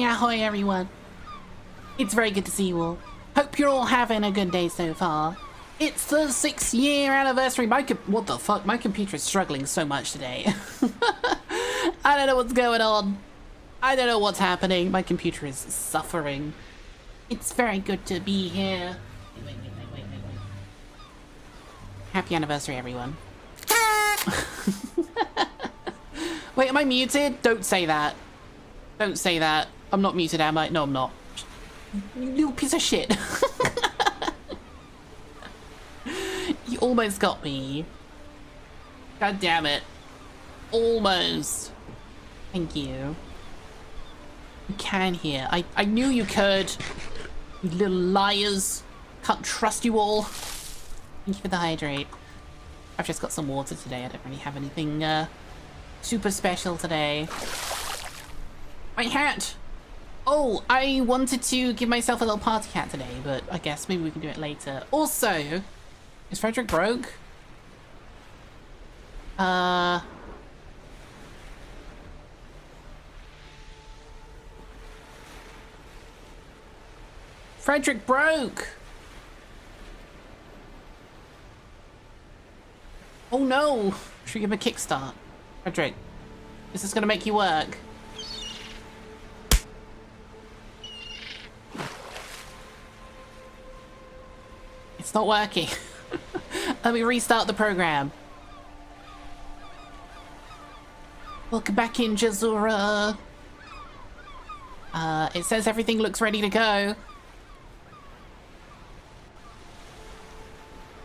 Ahoy, everyone. It's very good to see you all. Hope you're all having a good day so far. It's the 6-year anniversary. What the fuck? My computer is struggling so much today. I don't know what's going on. I don't know what's happening. My computer is suffering. It's very good to be here. Wait. Happy anniversary, everyone. Wait, am I muted? Don't say that. Don't say that. I'm not muted, am I? No, I'm not. You little piece of shit. You almost got me. God damn it. Almost. Thank you. You can hear. I knew you could. You little liars. Can't trust you all. Thank you for the hydrate. I've just got some water today. I don't really have anything super special today. My hat! Oh, I wanted to give myself a little party hat today, but I guess maybe we can do it later. Also, is Frederick broke? Frederick broke! Oh no! Should we give him a kickstart? Frederick, is this gonna make you work? It's not working. Let me restart the program. Welcome back in, Jazura. It says everything looks ready to go.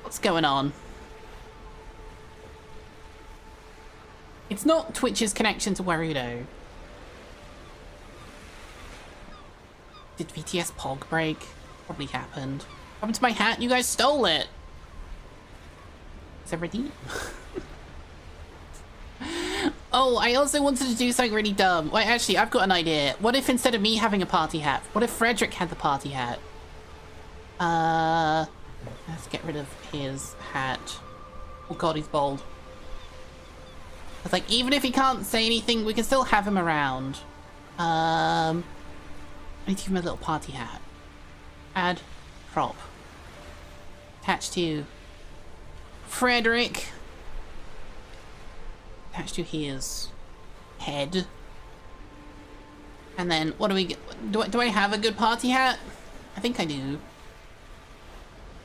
What's going on? It's not Twitch's connection to Warudo. Did VTS Pog break? Probably happened. What happened to my hat? You guys stole it! Is it ready? Oh, I also wanted to do something really dumb. Wait, actually, I've got an idea. What if instead of me having a party hat, what if Frederick had the party hat? Let's get rid of his hat. Oh god, he's bald. It's like, even if he can't say anything, we can still have him around. I need to give him a little party hat. Add prop. Attach to Frederick. Attach to his head. And then, what do we get? Do I have a good party hat? I think I do.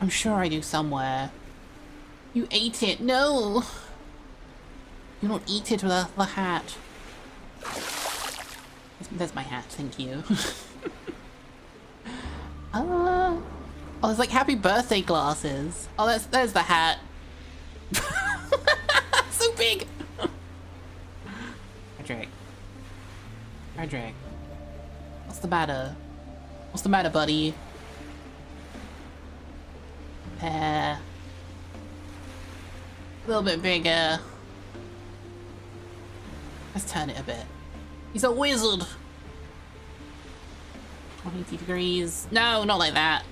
I'm sure I do somewhere. You ate it. No! You don't eat it with the hat. There's my hat, thank you. Oh, there's like happy birthday glasses. Oh, there's the hat. So big! Frederick. What's the matter? What's the matter, buddy? A little bit bigger. Let's turn it a bit. He's a wizard! 180 degrees. No, not like that.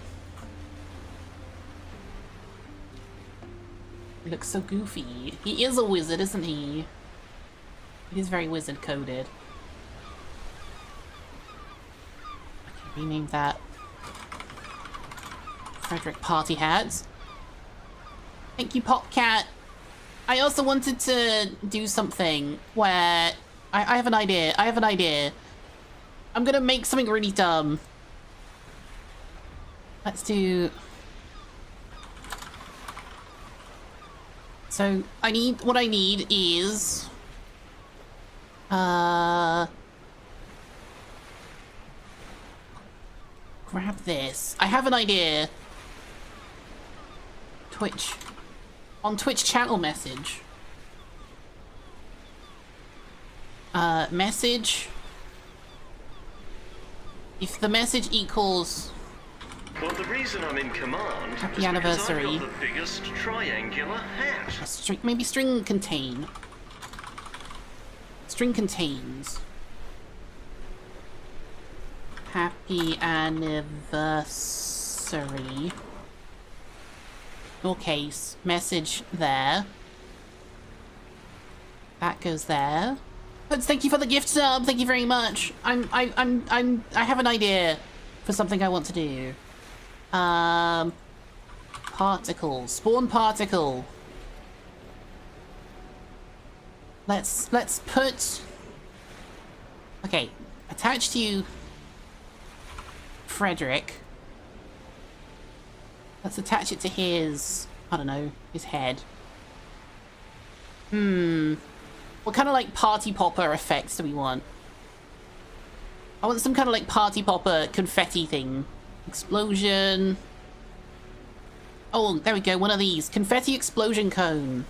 He looks so goofy. He is a wizard, isn't he? He is very wizard coded. I can rename that Frederick Party Hats. Thank you, Popcat. I also wanted to do something where I have an idea. I'm gonna make something really dumb. Let's do... So, what I need is... grab this. I have an idea. Twitch. On Twitch channel message. Message. If the message equals... Well, the reason I'm in command happy anniversary. I've got the biggest triangular hat. A string, maybe string contain. String contains. Happy anniversary. Your case. Message there. That goes there. But thank you for the gift sub. Thank you very much. I have an idea for something I want to do. Particle. Spawn particle. Let's put... Okay. Attach to you, Frederick. Let's attach it to his... I don't know. His head. What kind of, like, party popper effects do we want? I want some kind of, like, party popper confetti thing. Explosion. Oh, there we go. One of these. Confetti explosion cone.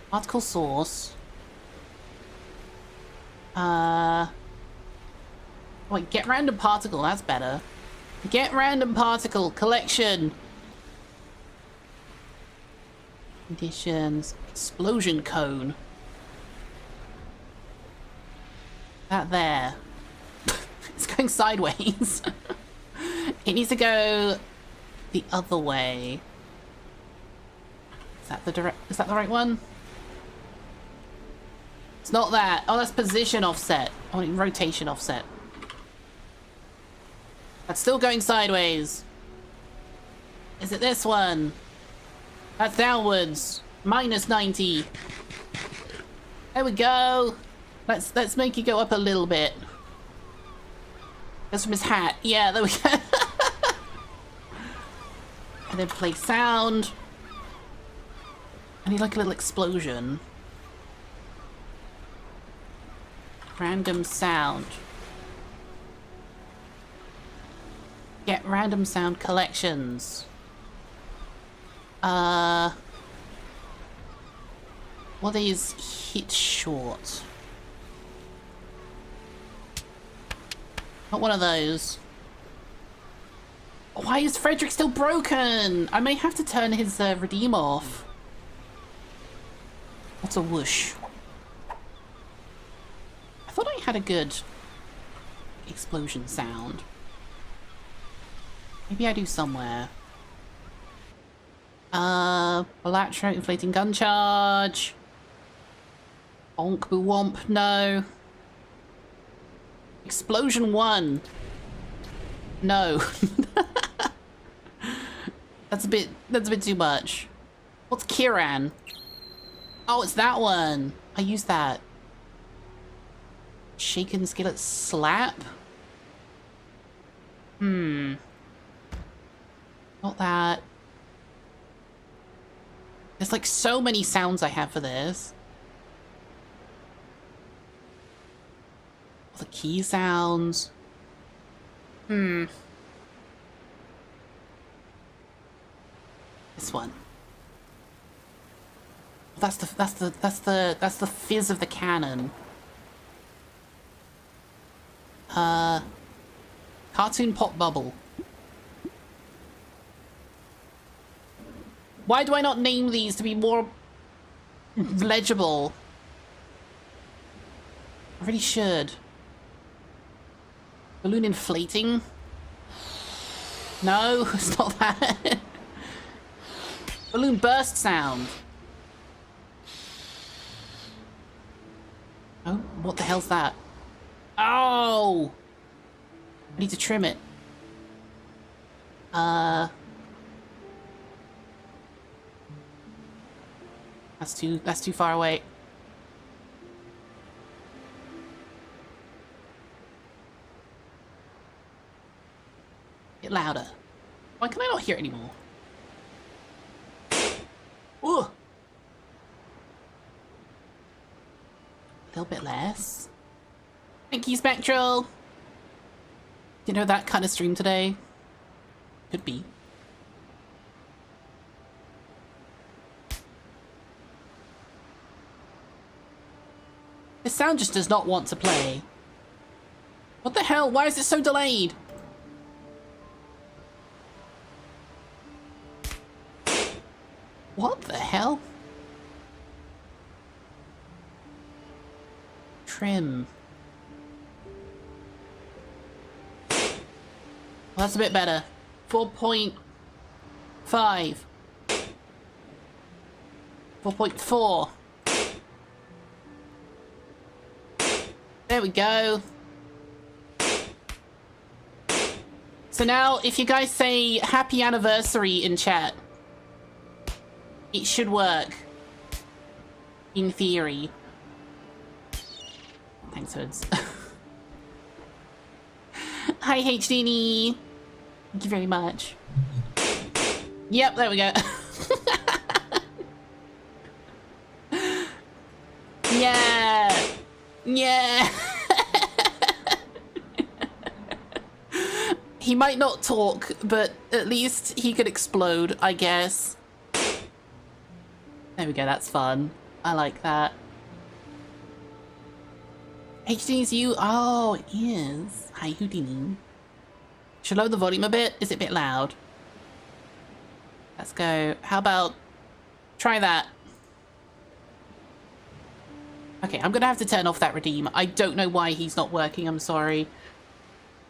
Particle source. Wait, get random particle. That's better. Get random particle. Collection. Conditions. Explosion cone. That there. It's going sideways. It needs to go the other way. Is that the right one? It's not that. Oh, that's position offset. I mean rotation offset. That's still going sideways. Is it this one? That's downwards. Minus 90. There we go. Let's make you go up a little bit. That's from his hat. Yeah, there we go. And then play sound. I need like a little explosion. Random sound. Get random sound collections. What is hit short? Not one of those. Why is Frederick still broken? I may have to turn his redeem off. What's a whoosh? I thought I had a good explosion sound. Maybe I do somewhere. Electro inflating gun charge. Bonk boo womp, no. Explosion 1. No. That's a bit too much. What's Kiran? Oh, it's that one. I use that. Shaken skillet slap? Not that. There's like so many sounds I have for this. All the key sounds. This one. That's the fizz of the cannon. Cartoon pop bubble. Why do I not name these to be more legible? I really should. Balloon inflating? No, it's not that. Balloon burst sound. Oh, what the hell's that? Oh! I need to trim it. That's too far away. Get louder. Why can I not hear it anymore? Ooh! A little bit less. Thank you, Spectral! You know that kind of stream today? Could be. This sound just does not want to play. What the hell? Why is it so delayed? What the hell? Trim. Well, that's a bit better. 4.5. 4.4. There we go. So now, if you guys say happy anniversary in chat, it should work. In theory. Thanks, Hoods. Hi, HDNE. Thank you very much. Yep, there we go. Yeah. Yeah. He might not talk, but at least he could explode, I guess. There we go, that's fun. I like that. HD's you? Oh, it is. Hi, Houdini. Should I lower the volume a bit? Is it a bit loud? Let's go. How about... try that. Okay, I'm gonna have to turn off that redeem. I don't know why he's not working, I'm sorry.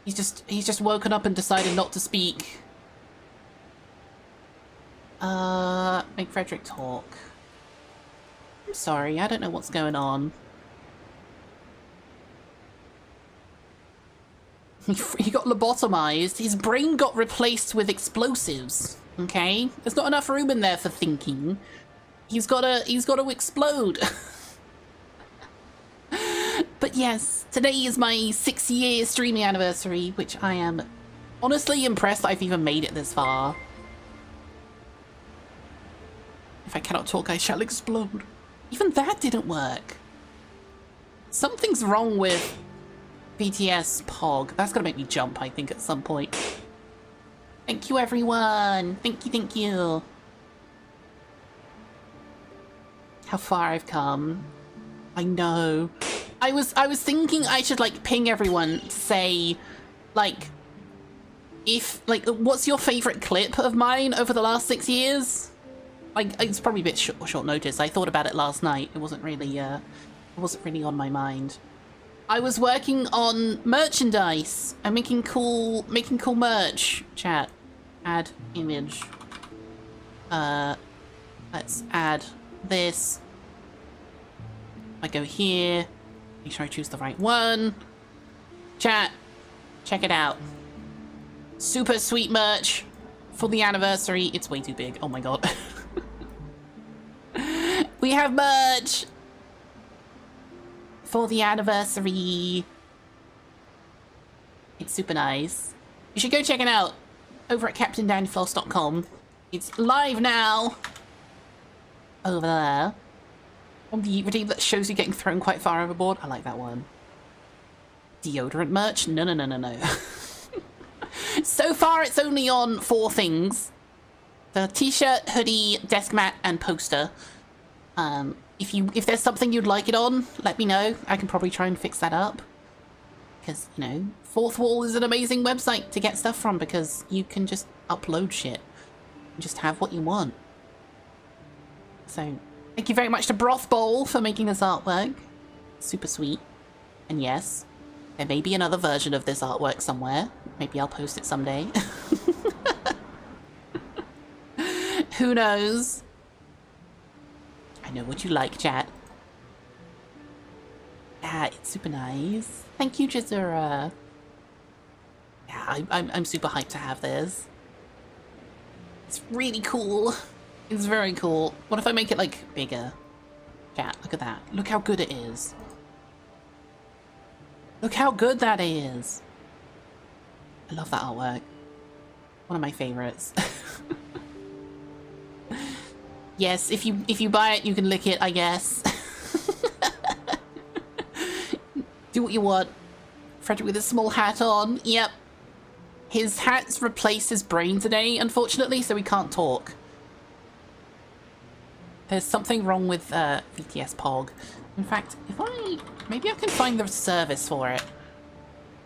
He's just woken up and decided not to speak. Make Frederick talk. I'm sorry, I don't know what's going on. He got lobotomized. His brain got replaced with explosives. Okay? There's not enough room in there for thinking. He's gotta explode. But yes, today is my 6-year streaming anniversary, which I am honestly impressed I've even made it this far. If I cannot talk, I shall explode. Even that didn't work. Something's wrong with BTS Pog. That's gonna make me jump, I think, at some point. Thank you, everyone. Thank you, thank you. How far I've come. I know. I was thinking I should, like, ping everyone to say, like, what's your favorite clip of mine over the last 6 years? Like, it's probably a bit short notice. I thought about it last night. It wasn't really on my mind. I was working on merchandise and making cool merch. Chat. Add image. Let's add this. I go here. Make sure I choose the right one. Chat. Check it out. Super sweet merch for the anniversary. It's way too big. Oh my god. We have merch for the anniversary. It's super nice. You should go check it out over at CaptainDandyFloss.com. It's live now. Over there. On the redeem that shows you getting thrown quite far overboard. I like that one. Deodorant merch? No, no, no, no, no. So far, it's only on 4 things. The t-shirt, hoodie, desk mat, and poster. If there's something you'd like it on, let me know. I can probably try and fix that up. Because, you know, Fourth Wall is an amazing website to get stuff from because you can just upload shit. And just have what you want. So... thank you very much to Broth Bowl for making this artwork. Super sweet. And yes, there may be another version of this artwork somewhere. Maybe I'll post it someday. Who knows? I know what you like, chat. Yeah, it's super nice. Thank you, Jazura. Yeah, I'm super hyped to have this. It's really cool. It's very cool. What if I make it, like, bigger? Chat, look at that. Look how good it is. Look how good that is. I love that artwork. One of my favorites. Yes, if you buy it, you can lick it, I guess. Do what you want. Frederick with a small hat on. Yep. His hat's replaced his brain today, unfortunately, so he can't talk. There's something wrong with VTS Pog. In fact, maybe I can find the service for it.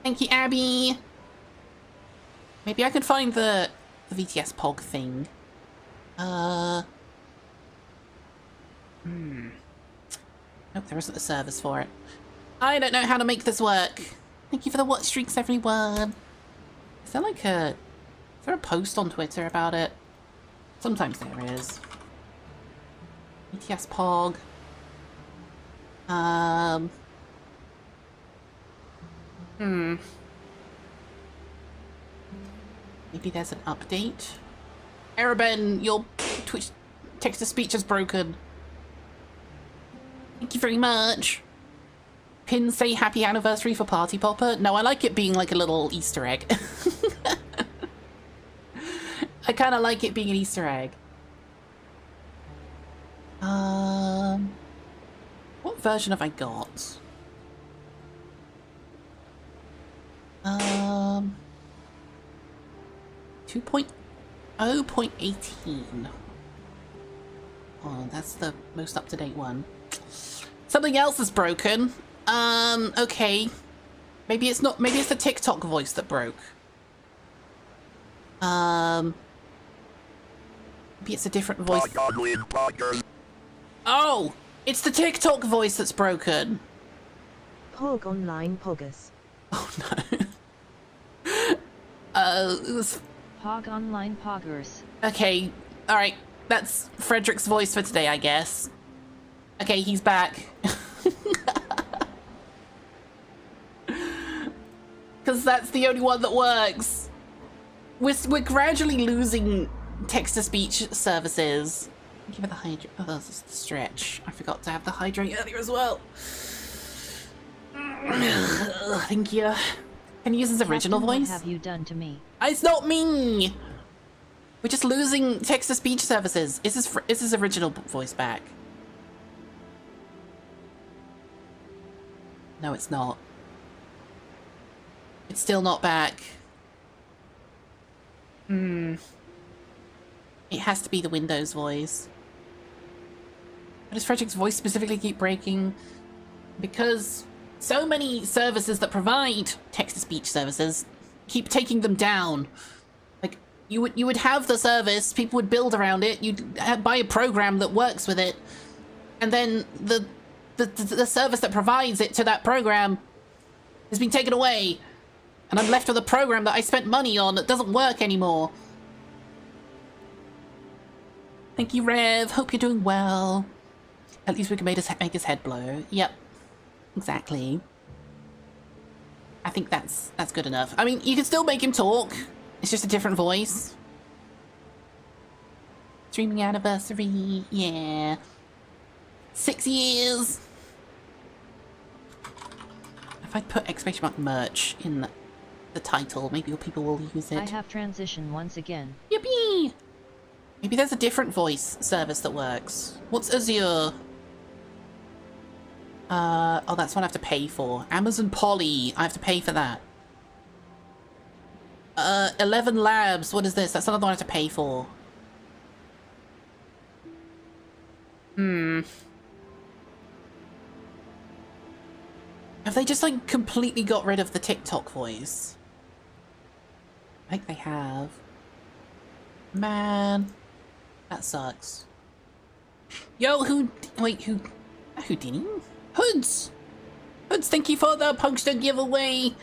Thank you, Abby. Maybe I can find the VTS Pog thing. Nope, there isn't a service for it. I don't know how to make this work. Thank you for the watch streaks, everyone. Is there like is there a post on Twitter about it? Sometimes there is. VTS Pog. Maybe there's an update. Arabin, your Twitch text-to-speech is broken. Thank you very much. Pin say happy anniversary for Party Popper. No, I like it being like a little Easter egg. I kind of like it being an Easter egg. What version have I got? 2.0.18. Oh, that's the most up-to-date one. Something else is broken. Okay. Maybe it's not, maybe it's the TikTok voice that broke. Maybe it's a different voice. Oh! It's the TikTok voice that's broken! Pog online Pogus. Oh no. It was... Pog online Poggers. Okay, alright. That's Frederick's voice for today, I guess. Okay, he's back. Because that's the only one that works. We're gradually losing text-to-speech services. Give it the hydrate. Oh, that's the stretch. I forgot to have the hydrate earlier as well. Thank you. Can you use his original Captain, voice? What have you done to me? It's not me! We're just losing text-to-speech services. Is his original voice back? No, it's not. It's still not back. It has to be the Windows voice. Why does Frederick's voice specifically keep breaking? Because so many services that provide text-to-speech services keep taking them down. Like, you would have the service, people would build around it, you'd buy a program that works with it, and then the service that provides it to that program has been taken away, and I'm left with a program that I spent money on that doesn't work anymore. Thank you, Rev. Hope you're doing well. At least we can make his head blow. Yep. Exactly. I think that's good enough. I mean, you can still make him talk. It's just a different voice. Streaming anniversary. Yeah. 6 years. If I put exclamation mark merch in the title, maybe people will use it. I have transitioned once again. Yippee! Maybe there's a different voice service that works. What's Azure? Oh, that's one I have to pay for. Amazon Poly, I have to pay for that. 11 Labs, what is this? That's another one I have to pay for. Have they just, like, completely got rid of the TikTok voice? I think they have. Man. That sucks. Yo, Houdini? Hoods! Hoods, thank you for the poster giveaway!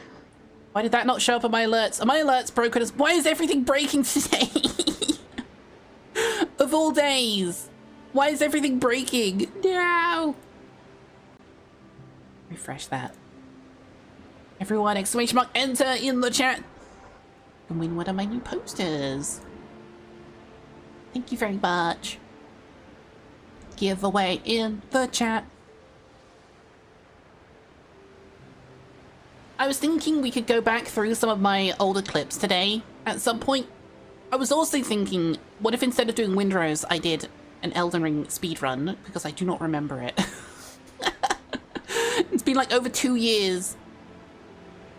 Why did that not show up on my alerts? Are my alerts broken as— why is everything breaking today? Of all days! Why is everything breaking? No! Refresh that. Everyone, exclamation mark, enter in the chat! And win one of my new posters. Thank you very much. Giveaway in the chat. I was thinking we could go back through some of my older clips today at some point. I was also thinking, what if instead of doing Windrose, I did an Elden Ring speedrun, because I do not remember it. It's been like over 2 years,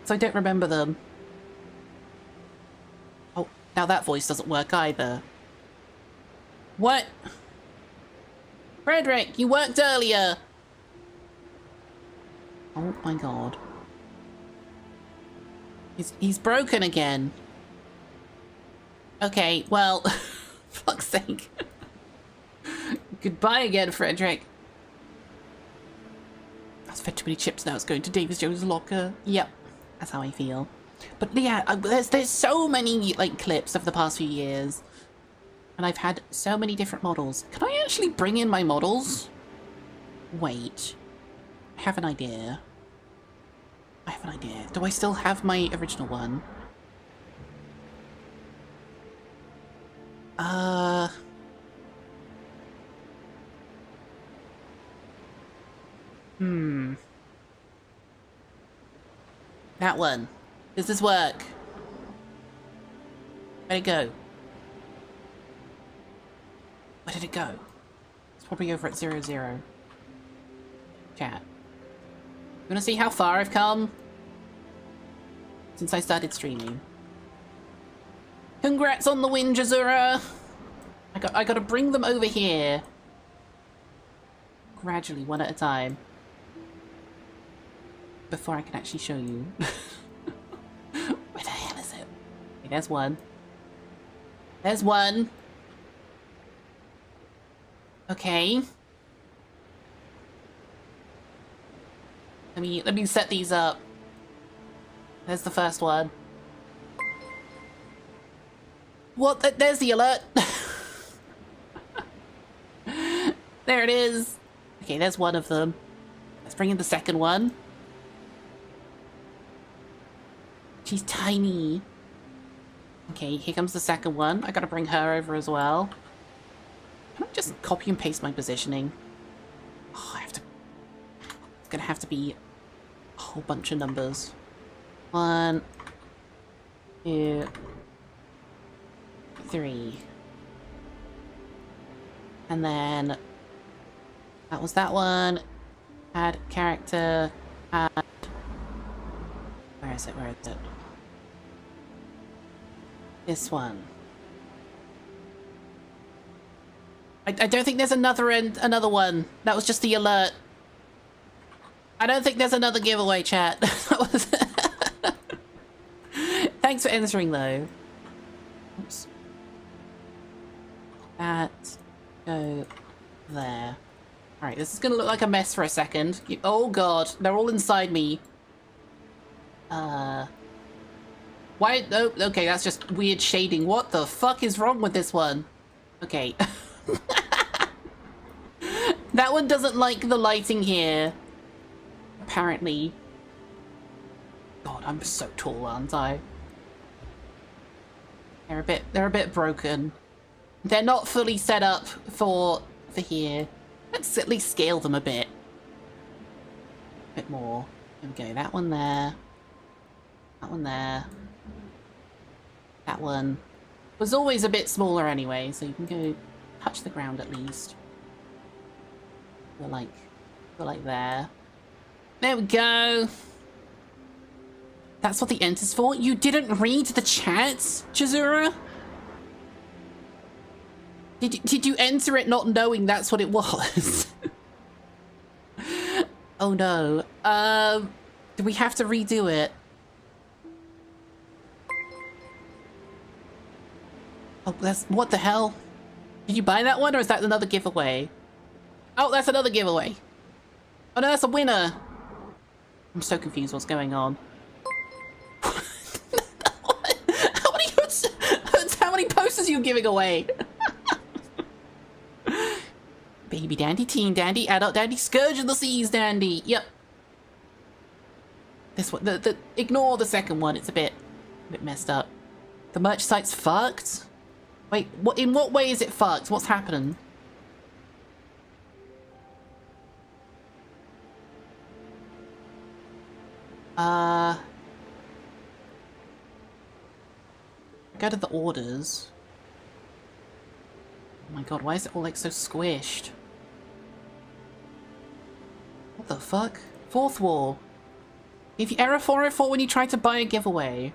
so I don't remember them. Oh, now that voice doesn't work either. What? Frederick, you worked earlier! Oh my god. He's broken again. Okay, well, fuck's sake. Goodbye again, Frederick. I've fed too many chips now, it's going to Davis Jones' locker. Yep, that's how I feel. But yeah, there's so many like clips of the past few years. And I've had so many different models. Can I actually bring in my models? Wait. I have an idea. I have an idea. Do I still have my original one? That one. Does this work? Where'd it go? Where did it go? It's probably over at 0, 0. Chat. You wanna see how far I've come? Since I started streaming. Congrats on the win, Jazura! I gotta bring them over here. Gradually, one at a time. Before I can actually show you. Where the hell is it? Okay, there's one. There's one. Okay. Let me set these up. There's the first one. What? There's the alert. There it is. Okay, there's one of them. Let's bring in the second one. She's tiny. Okay, here comes the second one. I gotta bring her over as well. Can I just copy and paste my positioning? Oh, I have to... It's gonna have to be a whole bunch of numbers. 1, 2, 3. And then... That was that one. Add character. Add... Where is it? Where is it? This one. I don't think there's another one. That was just the alert. I don't think there's another giveaway, chat. Thanks for answering, though. Oops. That go there. Alright, this is gonna look like a mess for a second. Oh god, they're all inside me. Why? Oh, okay, that's just weird shading. What the fuck is wrong with this one? Okay. That one doesn't like the lighting here. Apparently. God, I'm so tall, aren't I? They're a bit broken. They're not fully set up for here. Let's at least scale them a bit. A bit more. There we go. That one there. That one there. That one was always a bit smaller anyway, so you can go touch the ground at least. Go like there. There we go. That's what the enter's for? You didn't read the chat, Chizura? Did you enter it not knowing that's what it was? Oh no. Do we have to redo it? Oh, that's... What the hell? Did you buy that one, or is that another giveaway? Oh, that's another giveaway. Oh no, that's a winner. I'm so confused what's going on. How many posters are you giving away? Baby dandy, teen dandy, adult dandy, scourge of the seas dandy. Yep. This one, ignore the second one. It's a bit messed up. The merch site's fucked. Wait, what? In what way is it fucked? What's happening? Go to the orders. Oh my god, why is it all like so squished? What the fuck? Fourth wall. If you error 404 when you try to buy a giveaway.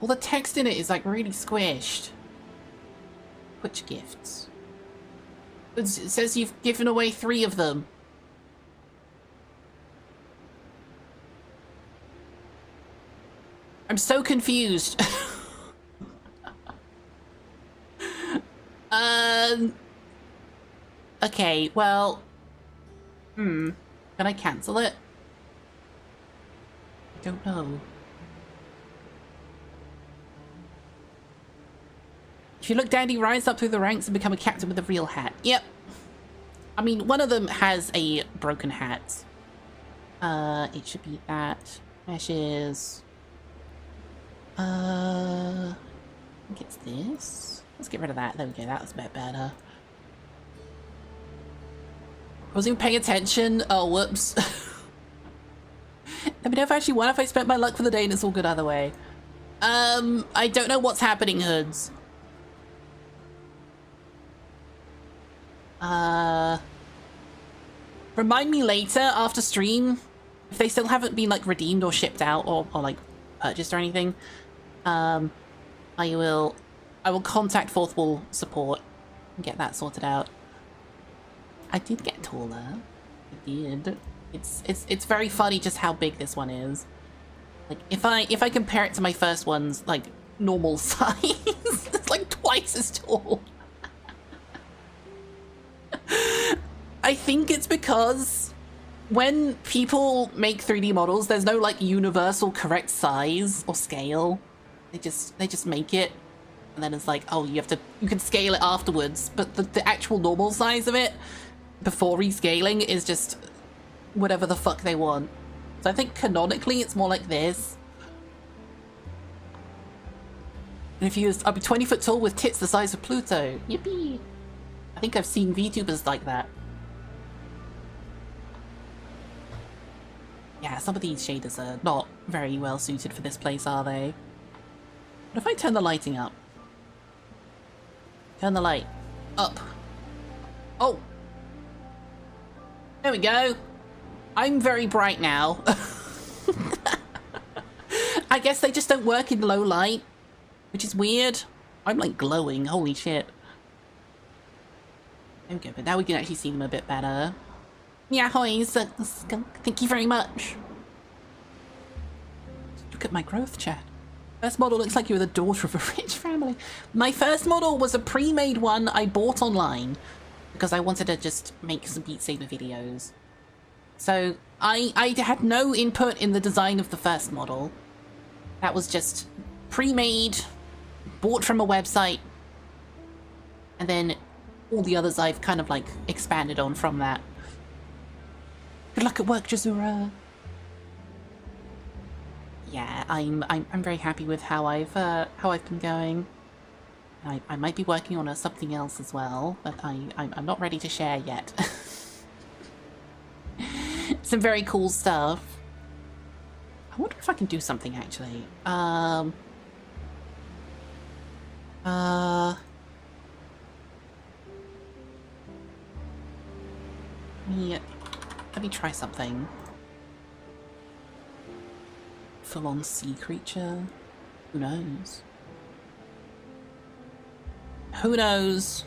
All the text in it is like really squished. Which gifts? It says you've given away 3 of them. I'm so confused. Okay, well... Can I cancel it? I don't know. If you look dandy, rise up through the ranks and become a captain with a real hat. Yep. I mean, one of them has a broken hat. It should be that. Meshes. I think it's this. Let's get rid of that. There we go. That was a bit better. I wasn't even paying attention. Oh, whoops. Let me know if I actually won, if I spent my luck for the day, and it's all good either way. I don't know what's happening, Hoods. Remind me later after stream if they still haven't been like redeemed or shipped out or like purchased or anything. I will contact Fourth Wall support and get that sorted out. I did get taller. I did. It's very funny just how big this one is. Like if I compare it to my first one's like normal size, it's like twice as tall. I think it's because when people make 3D models, there's no like universal correct size or scale. They just make it, and then it's like, oh, you can scale it afterwards, but the actual normal size of it before rescaling is just whatever the fuck they want. So I think canonically it's more like this. And if you use, I'll be 20 foot tall with tits the size of Pluto. Yippee! I think I've seen VTubers like that. Yeah, some of these shaders are not very well suited for this place, are they? What if I turn the lighting up? Turn the light up. Oh! There we go. I'm very bright now. I guess they just don't work in low light, which is weird. I'm like glowing, holy shit. There we go, but now we can actually see them a bit better. Yeah, hoys, thank you very much. Look at my growth, chat. First model looks like you were the daughter of a rich family. My first model was a pre-made one I bought online because I wanted to just make some Beat Saber videos. So I had no input in the design of the first model. That was just pre-made, bought from a website, and then all the others I've kind of like expanded on from that. Good luck at work, Jazura. Yeah, I'm very happy with how I've been going. I might be working on something else as well, but I'm not ready to share yet. Some very cool stuff. I wonder if I can do something actually. Let me try something. Full-on sea creature? Who knows? Who knows?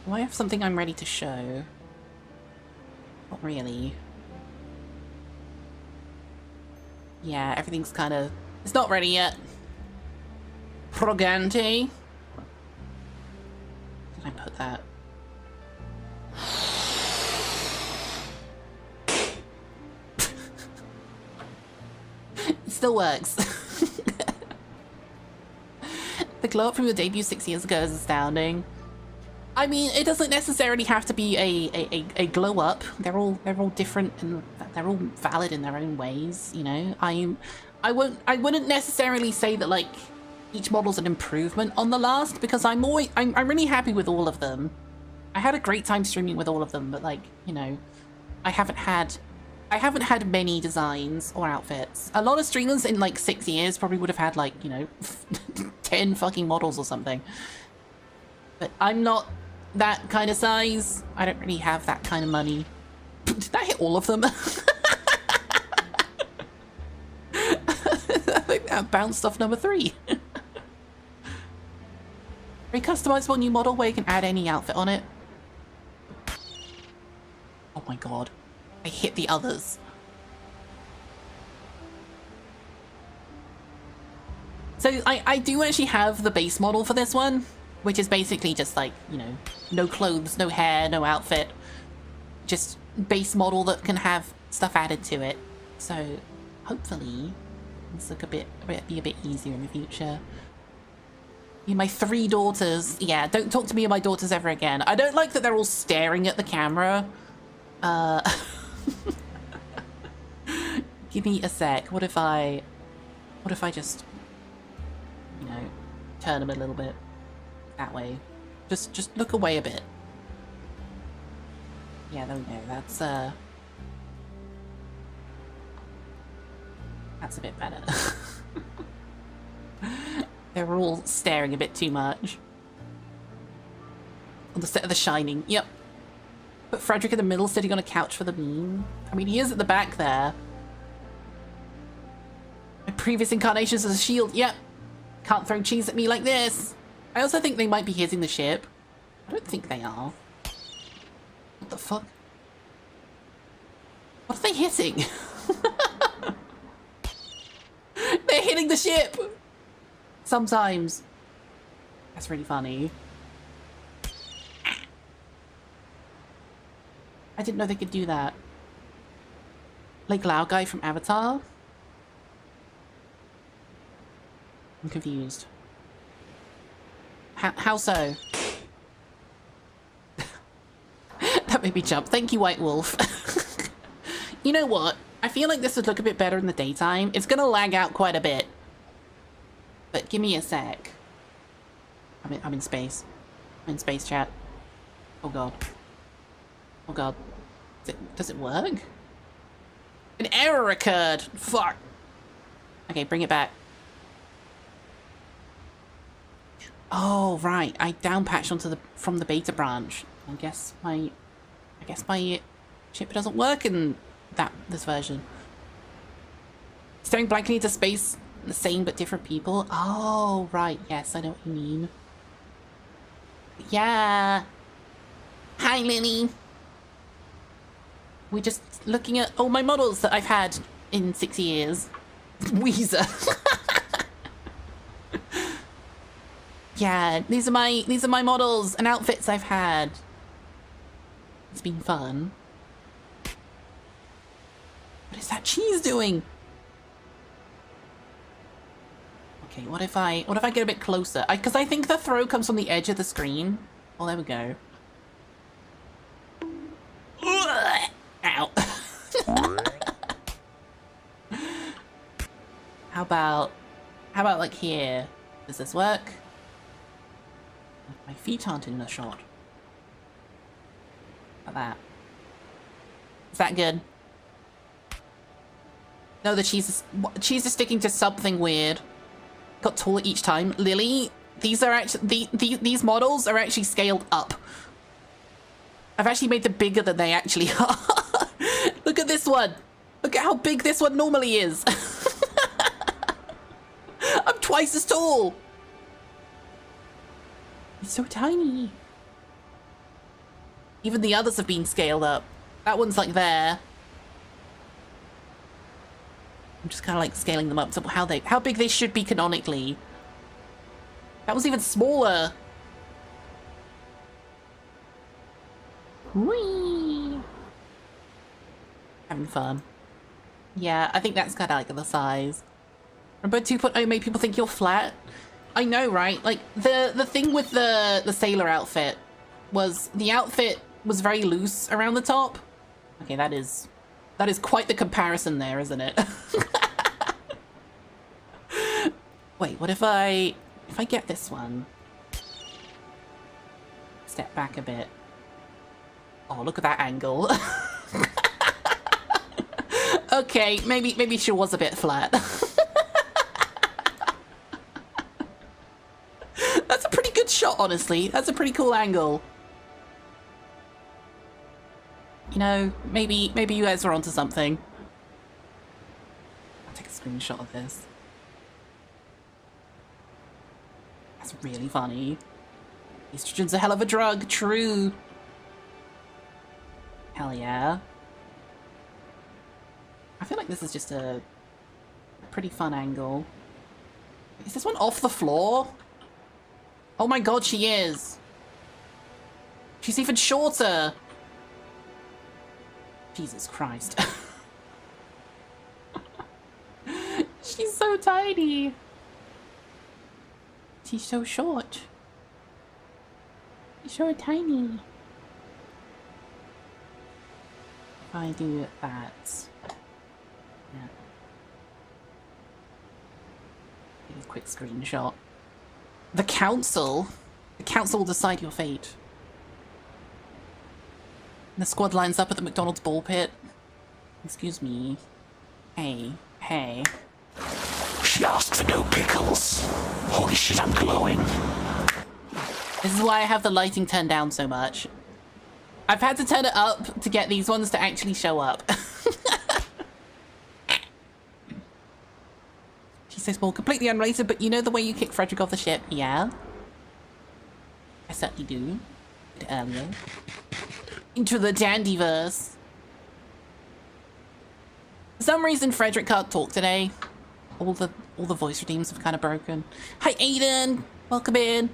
Do I have something I'm ready to show? Not really. Yeah, everything's kind of... It's not ready yet. Progante. Did I put that? It still works. The glow up from your debut 6 years ago is astounding. I mean, it doesn't necessarily have to be a glow up. They're all different and they're all valid in their own ways, you know. I wouldn't necessarily say that like each model's an improvement on the last, because I'm really happy with all of them. I had a great time streaming with all of them, but like, you know, I haven't had many designs or outfits. A lot of streamers in like 6 years probably would have had like, you know, 10 fucking models or something. But I'm not that kind of size. I don't really have that kind of money. Did that hit all of them? I think that bounced off number 3. Very customizable new model where you can add any outfit on it. Oh my god. I hit the others. So I do actually have the base model for this one, which is basically just like, you know, no clothes, no hair, no outfit. Just base model that can have stuff added to it. So hopefully this look be a bit easier in the future. Yeah, my 3 daughters. Yeah, don't talk to me and my daughters ever again. I don't like that they're all staring at the camera. Give me a sec. What if I just, you know, turn him a little bit that way? Just look away a bit. Yeah, there we go. That's a bit better. They're all staring a bit too much. On the set of The Shining. Yep. Put Frederick in the middle, sitting on a couch for the meme. I mean, he is at the back there. My previous incarnations as a shield. Yep. Can't throw cheese at me like this. I also think they might be hitting the ship. I don't think they are. What the fuck? What are they hitting? They're hitting the ship! Sometimes. That's really funny. I didn't know they could do that. Like Lao guy from Avatar? I'm confused. How so? That made me jump. Thank you, White Wolf. You know what? I feel like this would look a bit better in the daytime. It's gonna lag out quite a bit. But give me a sec. I'm in space. I'm in space chat. Oh god. Oh god. Does it work? An error occurred! Fuck! Okay, bring it back. Oh, right. I downpatched from the beta branch. I guess my chip doesn't work in this version. Staring blankly into space, the same but different people. Oh, right. Yes, I know what you mean. Yeah. Hi, Lily. We're just looking at all my models that I've had in 6 years. Weezer. Yeah, these are my models and outfits I've had. It's been fun. What is that cheese doing? Okay, what if I get a bit closer? Because I think the throw comes from the edge of the screen. Oh, there we go. Ow. How about like here? Does this work? My feet aren't in the shot. Like that. Is that good? No, the cheese is sticking to something weird. Got taller each time. Lily, these are actually these models are actually scaled up. I've actually made them bigger than they actually are. Look at this one. Look at how big this one normally is. I'm twice as tall. It's so tiny. Even the others have been scaled up. That one's like there. I'm just kind of like scaling them up to how big they should be canonically. That was even smaller. Whee! Having fun. Yeah, I think that's kind of like the size. Remember 2.0 made people think you're flat? I know, right? Like the thing with the sailor outfit was the outfit was very loose around the top. Okay, that is quite the comparison there, isn't it? Wait, what if I get this one? Step back a bit. Oh, look at that angle. Okay, maybe she was a bit flat. That's a pretty good shot, honestly. That's a pretty cool angle. You know, maybe you guys are onto something. I'll take a screenshot of this. That's really funny. Estrogen's a hell of a drug, true. Hell yeah. I feel like this is just a pretty fun angle. Is this one off the floor? Oh my god, she is. She's even shorter. Jesus Christ. She's so tiny. She's so short. She's so tiny. If I do that. Yeah. quick screenshot. The council will decide your fate. The squad lines up at the McDonald's ball pit. Excuse me. Hey. She asked for no pickles. Holy shit, I'm glowing. This is why I have the lighting turned down so much. I've had to turn it up to get these ones to actually show up. She's so small, completely unrelated, but you know the way you kick Frederick off the ship? Yeah. I certainly do. Earlier. Into the Dandyverse. For some reason, Frederick can't talk today. All the voice redeems have kind of broken. Hi, Aiden. Welcome in.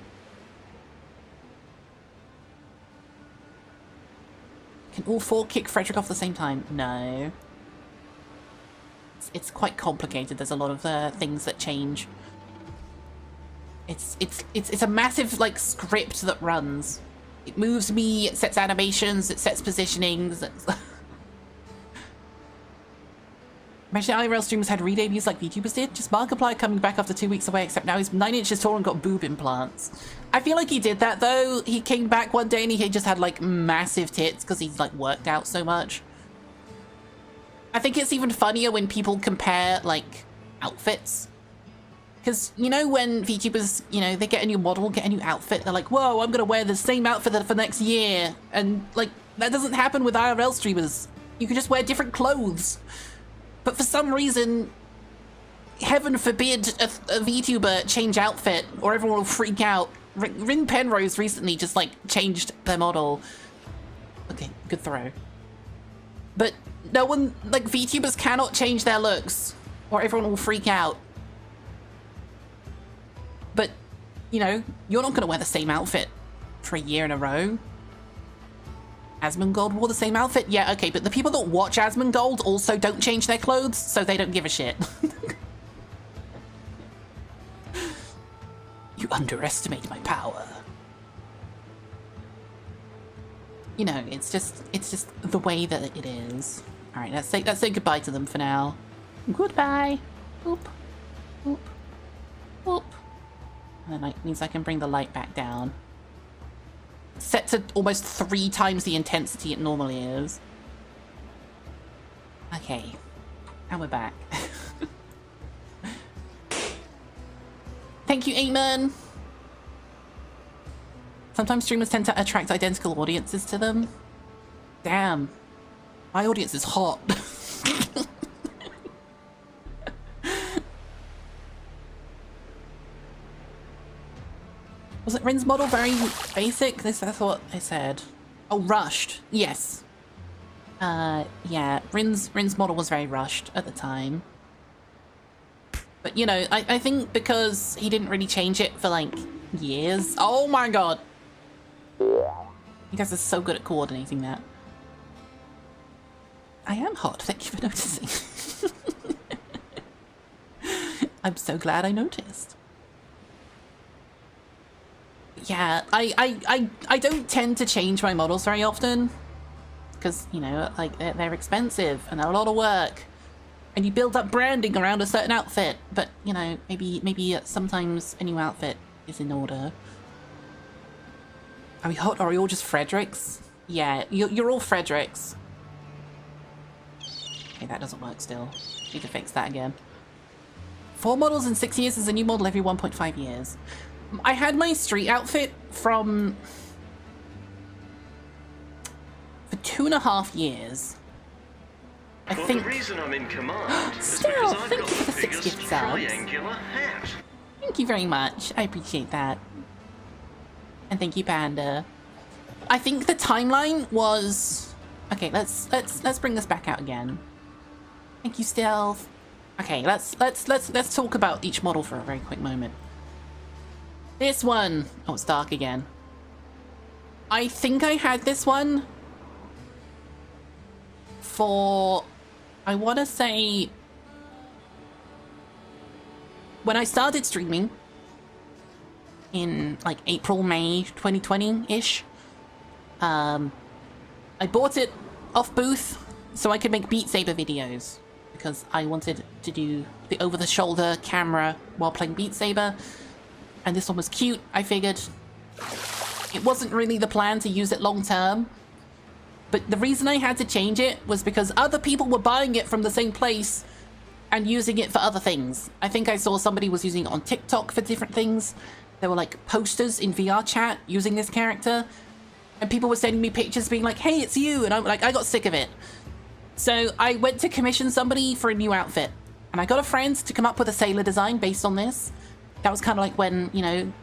Can all four kick Frederick off at the same time? No. It's quite complicated. There's a lot of things that change. It's a massive like script that runs. It moves me. It sets animations. It sets positionings. Imagine IRL streamers had re-debuts like VTubers did. Just Markiplier coming back after 2 weeks away, except now he's 9 inches tall and got boob implants. I feel like he did that though. He came back one day and he just had like massive tits because he's like worked out so much. I think it's even funnier when people compare like outfits. Because, you know, when VTubers, you know, they get a new model, get a new outfit, they're like, whoa, I'm going to wear the same outfit for next year. And like, that doesn't happen with IRL streamers. You can just wear different clothes. But for some reason, heaven forbid a VTuber change outfit or everyone will freak out. Rin Penrose recently just like changed their model. Okay, good throw. But no one, like VTubers cannot change their looks or everyone will freak out. But, you know, you're not going to wear the same outfit for a year in a row. Asmongold wore the same outfit? Yeah, okay, but the people that watch Asmongold also don't change their clothes, so they don't give a shit. You underestimate my power. You know, it's just the way that it is. Alright, let's say goodbye to them for now. Goodbye. Oop. Oop. Oop. And then that means I can bring the light back down. Set to almost 3 times the intensity it normally is. Okay. And we're back. Thank you, Eamon! Sometimes streamers tend to attract identical audiences to them. Damn. My audience is hot. Was it Rin's model very basic? That's what I said. Oh, rushed. Yes. Yeah, Rin's model was very rushed at the time. But, you know, I think because he didn't really change it for, like, years. Oh my god! You guys are so good at coordinating that. I am hot, thank you for noticing. I'm so glad I noticed. Yeah, I don't tend to change my models very often. Because, you know, like, they're expensive and they're a lot of work. And you build up branding around a certain outfit. But, you know, maybe sometimes a new outfit is in order. Are we hot or are we all just Fredericks? Yeah, you're all Fredericks. Okay, that doesn't work still. Need to fix that again. 4 models in 6 years is a new model every 1.5 years. I had my street outfit for 2.5 years. I think. The reason I'm in command is Still, because I've thank got you for the the 6 biggest gift subs. triangular hat. Thank you very much. I appreciate that. And thank you, Panda. I think the timeline was. Okay, let's bring this back out again. Thank you, Stealth. Okay, let's talk about each model for a very quick moment. This one. Oh, it's dark again. I think I had this one for, I want to say, when I started streaming in like April, May 2020-ish. I bought it off booth so I could make Beat Saber videos because I wanted to do the over-the-shoulder camera while playing Beat Saber. And this one was cute, I figured. It wasn't really the plan to use it long-term. But the reason I had to change it was because other people were buying it from the same place and using it for other things. I think I saw somebody was using it on TikTok for different things. There were like posters in VR chat using this character. And people were sending me pictures being like, hey, it's you. And I'm like, I got sick of it. So I went to commission somebody for a new outfit. And I got a friend to come up with a sailor design based on this. That was kind of like when, you know,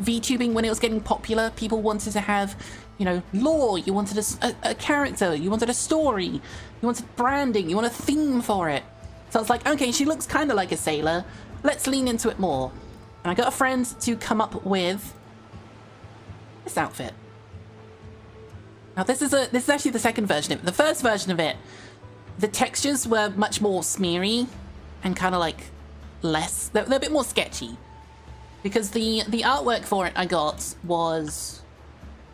VTubing, when it was getting popular, people wanted to have, you know, lore. You wanted a character. You wanted a story. You wanted branding. You want a theme for it. So I was like, okay, she looks kind of like a sailor. Let's lean into it more. And I got a friend to come up with this outfit. Now this is actually the second version of it. The first version of it, the textures were much more smeary and kind of like less, they're a bit more sketchy. Because the artwork for it I got was,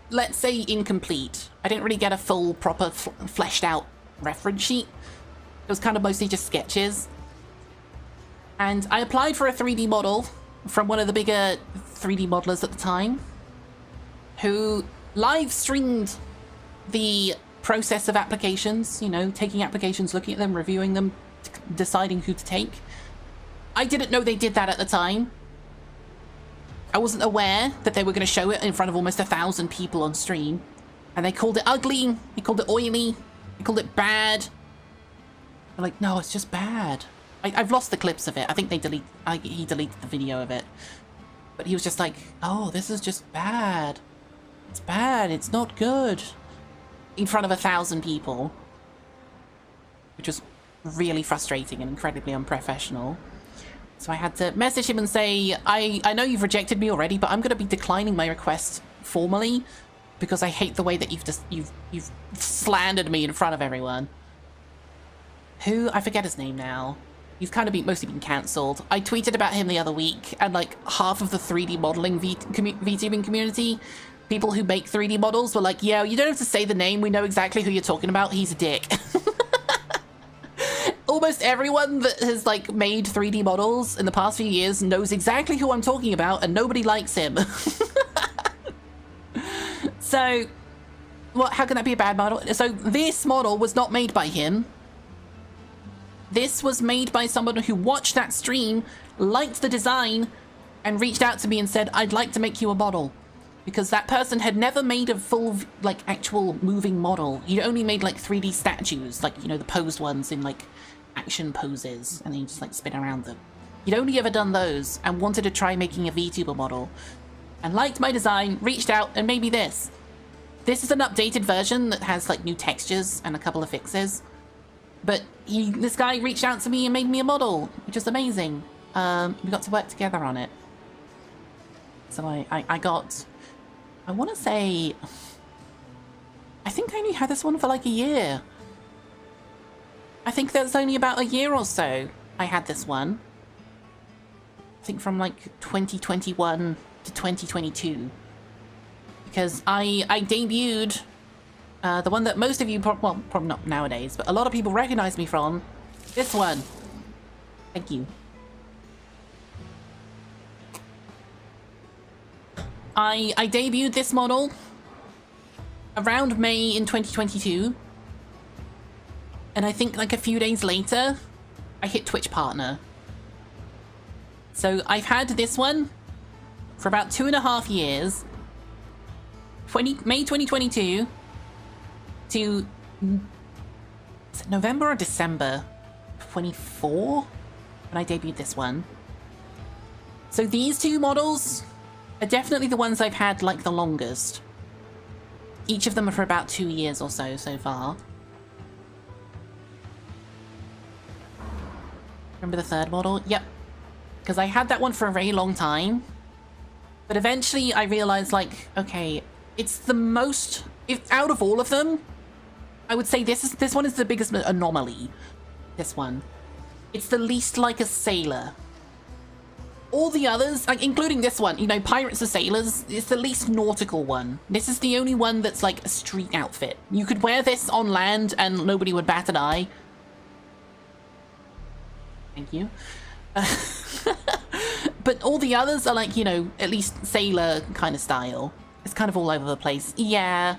let's say, incomplete. I didn't really get a full, proper, fleshed out reference sheet. It was kind of mostly just sketches. And I applied for a 3D model from one of the bigger 3D modelers at the time, who live streamed the process of applications, you know, taking applications, looking at them, reviewing them, deciding who to take. I didn't know they did that at the time. I wasn't aware that they were going to show it in front of almost 1,000 people on stream. And they called it ugly, they called it oily, they called it bad. They're like, no, it's just bad. I've lost the clips of it. I think he deleted the video of it. But he was just like, oh, this is just bad. It's bad, it's not good. In front of 1,000 people. Which was really frustrating and incredibly unprofessional. So I had to message him and say, I know you've rejected me already, but I'm going to be declining my request formally because I hate the way that you've slandered me in front of everyone. Who? I forget his name now. He's kind of mostly been cancelled. I tweeted about him the other week, and like half of the 3D modeling VTubing community, people who make 3D models, were like, yeah, you don't have to say the name, we know exactly who you're talking about, he's a dick. Almost everyone that has like made 3D models in the past few years knows exactly who I'm talking about, and nobody likes him. So, what? How can that be a bad model? So this model was not made by him. This was made by someone who watched that stream, liked the design, and reached out to me and said, I'd like to make you a model. Because that person had never made a full, like, actual moving model. He'd only made, like, 3D statues, like, you know, the posed ones in, like, action poses, and then you just, like, spin around them. He'd only ever done those, and wanted to try making a VTuber model. And liked my design, reached out, and made me this. This is an updated version that has, like, new textures and a couple of fixes. But this guy reached out to me and made me a model, which is amazing. We got to work together on it. So I got, I want to say, I think I only had this one for like a year. I think there's only about a year or so I had this one. I think from like 2021 to 2022. Because I debuted the one that most of you, well, probably not nowadays, but a lot of people recognize me from. This one. Thank you. I debuted this model around May in 2022. And I think like a few days later, I hit Twitch Partner. So I've had this one for about 2.5 years. May 2022 to, is it November or December 24 when I debuted this one. So these two models are definitely the ones I've had like the longest. Each of them are for about 2 years or so far. Remember the third model? Yep. Because I had that one for a very long time. But eventually I realized, like, okay, it's the most, if out of all of them, I would say this one is the biggest anomaly. This one. It's the least like a sailor. All the others, like including this one, you know, Pirates are sailors, it's the least nautical one. This is the only one that's like a street outfit. You could wear this on land and nobody would bat an eye. Thank you. But all the others are like, you know, at least sailor kind of style. It's kind of all over the place. Yeah.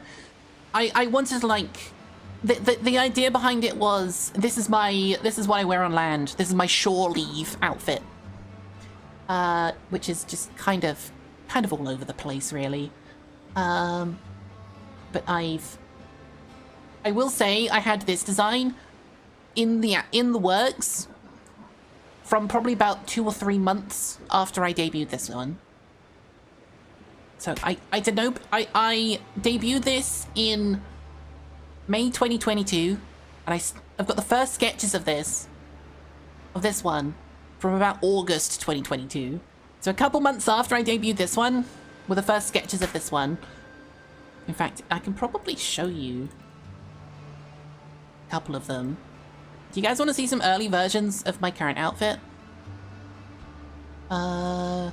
I wanted to like... The idea behind it was, this is what I wear on land. This is my shore leave outfit. Which is just kind of all over the place, really. But I will say I had this design in the works from probably about 2 or 3 months after I debuted this one. So I debuted this in May 2022, and I've got the first sketches of this one from about August 2022. So a couple months after I debuted this one were the first sketches of this one. In fact, I can probably show you a couple of them. Do you guys want to see some early versions of my current outfit? That.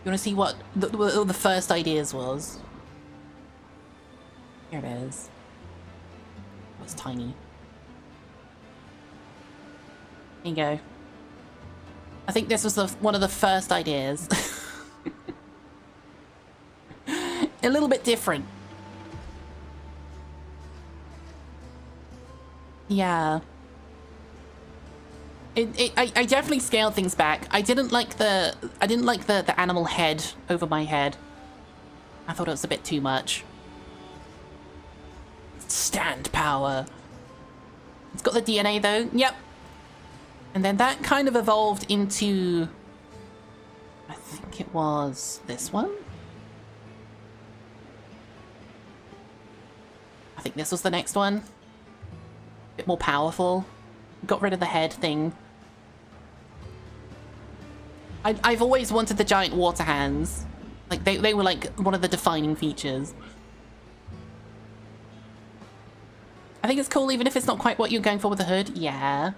You want to see what the first ideas was? Here it is. Oh, it's tiny. There you go. I think this was one of the first ideas. A little bit different. Yeah. I definitely scaled things back. I didn't like the animal head over my head. I thought it was a bit too much. Stand power. It's got the DNA though. Yep. And then that kind of evolved into, I think it was this one. I think this was the next one. A bit more powerful. Got rid of the head thing. I've always wanted the giant water hands. Like, they were like one of the defining features. I think it's cool even if it's not quite what you're going for with the hood. Yeah.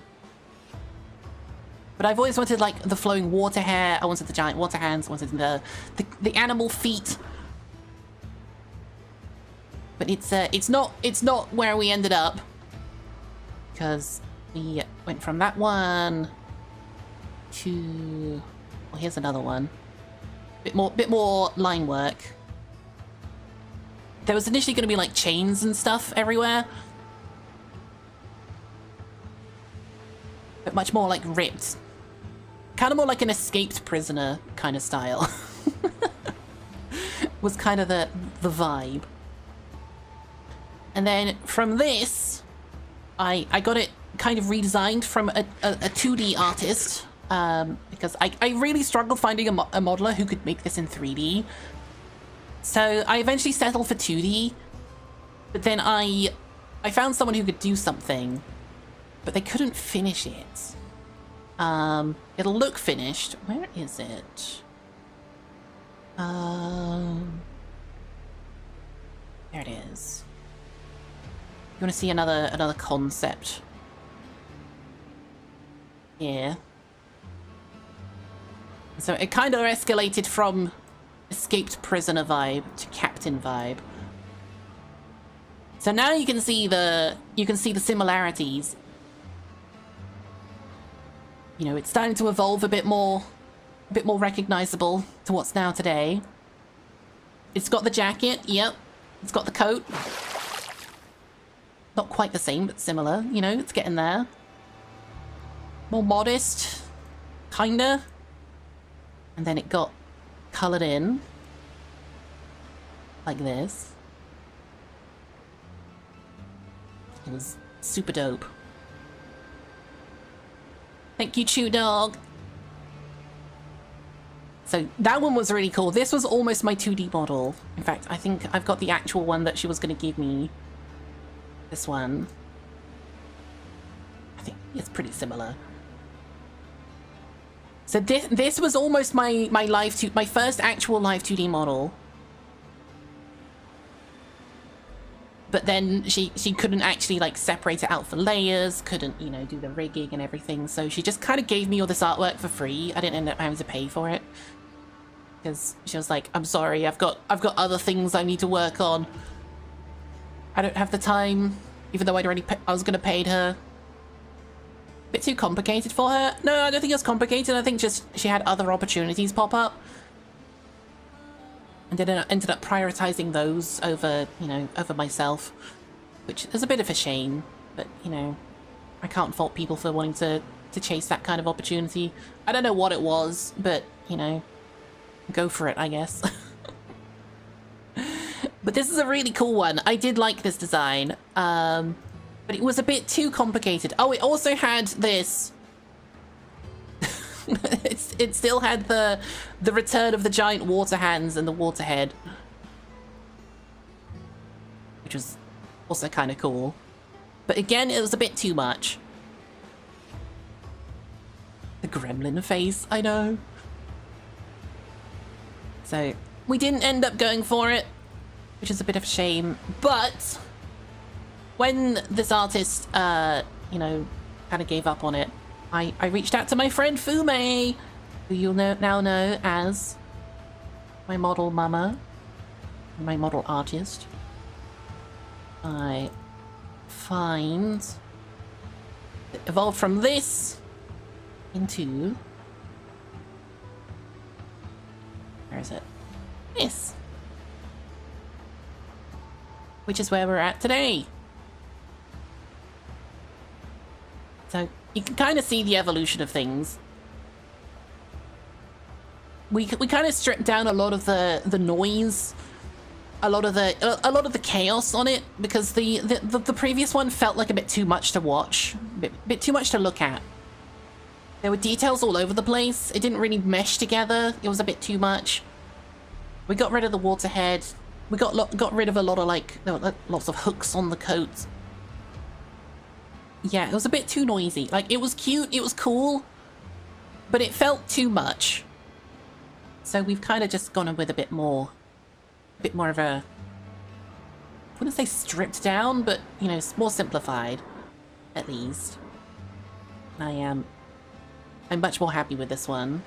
But I've always wanted like the flowing water hair. I wanted the giant water hands. I wanted the animal feet. But it's not where we ended up, because we went from that one to, well, here's another one. Bit more line work. There was initially going to be like chains and stuff everywhere, but much more like ripped. Kind of more like an escaped prisoner kind of style. Was kind of the vibe. And then from this, I got it kind of redesigned from a 2D artist, because I really struggled finding a modeler who could make this in 3D. So I eventually settled for 2D, but then I found someone who could do something, but they couldn't finish it. It'll look finished. Where is it? There it is. You want to see another concept? Here. So it kind of escalated from escaped prisoner vibe to captain vibe. So now you can see the similarities. You know, it's starting to evolve a bit more recognizable to what's now today. It's got the jacket, yep. It's got the coat. Not quite the same, but similar. You know, it's getting there. More modest, kinda. And then it got colored in. Like this. It was super dope. Thank you, Chew Dog. So that one was really cool. This was almost my 2D model. In fact, I think I've got the actual one that she was going to give me. This one. I think it's pretty similar. So this was almost my first actual live 2D model. But then she couldn't actually like separate it out for layers, couldn't, you know, do the rigging and everything. So she just kind of gave me all this artwork for free. I didn't end up having to pay for it. because she was like, I'm sorry, I've got other things I need to work on. I don't have the time, even though I was gonna pay her. A bit too complicated for her. No, I don't think it was complicated. I think just she had other opportunities pop up. And then I ended up prioritizing those over, you know, over myself. Which is a bit of a shame. But, you know, I can't fault people for wanting to chase that kind of opportunity. I don't know what it was, but, you know, go for it, I guess. But this is a really cool one. I did like this design, but it was a bit too complicated. Oh, it also had this. It still had the return of the giant water hands and the water head, which was also kind of cool. But again, it was a bit too much. The gremlin face, I know. So we didn't end up going for it, which is a bit of a shame. But when this artist, you know, kind of gave up on it, I reached out to my friend Fume, who you'll now know as my model mama, my model artist. I find it evolved from this into, where is it? This. Which is where we're at today. So you can kind of see the evolution of things. We kind of stripped down a lot of the noise, a lot of the chaos on it, because the previous one felt like a bit too much to watch, bit too much to look at. There were details all over the place. It didn't really mesh together. It was a bit too much. We got rid of the waterhead. We got rid of a lot of, like, there were lots of hooks on the coat. Yeah, it was a bit too noisy. Like, it was cute, it was cool, but it felt too much. So we've kind of just gone with a bit more of a, I wouldn't say stripped down, but, you know, more simplified, at least. I'm much more happy with this one.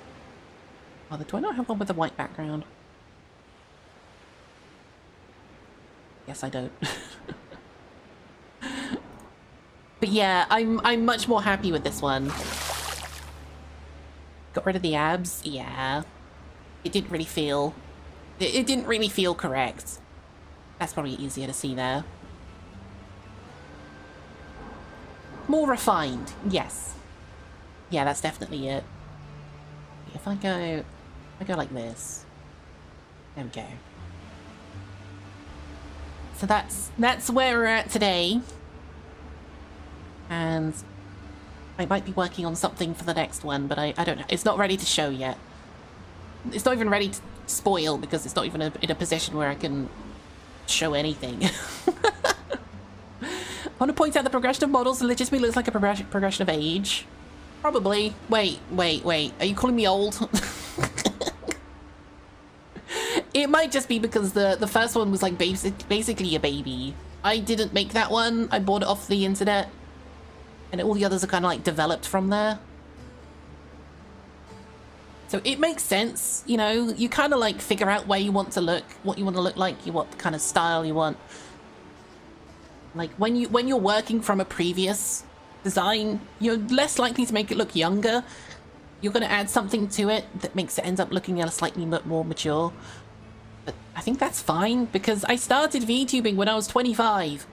Oh, do I not have one with a white background? Yes, I don't. But yeah, I'm much more happy with this one. Got rid of the abs? Yeah. It didn't really feel... It didn't really feel correct. That's probably easier to see there. More refined, yes. Yeah, that's definitely it. If I go like this. There we go. So that's where we're at today. And I might be working on something for the next one, but I don't know. It's not ready to show yet. It's not even ready to spoil, because it's not even in a position where I can show anything. I want to point out the progression of models legitimately looks like a progression of age. Probably. Wait. Are you calling me old? It might just be because the first one was like basically a baby. I didn't make that one. I bought it off the internet. And all the others are kind of like developed from there. So it makes sense, you know, you kind of like figure out where you want to look, what you want to look like, what kind of style you want. Like when you're working from a previous design, you're less likely to make it look younger. You're going to add something to it that makes it end up looking a slightly more mature. But I think that's fine, because I started VTubing when I was 25.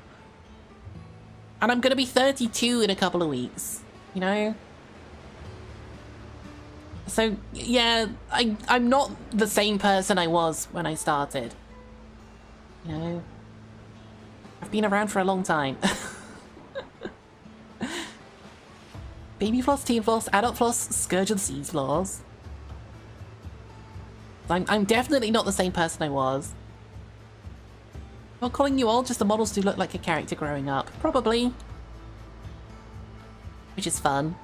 And I'm going to be 32 in a couple of weeks, you know? So, yeah, I'm not the same person I was when I started. You know? I've been around for a long time. Baby floss, teen floss, adult floss, scourge of the seas floss. I'm definitely not the same person I was. Not calling you old, just the models do look like a character growing up. Probably. Which is fun.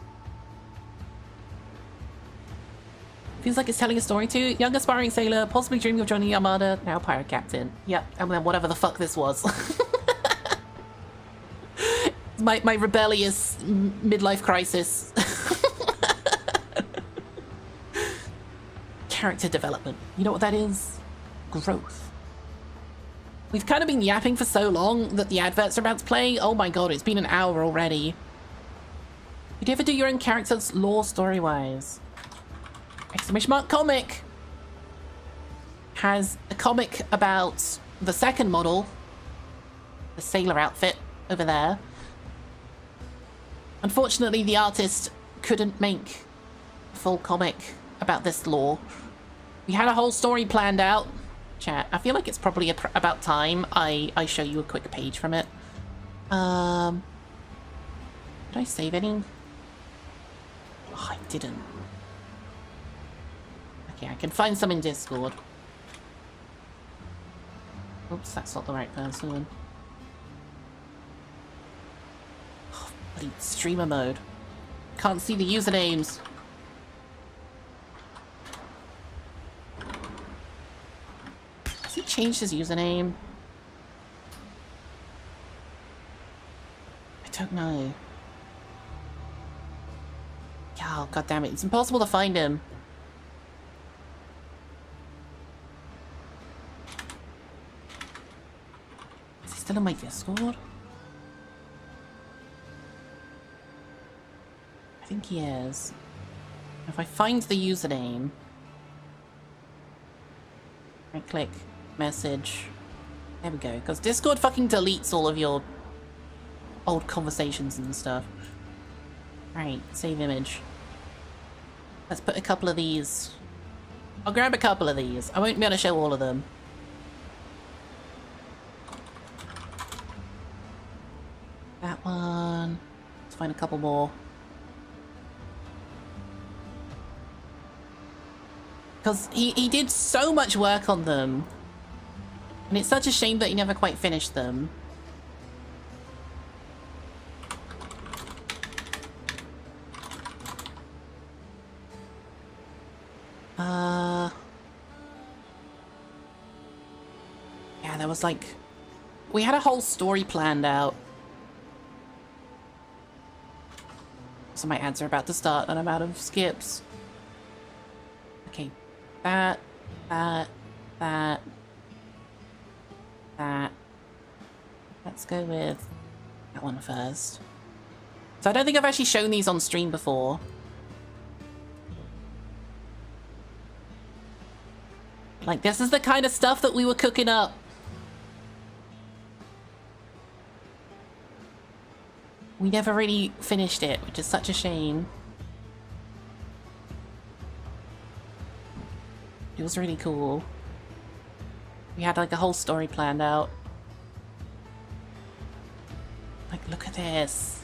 Feels like it's telling a story too. Young aspiring sailor, possibly dreaming of joining the Armada, now pirate captain. Yep, and then whatever the fuck this was. my rebellious midlife crisis. character development. You know what that is? Growth. We've kind of been yapping for so long that the adverts are about to play. Oh my god, it's been an hour already. Did you ever do your own character's lore story-wise? Exclamation mark comic! Has a comic about the second model, the sailor outfit over there. Unfortunately, the artist couldn't make a full comic about this lore. We had a whole story planned out. Chat, I feel like it's probably about time I show you a quick page from it. Did I save any? Oh, I didn't. Okay, I can find some in Discord. Oops, that's not the right person. Oh, bloody streamer mode. Can't see the usernames. Has he changed his username? I don't know. Oh, god damn it. It's impossible to find him. Is he still in my Discord? I think he is. If I find the username, right click, message. There we go. Because Discord fucking deletes all of your old conversations and stuff. Right, save image. Let's put a couple of these. I'll grab a couple of these. I won't be able to show all of them. That one. Let's find a couple more. Because he did so much work on them. And it's such a shame that he never quite finished them. Yeah, there was like... We had a whole story planned out. So my ads are about to start and I'm out of skips. Okay, that. Let's go with that one first. So I don't think I've actually shown these on stream before. Like, this is the kind of stuff that we were cooking up. We never really finished it, which is such a shame. It was really cool. We had like a whole story planned out. Like, look at this.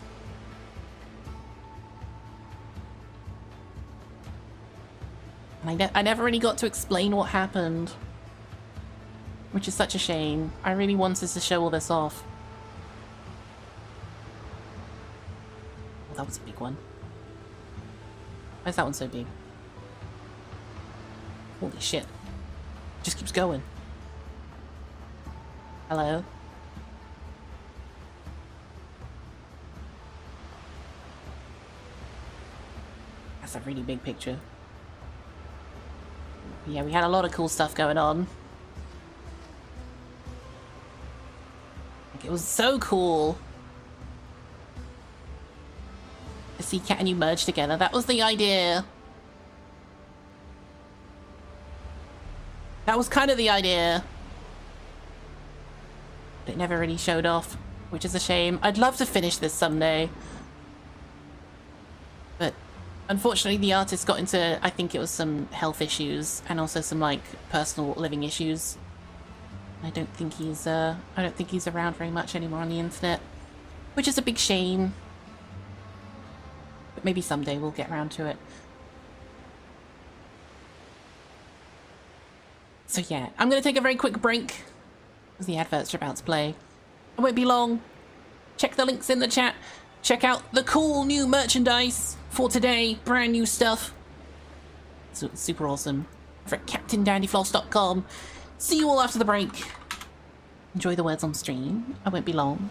And I never really got to explain what happened. Which is such a shame. I really wanted to show all this off. Oh, that was a big one. Why is that one so big? Holy shit. Just keeps going. Hello? That's a really big picture. Yeah, we had a lot of cool stuff going on. Like, it was so cool to see Cat and you merge together. That was the idea. That was kind of the idea. But it never really showed off, which is a shame. I'd love to finish this someday. But unfortunately the artist got into, I think it was some health issues and also some like personal living issues. I don't think he's around very much anymore on the internet, which is a big shame. But maybe someday we'll get around to it. So yeah, I'm going to take a very quick break as the adverts are about to play. It won't be long. Check the links in the chat. Check out the cool new merchandise for today. Brand new stuff. So it's super awesome. Over at CaptainDandyFloss.com. See you all after the break. Enjoy the words on stream. I won't be long.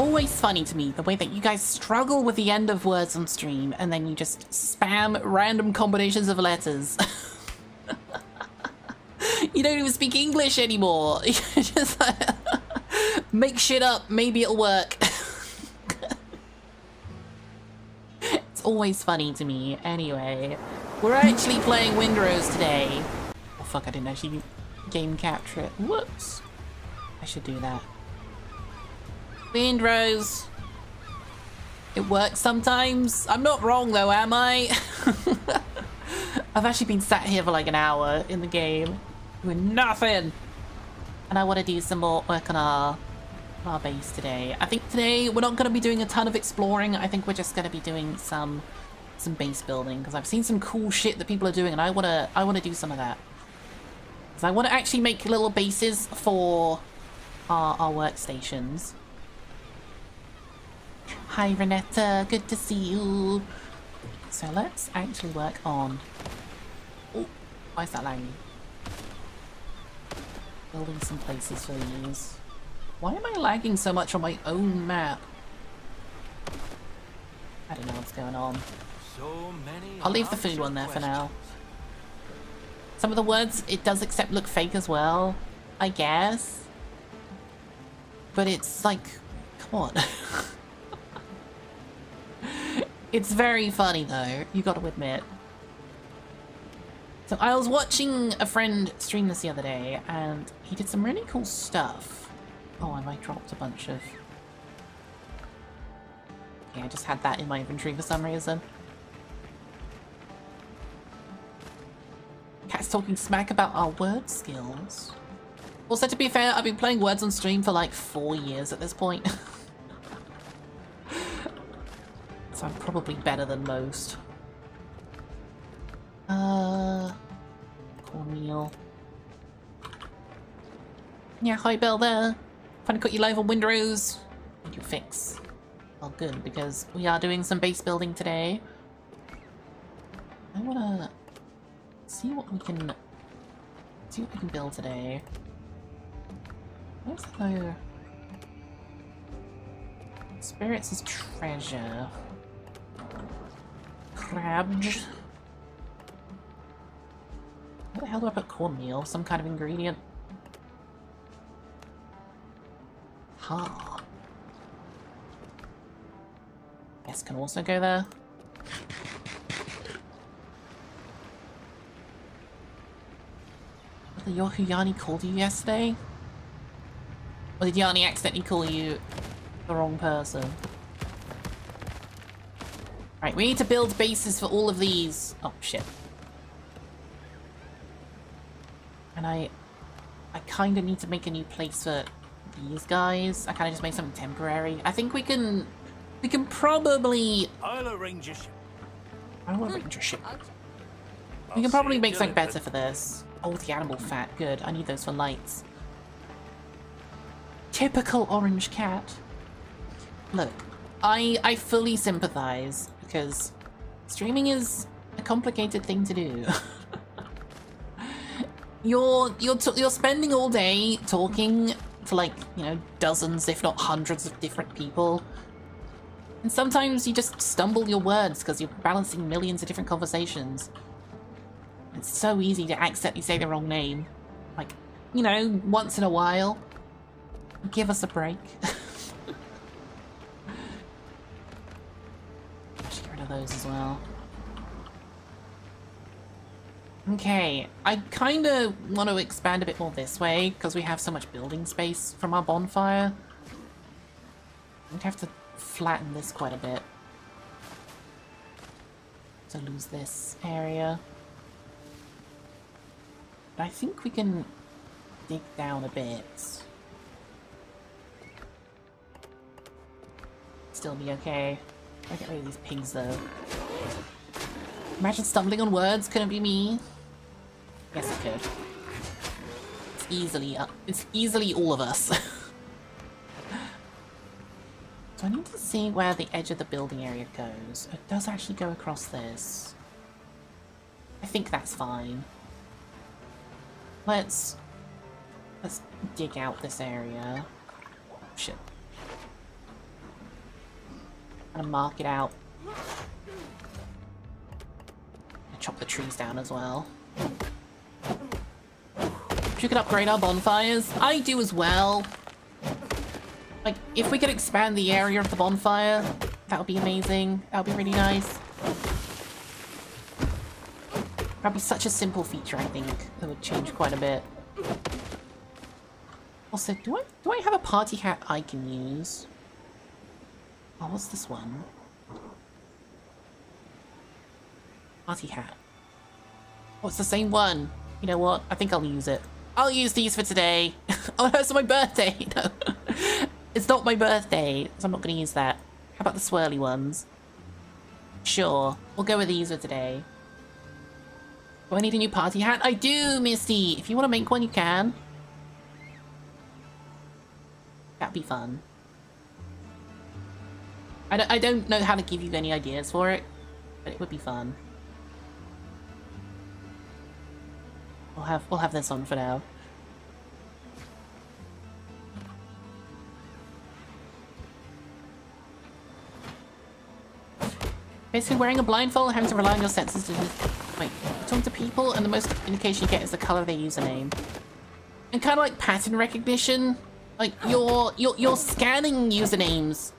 always funny to me the way that you guys struggle with the end of words on stream and then you just spam random combinations of letters. You don't even speak English anymore. You just like, make shit up, maybe it'll work. It's always funny to me. Anyway, we're actually playing Windrose today. Oh fuck, I didn't actually game capture it. Whoops. I should do that. Windrose. It works sometimes. I'm not wrong though, am I? I've actually been sat here for like an hour in the game doing nothing. And I want to do some more work on our base today. I think today we're not going to be doing a ton of exploring. I think we're just going to be doing some base building because I've seen some cool shit that people are doing and I want to do some of that. Because I want to actually make little bases for our workstations. Hi Renetta, good to see you. So let's actually work on... Oh, why is that lagging? Building some places for these. Why am I lagging so much on my own map? I don't know what's going on. So many I'll leave the food one there for now. Some of the words it does accept look fake as well, I guess. But it's like, come on. It's very funny though, you gotta admit. So I was watching a friend stream this the other day and he did some really cool stuff. Oh, and I dropped a bunch of... Yeah, I just had that in my inventory for some reason. Cat's talking smack about our word skills. Also, to be fair, I've been playing words on stream for like 4 years at this point. So I'm probably better than most. Cornmeal. Yeah, hi Belle there. Trying to cut you live on Windrose. What do you fix? Well, good, because we are doing some base building today. I wanna see what we can build today. Where's the spirits is treasure. Crabs. Where the hell do I put cornmeal? Some kind of ingredient? Ha. Yes, can also go there. What did your Yanni called you yesterday? Or did Yanni accidentally call you the wrong person? Right, we need to build bases for all of these. Oh, shit. And I kind of need to make a new place for these guys. I kind of just made something temporary. I think we can probably... I'll arrange a ship. I'll arrange a ship. We can probably make something better for this. Oh, the animal fat. Good. I need those for lights. Typical orange cat. Look, I fully sympathize because streaming is a complicated thing to do. You're spending all day talking to like, you know, dozens if not hundreds of different people. And sometimes you just stumble your words because you're balancing millions of different conversations. It's so easy to accidentally say the wrong name. Like, you know, once in a while. Give us a break. I should get rid of those as well. Okay, I kind of want to expand a bit more this way because we have so much building space from our bonfire. We'd have to flatten this quite a bit to lose this area. But I think we can dig down a bit. Still be okay. I'll get rid of these pigs though. Imagine stumbling on words, couldn't be me. Yes, it could. It's easily all of us. So I need to see where the edge of the building area goes. It does actually go across this. I think that's fine. Let's dig out this area. Shit. Gonna mark it out. Chop the trees down as well. If you could upgrade our bonfires, I do as well. Like, if we could expand the area of the bonfire, that would be amazing. That would be really nice. That'd be such a simple feature, I think, that would change quite a bit. Also, do I have a party hat I can use? Oh, what's this one? Party hat. Oh, it's the same one. You know what? I think I'll use it. I'll use these for today. Oh, no, it's my birthday. No. It's not my birthday, so I'm not going to use that. How about the swirly ones? Sure. We'll go with these for today. Do I need a new party hat? I do, Misty! If you want to make one, you can. That'd be fun. I don't know how to give you any ideas for it, but it would be fun. We'll have this on for now. Basically, wearing a blindfold, having to rely on your senses to like talk to people, and the most indication you get is the color of their username. And kind of like pattern recognition, like you're scanning usernames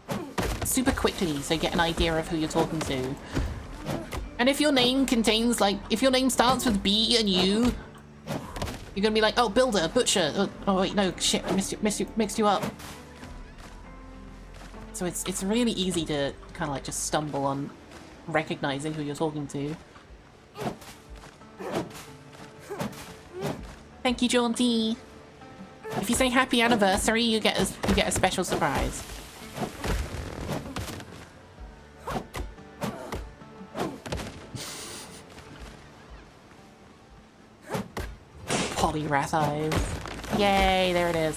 super quickly, so you get an idea of who you're talking to. And if your name contains like, if your name starts with B and U, you're gonna be like, oh, builder, butcher. Oh wait, no, shit, I mixed you up. So it's really easy to kind of like just stumble on recognizing who you're talking to. Thank you, Jaunty. If you say happy anniversary, you get a special surprise. Polyrath eyes. Yay, there it is.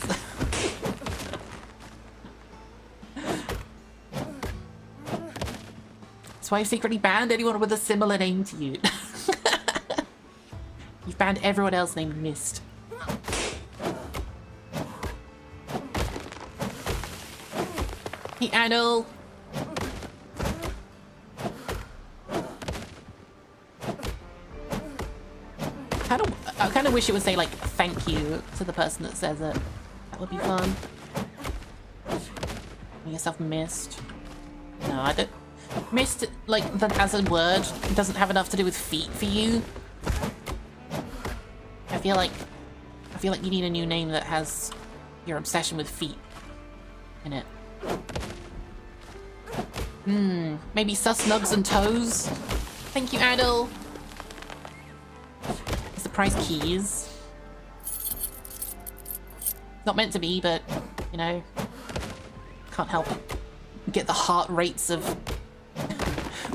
That's why I've secretly banned anyone with a similar name to you. You've banned everyone else named Mist. Hey, Anil. I kind of wish it would say, like, thank you to the person that says it. That would be fun. Make yourself Mist. No, I don't... Mist, like, as a word, doesn't have enough to do with feet for you. I feel like you need a new name that has your obsession with feet in it. Maybe sus nugs and toes? Thank you, Adel. Surprise keys. Not meant to be, but, you know, can't help get the heart rates of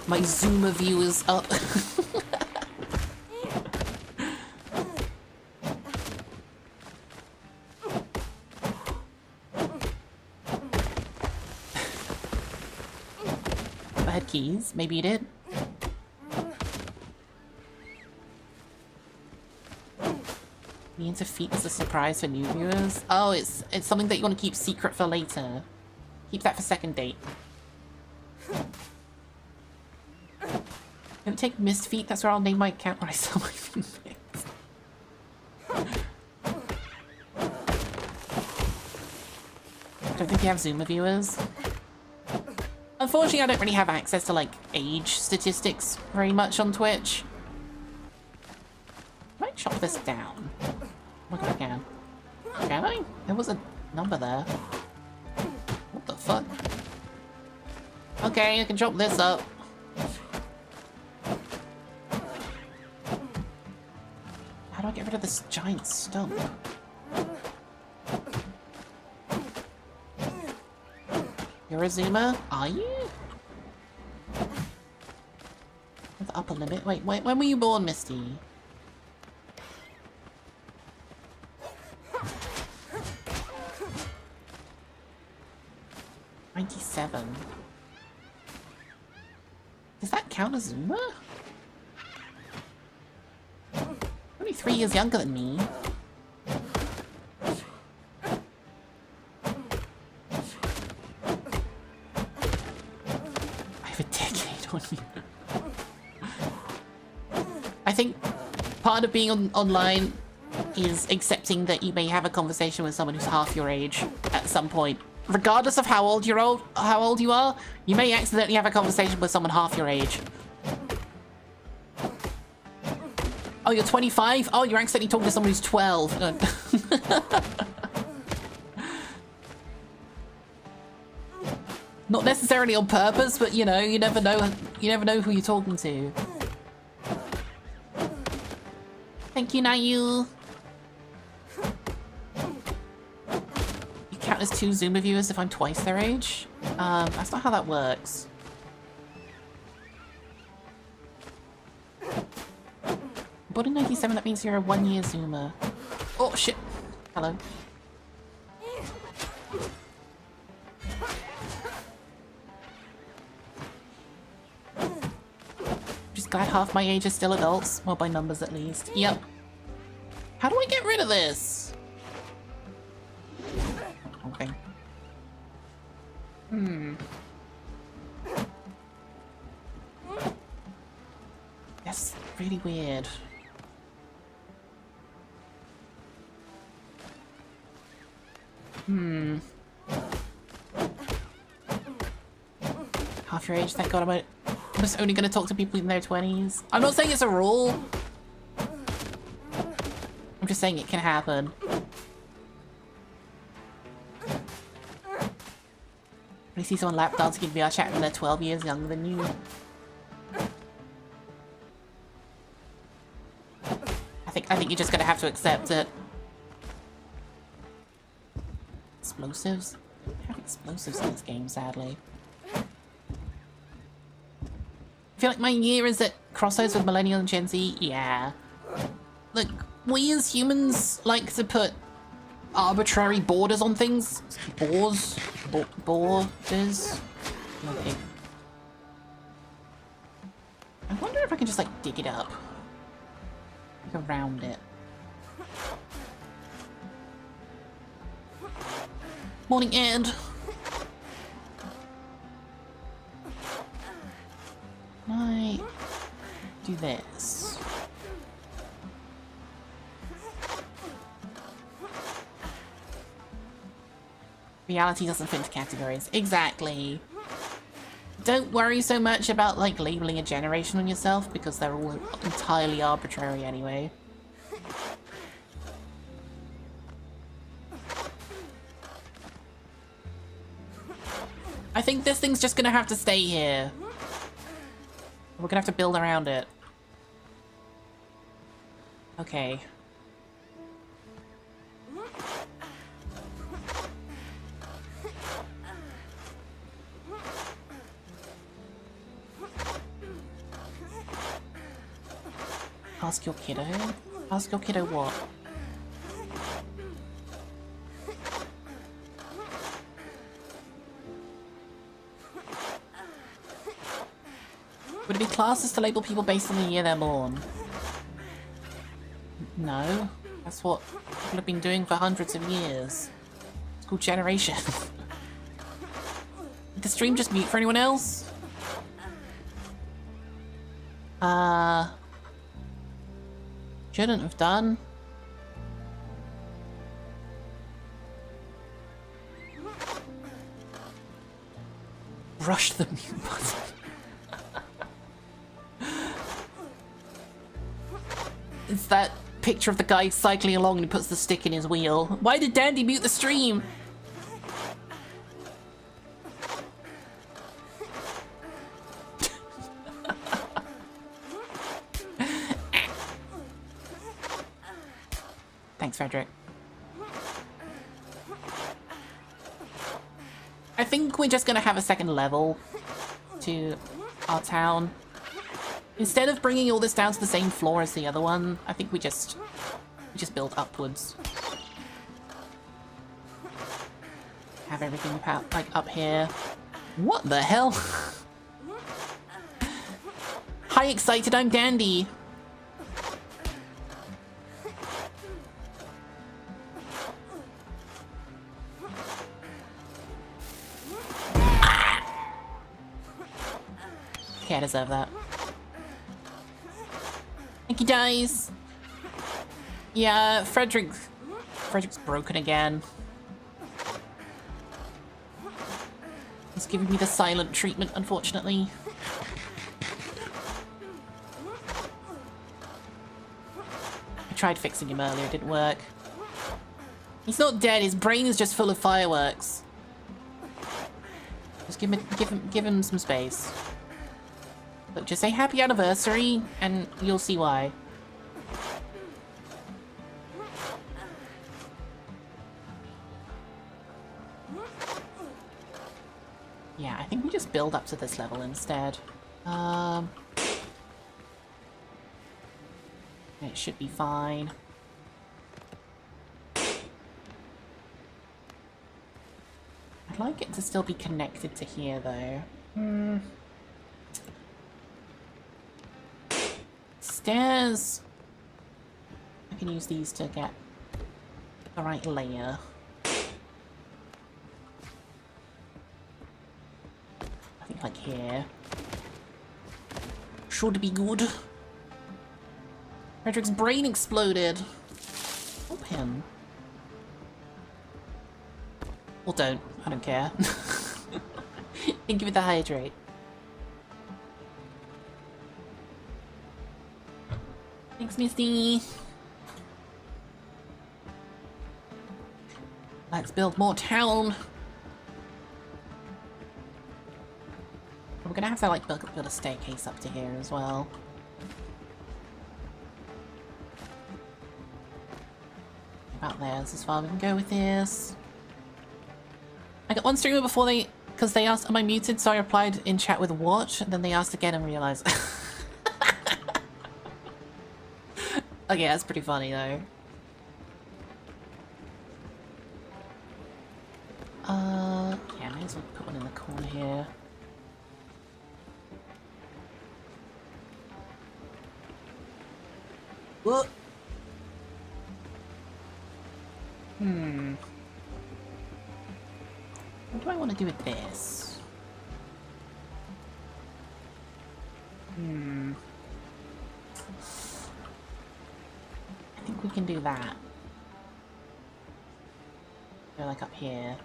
my Zoomer viewers up. I had keys. Maybe you did. Me into feet as a surprise for new viewers. Oh, it's something that you want to keep secret for later. Keep that for second date. Don't take missed feet. That's where I'll name my account when I sell my feet. I don't think you have Zoomer viewers. Unfortunately, I don't really have access to, like, age statistics very much on Twitch. I might chop this down. Look if I can. Can I? There was a number there. What the fuck? Okay, I can chop this up. How do I get rid of this giant stump? You're a Zoomer? Are you? The upper limit? Wait, when were you born, Misty? '97. Does that count as Zoomer? Only 3 years younger than me. a decade on you. I think part of being online is accepting that you may have a conversation with someone who's half your age at some point. Regardless of how old you are, you may accidentally have a conversation with someone half your age. Oh, you're 25? Oh, you're accidentally talking to someone who's 12. Not necessarily on purpose, but you know, you never know who you're talking to. Thank you, Nayu. You count as 2 Zoomer viewers if I'm twice their age? That's not how that works. Born in 97, that means you're a 1-year Zoomer. Oh, shit. Hello. Just glad half my age is still adults. Well, by numbers at least. Yep. How do I get rid of this? Okay. That's really weird. Half your age, thank God. I'm just only going to talk to people in their 20s. I'm not saying it's a rule. I'm just saying it can happen. When you see someone lap dancing in VR chat and they're 12 years younger than you. I think you're just going to have to accept it. Explosives? I have explosives in this game, sadly. I feel like my year is at crossroads with Millennial and Gen Z. Yeah. Look, we as humans like to put arbitrary borders on things. Borders. Okay. I wonder if I can just like dig it up. Like around it. Morning, Ed. I do this. Reality doesn't fit into categories. Exactly. Don't worry so much about like labeling a generation on yourself because they're all entirely arbitrary anyway. I think this thing's just gonna have to stay here. We're gonna have to build around it. Okay. Ask your kiddo? Ask your kiddo what? Would it be classist to label people based on the year they're born? No. That's what people have been doing for hundreds of years. It's called generation. Did the stream just mute for anyone else? Shouldn't have done. Rush the mute button. It's that picture of the guy cycling along and he puts the stick in his wheel. Why did Dandy mute the stream? Thanks, Frederick. I think we're just gonna have a second level to our town. Instead of bringing all this down to the same floor as the other one, I think we just build upwards. Have everything about, like up here. What the hell? Hi, excited, I'm Dandy. Okay, I deserve that. Thank you, guys. Yeah, Frederick's broken again. He's giving me the silent treatment, unfortunately. I tried fixing him earlier, it didn't work. He's not dead, his brain is just full of fireworks. Just give him some space. Look, just say happy anniversary and you'll see why. Yeah, I think we just build up to this level instead. It should be fine. I'd like it to still be connected to here, though. Stairs. I can use these to get the right layer. I think like here. Sure to be good. Frederick's brain exploded. Help him. Or don't. I don't care. Thank you for the hydrate. Thanks, Misty. Let's build more town. We're gonna have to like build a staircase up to here as well. About there, this is as far we can go with this. I got one streamer before because they asked, am I muted? So I replied in chat with what? And then they asked again and realized. Okay, that's pretty funny though. Yeah, may as well put one in the corner here. Whoa. What do I want to do with this? I think we can do that. Go like up here.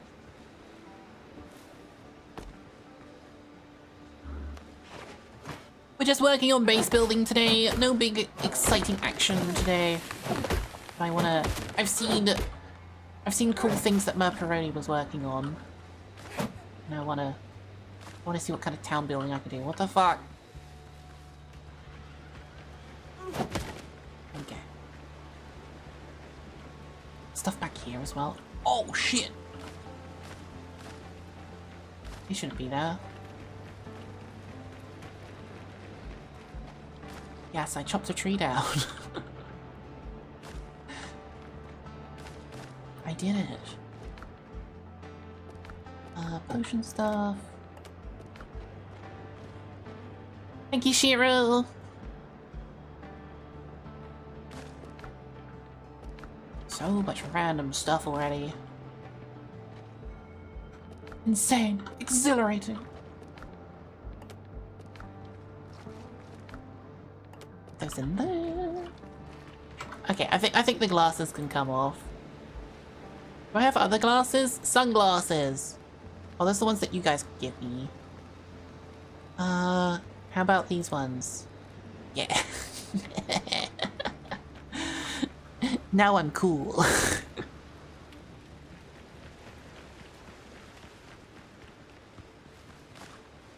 We're just working on base building today. No big exciting action today. I wanna. I've seen cool things that Merperoni was working on. And I wanna see what kind of town building I can do. What the fuck? Okay. Stuff back here as well. Oh shit! He shouldn't be there. Yes, I chopped a tree down. I did it. Potion stuff. Thank you, Shiro. So much random stuff already. Insane. Exhilarating. Those in there. Okay, I think the glasses can come off. Do I have other glasses? Sunglasses. Oh, those are the ones that you guys give me. How about these ones? Yeah. Now I'm cool.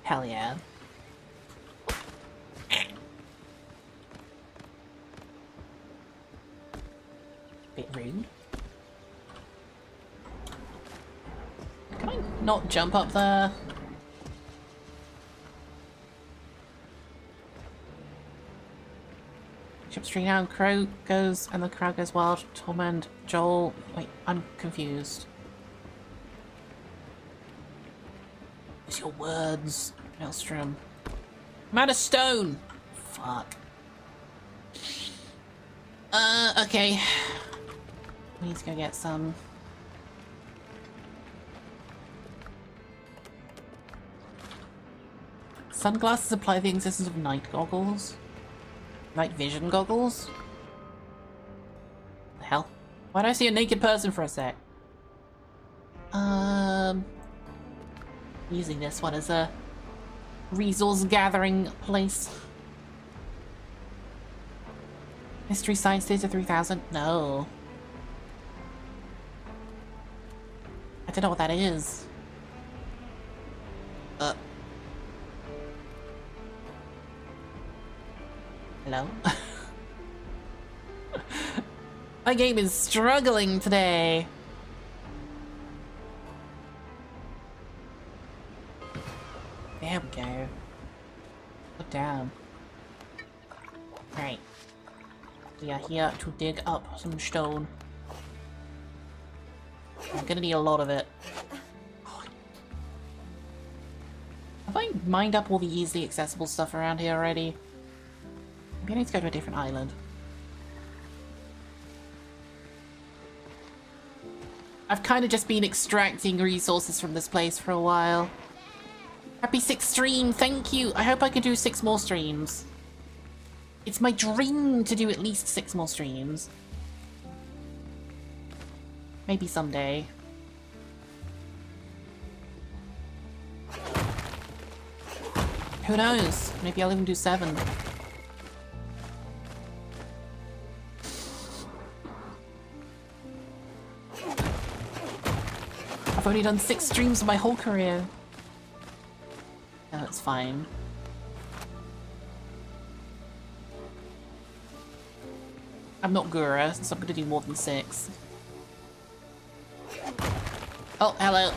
Hell yeah. Bit rude. Can I not jump up there? Chip stream down, Crow goes, and the crowd goes wild. Torment, Joel. Wait, I'm confused. Use your words, Maelstrom. I'm out of stone! Fuck. Okay. We need to go get some. Sunglasses imply the existence of night goggles. Night vision goggles? The hell? Why did I see a naked person for a sec? Using this one as a resource gathering place. Mystery Science Data 3000? No. I don't know what that is. Hello? My game is struggling today. There we go. Put down. Right. We are here to dig up some stone. I'm gonna need a lot of it. Have I mined up all the easily accessible stuff around here already? Maybe I need to go to a different island. I've kind of just been extracting resources from this place for a while. Happy 6th stream, thank you! I hope I can do 6 more streams. It's my dream to do at least 6 more streams. Maybe someday. Who knows? Maybe I'll even do 7. I've only done 6 streams in my whole career. No, that's fine. I'm not Gura, so I'm gonna do more than 6. Oh, hello.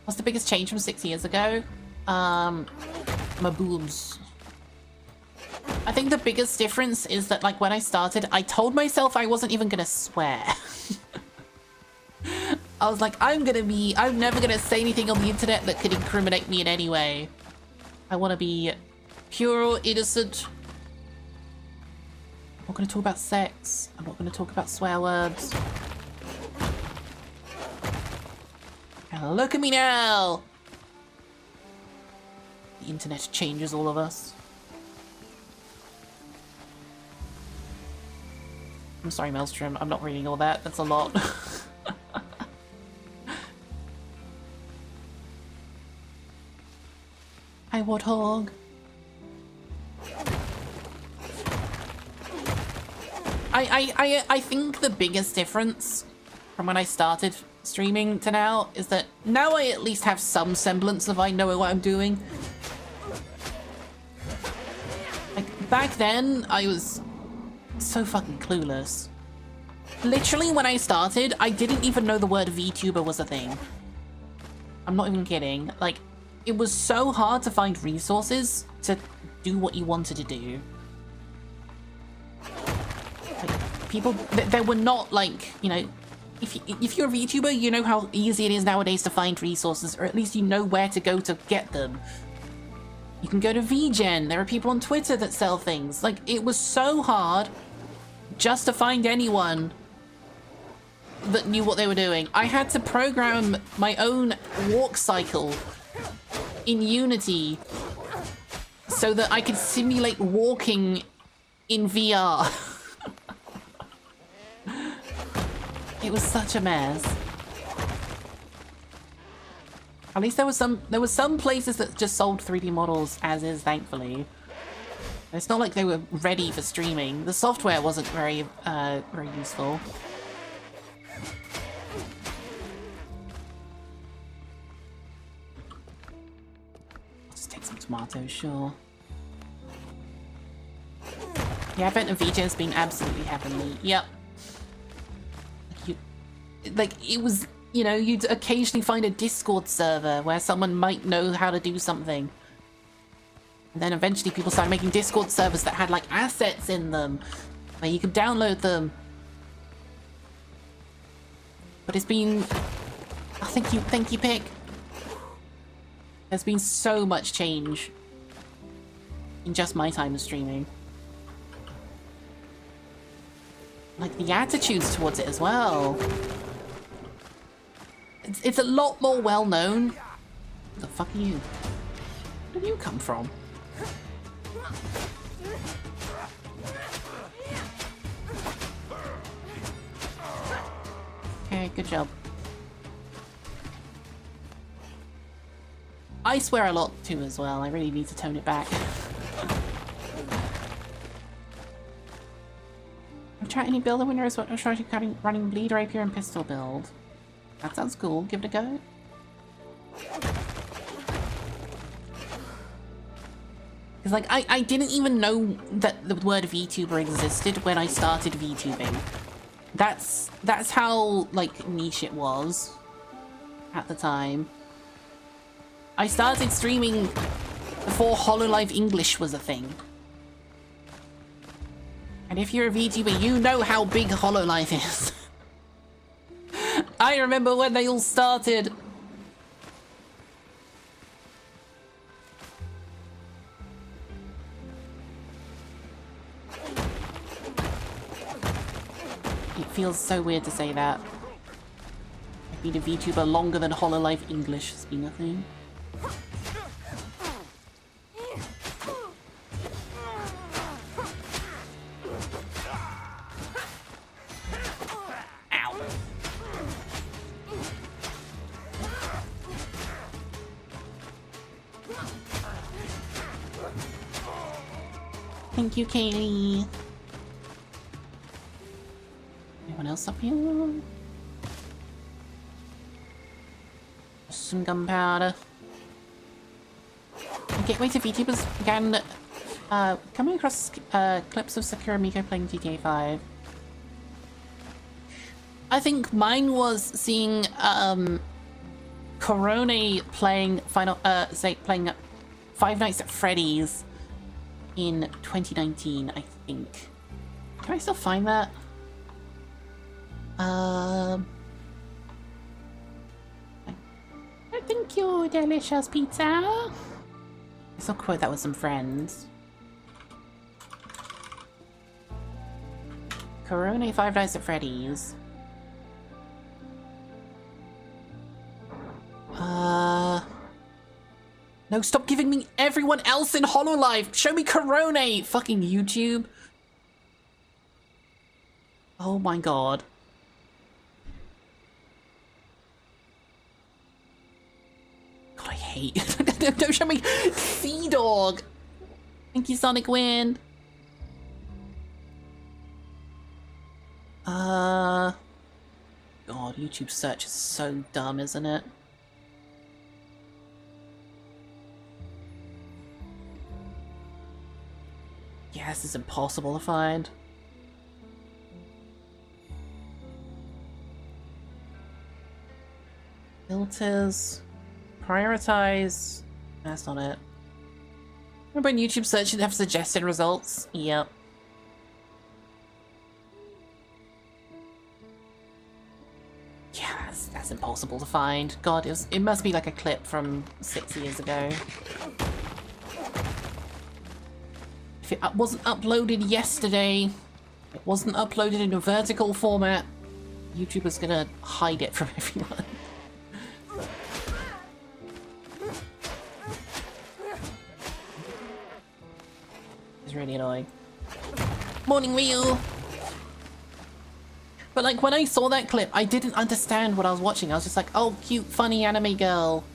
What's the biggest change from 6 years ago? My boobs. I think the biggest difference is that, like, when I started, I told myself I wasn't even gonna swear. I was like, I'm never gonna say anything on the internet that could incriminate me in any way. I want to be pure, innocent. I'm not gonna talk about sex. I'm not gonna talk about swear words. And look at me now! The internet changes all of us. I'm sorry, Maelstrom. I'm not reading all that. That's a lot. Hi, Warthog. I think the biggest difference from when I started streaming to now is that now I at least have some semblance of I know what I'm doing. Like, back then, I was so fucking clueless. Literally, when I started, I didn't even know the word VTuber was a thing. I'm not even kidding. Like, it was so hard to find resources to do what you wanted to do. Like, people, they were not like, you know, if you're a VTuber, you know how easy it is nowadays to find resources, or at least you know where to go to get them. You can go to VGen. There are people on Twitter that sell things. Like, it was so hard just to find anyone that knew what they were doing. I had to program my own walk cycle in Unity so that I could simulate walking in VR. It was such a mess. At least there was some places that just sold 3D models as is, thankfully. It's not like they were ready for streaming. The software wasn't very useful. I'll just take some tomatoes, sure. The advent of VJ has been absolutely heavenly. Yep. It was, you know, you'd occasionally find a Discord server where someone might know how to do something. And then eventually people started making Discord servers that had, like, assets in them, where you could download them. But it's been... Oh, thank you, Pick. There's been so much change in just my time of streaming. like the attitudes towards it as well. It's a lot more well known. Who the fuck are you? Where did you come from? Okay, good job. I swear a lot too as well. I really need to tone it back. I've tried any builder Windrose, but I'm trying running bleed rapier and pistol build. That sounds cool. Give it a go. Because like I didn't even know that the word VTuber existed when I started VTubing. That's how like niche it was at the time. I started streaming before HoloLive English was a thing. And if you're a VTuber, you know how big HoloLive is. I remember when they all started. It feels so weird to say that. I've been a VTuber longer than HoloLive English has been a thing. Thank you, Kaylee. Anyone else up here? Some gunpowder. Gateway to VTubers began coming across clips of Sakura Miko playing GTA 5. I think mine was seeing Corone playing playing Five Nights at Freddy's in 2019, I think. Can I still find that? Thank you, delicious pizza. I still quote that with some friends. Corone Five Nights at Freddy's. No, stop giving me everyone else in HoloLive. Show me Corone, fucking YouTube. Oh my god. God, I hate. Don't show me Sea Dog. Thank you, Sonic Wind. God, YouTube search is so dumb, isn't it? Yeah, this is impossible to find. Filters. Prioritize. That's not it. Remember when YouTube search should have suggested results? Yep. Yeah, that's impossible to find. God, it must be like a clip from 6 years ago. If it wasn't uploaded yesterday, it wasn't uploaded in a vertical format, YouTube was gonna hide it from everyone. It's really annoying. Morning, Ryu! But like, when I saw that clip, I didn't understand what I was watching. I was just like, oh, cute, funny anime girl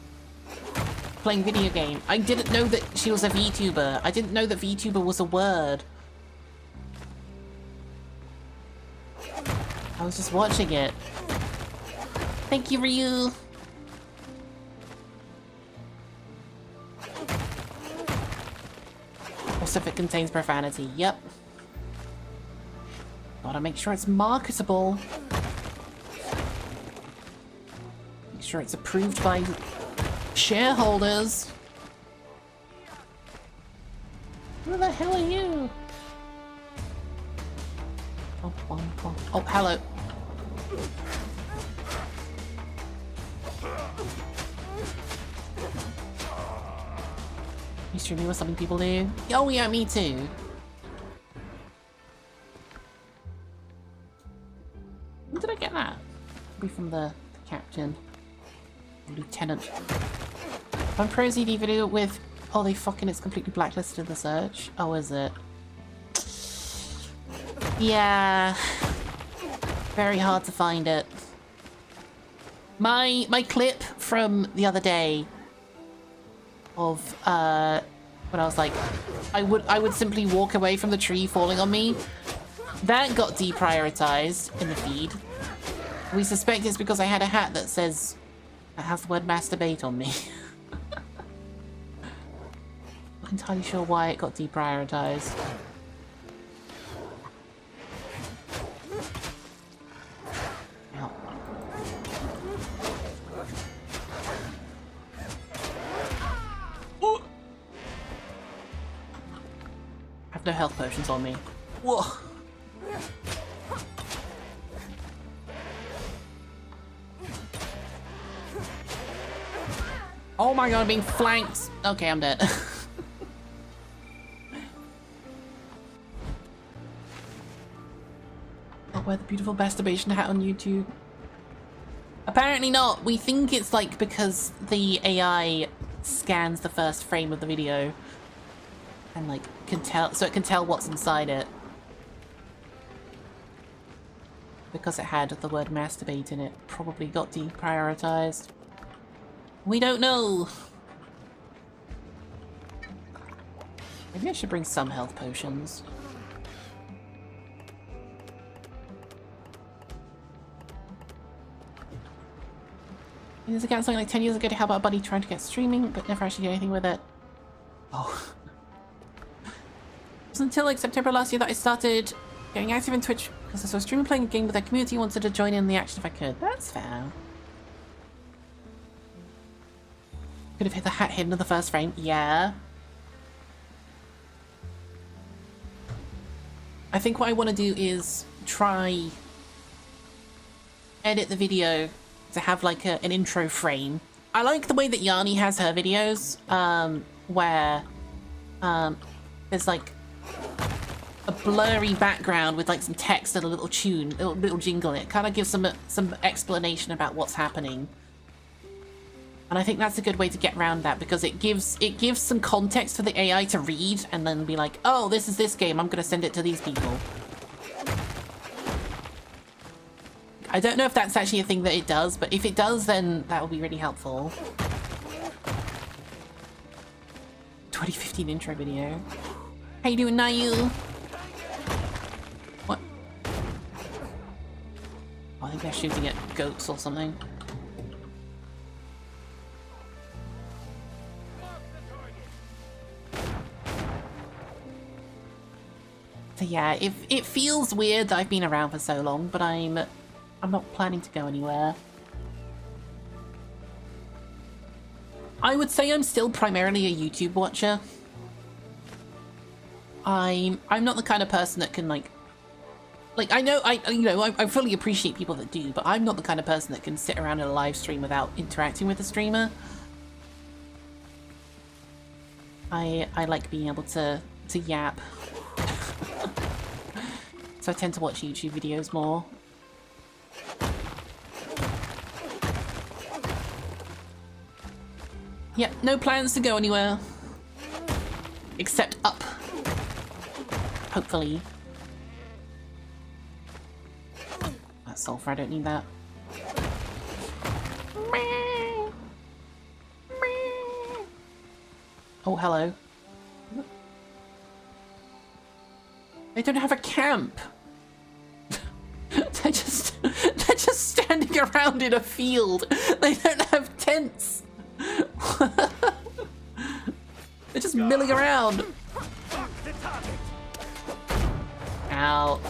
playing video game. I didn't know that she was a VTuber. I didn't know that VTuber was a word. I was just watching it. Thank you, Ryu. Also, if it contains profanity. Yep. Gotta make sure it's marketable. Make sure it's approved by shareholders. Who the hell are you? Oh, oh, hello. You streaming with something people do? Oh yeah, me too. that? Probably from the captain. Lieutenant. One pro ZD video with holy fucking it's completely blacklisted in the search. Oh, is it? Yeah. Very hard to find it. My clip from the other day of when I was like I would simply walk away from the tree falling on me. That got deprioritized in the feed. We suspect it's because I had a hat that says that has the word masturbate on me. Not entirely sure why it got deprioritized. Ow. Ooh. I have no health potions on me. Whoa. Oh my god, I'm being flanked. Okay, I'm dead. I'll wear the beautiful masturbation hat on YouTube. Apparently not. We think it's like because the AI scans the first frame of the video and like can tell, so it can tell what's inside it. Because it had the word masturbate in it, probably got deprioritized. We don't know. Maybe I should bring some health potions. There's a cat something like 10 years ago to help out a buddy trying to get streaming, but never actually did anything with it. Oh. It was until like September last year that I started getting active in Twitch because I saw a streamer playing a game with their community, wanted to join in the action if I could. That's fair. Could have hit the hat hidden in the first frame. Yeah. I think what I want to do is try edit the video to have like an intro frame. I like the way that Yanni has her videos, where there's like a blurry background with like some text and a little tune, a little jingle. It kind of gives some explanation about what's happening. And I think that's a good way to get around that because it gives some context for the AI to read and then be like, oh, this is this game, I'm gonna send it to these people. I don't know if that's actually a thing that it does, but if it does, then that will be really helpful. 2015 intro video. How you doing, Nayu? What? Oh, I think they're shooting at goats or something. So yeah, it feels weird that I've been around for so long, but I'm not planning to go anywhere. I would say I'm still primarily a YouTube watcher. I'm not the kind of person that can like I know I fully appreciate people that do, but I'm not the kind of person that can sit around in a live stream without interacting with the streamer. I like being able to yap. So I tend to watch YouTube videos more. Yep, no plans to go anywhere. Except up. Hopefully. That's sulfur, I don't need that. Oh, hello. They don't have a camp. They're just standing around in a field. They don't have tents. They're just milling around. Ow.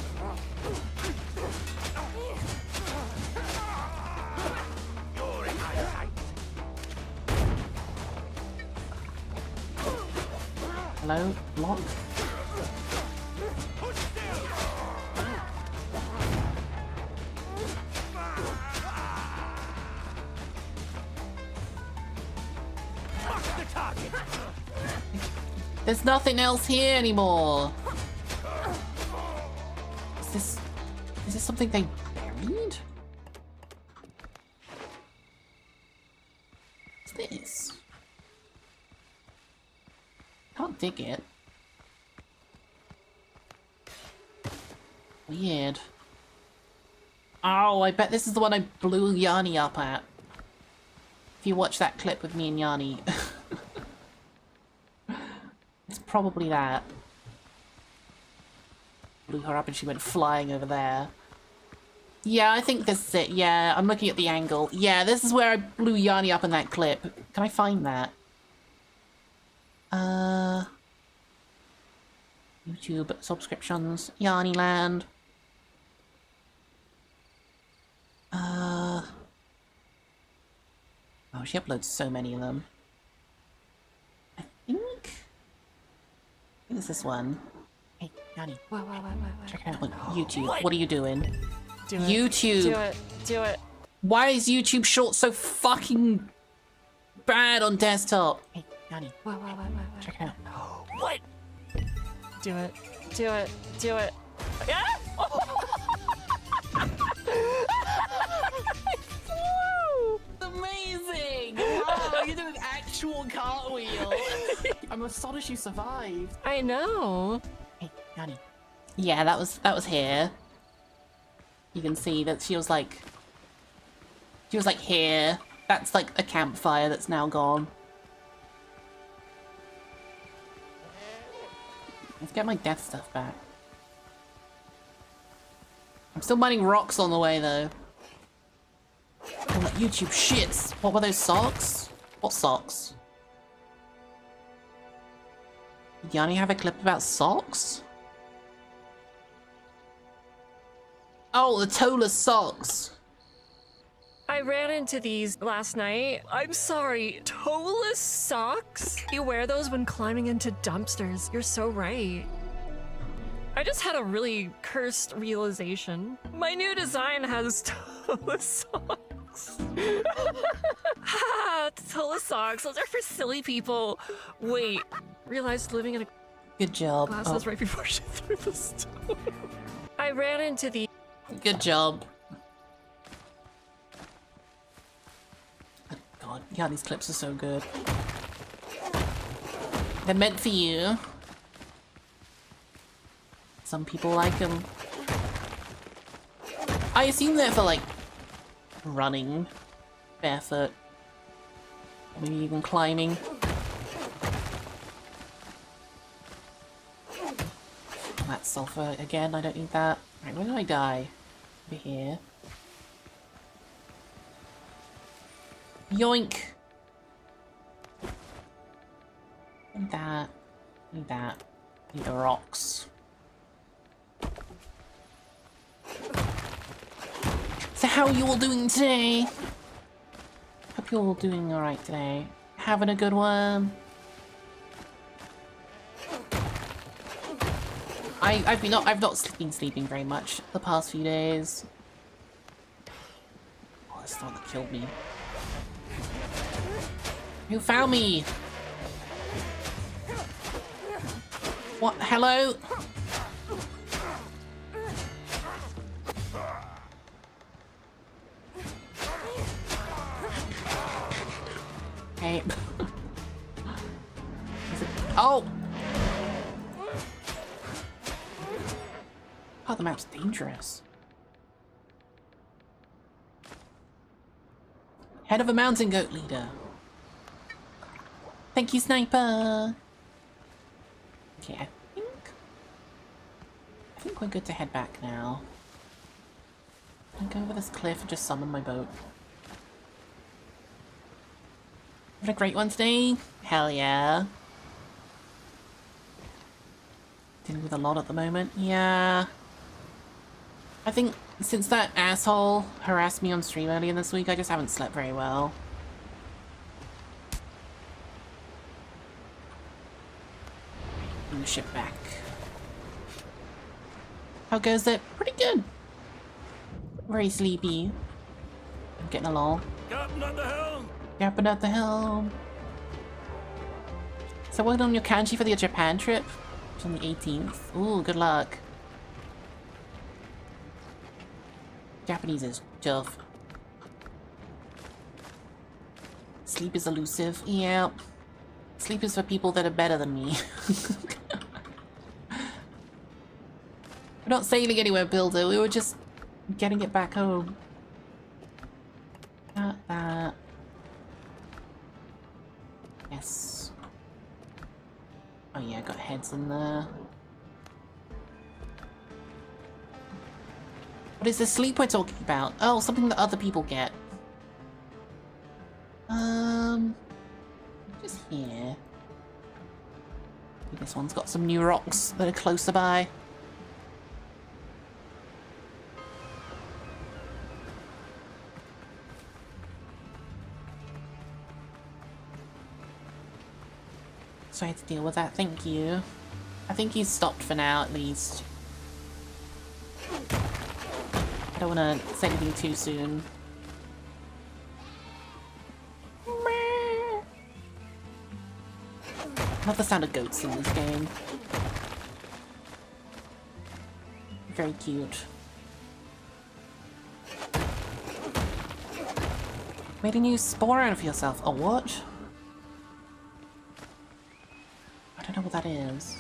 Hello? Block? There's nothing else here anymore. Is this something they buried? this? Can't dig it. Weird. Oh, I bet this is the one I blew Yanni up at. If you watch that clip with me and Yanni. It's probably that. Blew her up and she went flying over there. Yeah, I think this is it. Yeah, I'm looking at the angle. Yeah, this is where I blew Yanni up in that clip. Can I find that? YouTube subscriptions. Yanni Land. Oh, she uploads so many of them. I think it's this one. Hey, Yanni. What? Check it out on YouTube. What are you doing? Do it. YouTube. Do it. Do it. Why is YouTube Shorts so fucking bad on desktop? Hey, Yanni. What? Check it out. What? Do it. Do it. Do it. Yeah? Amazing! Wow, you're doing actual cartwheel. I'm astonished you survived. I know. Hey, Yanni. Yeah, that was here. You can see that she was like here. That's like a campfire that's now gone. Let's get my death stuff back. I'm still mining rocks on the way though. Oh, that YouTube shits. What were those socks? What socks? Did Yanni have a clip about socks? Oh, the toeless socks. I ran into these last night. I'm sorry. Toeless socks? You wear those when climbing into dumpsters. You're so right. I just had a really cursed realization. My new design has toeless socks. Ha! Toeless socks. Those are for silly people. Wait. Realized living in a Good job. glass Oh, house right before she threw the stone. I ran into the good job. Oh, God, yeah, these clips are so good. They're meant for you. Some people like them. I assume they're for like running, barefoot, maybe even climbing. That's sulfur again. I don't need that. Right, where did I die? Over here. Yoink! Need that. Need that. Need the rocks. So how are you all doing today? Hope you're all doing alright today. Having a good one? I've not been sleeping very much the past few days. Oh, that's the one that killed me. You found me! What? Hello? Hey. Oh! Oh, the map's dangerous. Head of a mountain goat leader. Thank you, sniper. Okay, I think we're good to head back now. I'll go over this cliff and just summon my boat. Having a great one today? Hell yeah. Dealing with a lot at the moment. Yeah. I think since that asshole harassed me on stream earlier this week, I just haven't slept very well. Bring the ship back. How goes it? Pretty good. Very sleepy. I'm getting along. Captain at the helm! Yapping at the helm. So working on your kanji for the Japan trip? It's on the 18th. Ooh, good luck. Japanese is tough. Sleep is elusive. Yeah. Sleep is for people that are better than me. We're not sailing anywhere, Builder. We were just getting it back home. Not that. Yes. Oh yeah, got heads in there. What is the sleep we're talking about? Oh, something that other people get. Just here. This one's got some new rocks that are closer by. So I had to deal with that, thank you. I think he's stopped for now, at least. I don't want to say anything too soon. I love the sound of goats in this game. Very cute. Made a new spore out of yourself. A what? I don't know what that is.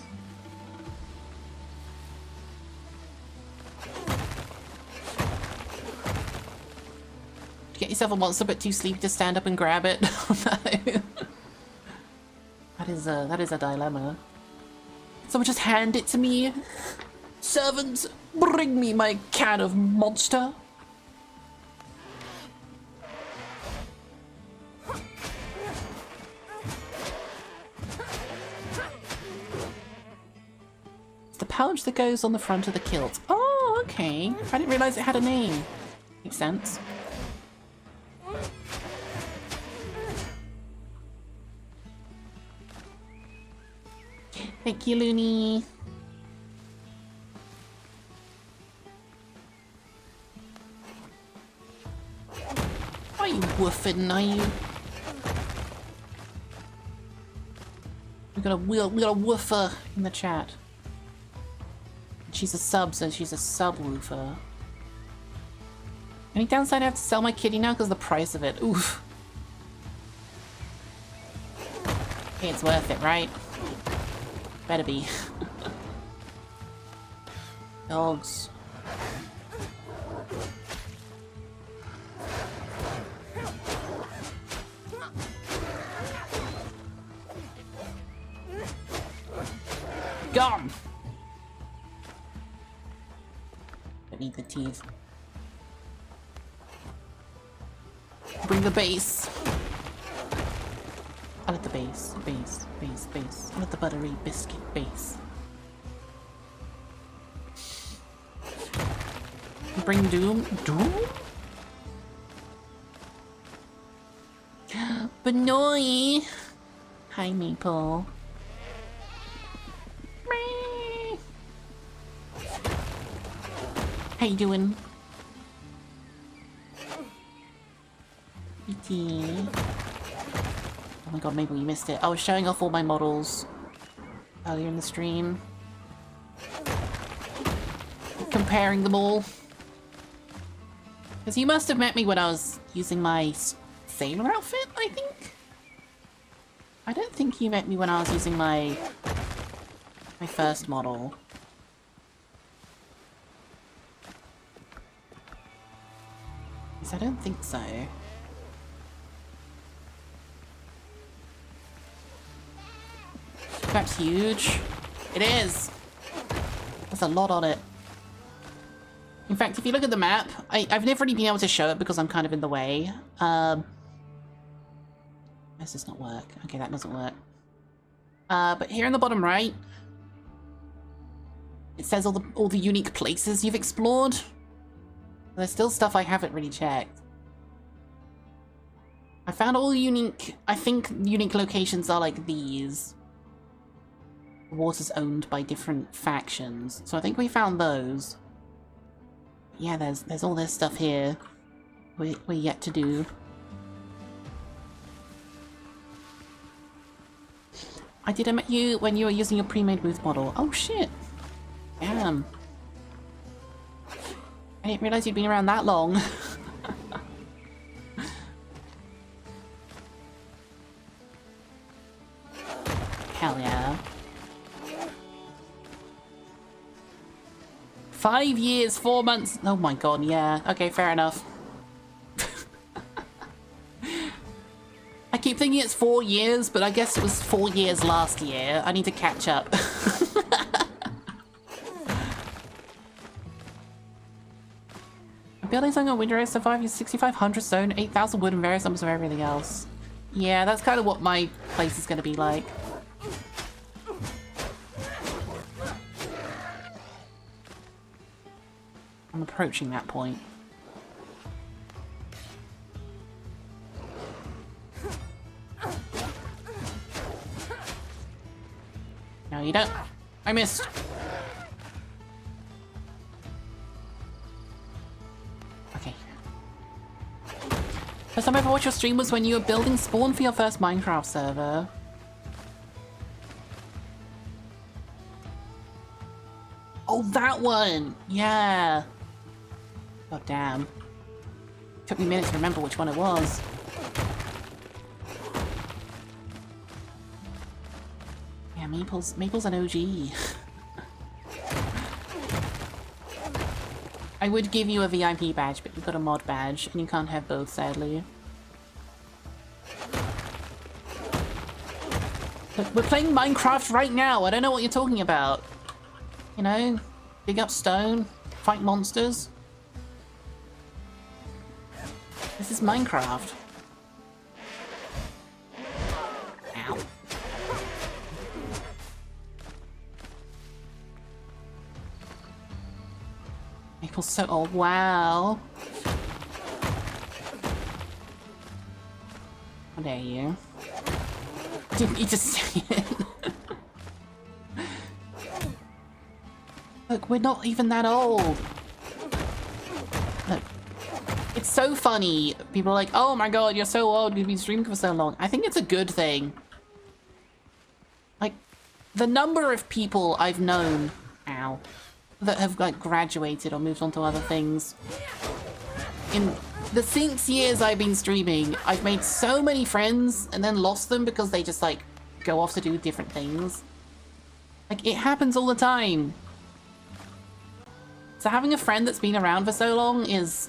Get yourself a monster but too sleepy to stand up and grab it. No. That is a dilemma. Someone just hand it to me. Servants, bring me my can of monster. It's the pouch that goes on the front of the kilt. Oh, okay. I didn't realize it had a name. Makes sense. Thank you, Looney. Are you woofing, are you? We got a woofer in the chat. She's a sub, so she's a subwoofer. Any downside I have to sell my kitty now because of the price of it? Oof. Hey, it's worth it, right? Better be. Dogs. Gone! Don't need the teeth. Bring the base. I like the base. Base. I like the buttery biscuit base. Bring Doom. Doom? Benoy! Hi, Maple. How you doing? BT. Oh my god, maybe you missed it. I was showing off all my models earlier in the stream. Comparing them all. Because you must have met me when I was using my sailor outfit, I think? I don't think you met me when I was using my first model. Because I don't think so. That's huge. It is. There's a lot on it. In fact, if you look at the map, I've never really been able to show it because I'm kind of in the way. Does this not work? Okay, that doesn't work. But here in the bottom right, it says all the unique places you've explored. There's still stuff I haven't really checked. I found all unique, I think unique locations are like these. The water's owned by different factions. So I think we found those. Yeah, there's all this stuff here we're yet to do. I did met you when you were using your pre-made booth model. Oh shit. Damn. I didn't realize you'd been around that long. Hell yeah. 5 years, 4 months. Oh my god, yeah. Okay, fair enough. I keep thinking it's 4 years, but I guess it was 4 years last year. I need to catch up. Buildings on a Windrose survive is 6,500 stone, 8,000 wood, and various numbers of everything else. Yeah, that's kind of what my place is going to be like. I'm approaching that point. No, you don't. I missed. Okay. First time I ever watched your stream was when you were building spawn for your first Minecraft server. Oh, that one! Yeah! God damn. Took me a minute to remember which one it was. Yeah, Maple's an OG. I would give you a VIP badge, but you've got a mod badge, and you can't have both, sadly. Look, we're playing Minecraft right now, I don't know what you're talking about. You know, dig up stone, fight monsters. This is Minecraft. Ow. Maple's so old. Wow. How dare you? Didn't you just say it? Look, we're not even that old. Look. It's so funny. People are like, oh my god, you're so old, you've been streaming for so long. I think it's a good thing. Like, the number of people I've known, ow, that have like graduated or moved on to other things. In the 6 years I've been streaming, I've made so many friends and then lost them because they just like go off to do different things. Like, it happens all the time. So having a friend that's been around for so long is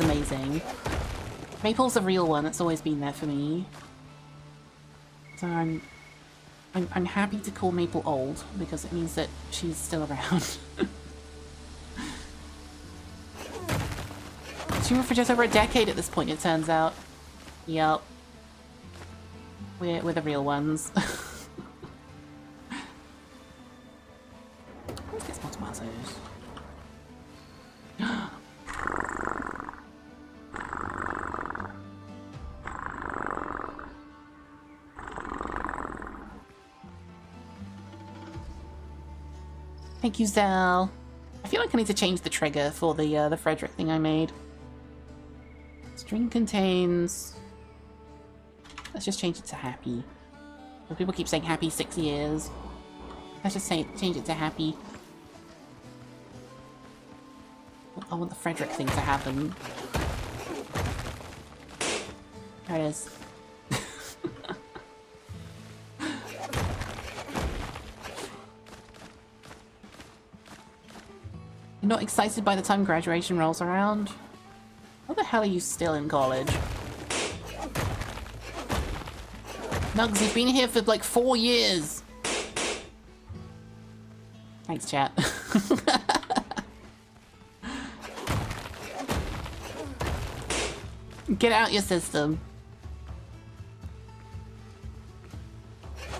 amazing. Maple's a real one that's always been there for me. So I'm happy to call Maple old because it means that she's still around. She's been for just over a decade at this point, it turns out. Yup. We're the real ones. Let's get some more tomatoes. Thank you, Zell. I feel like I need to change the trigger for the Frederick thing I made. String contains... Let's just change it to happy. People keep saying happy 6 years. Let's just change it to happy. I want the Frederick thing to happen. There it is. You're not excited by the time graduation rolls around? How the hell are you still in college? Nugs, you've been here for like 4 years! Thanks, chat. Get out your system.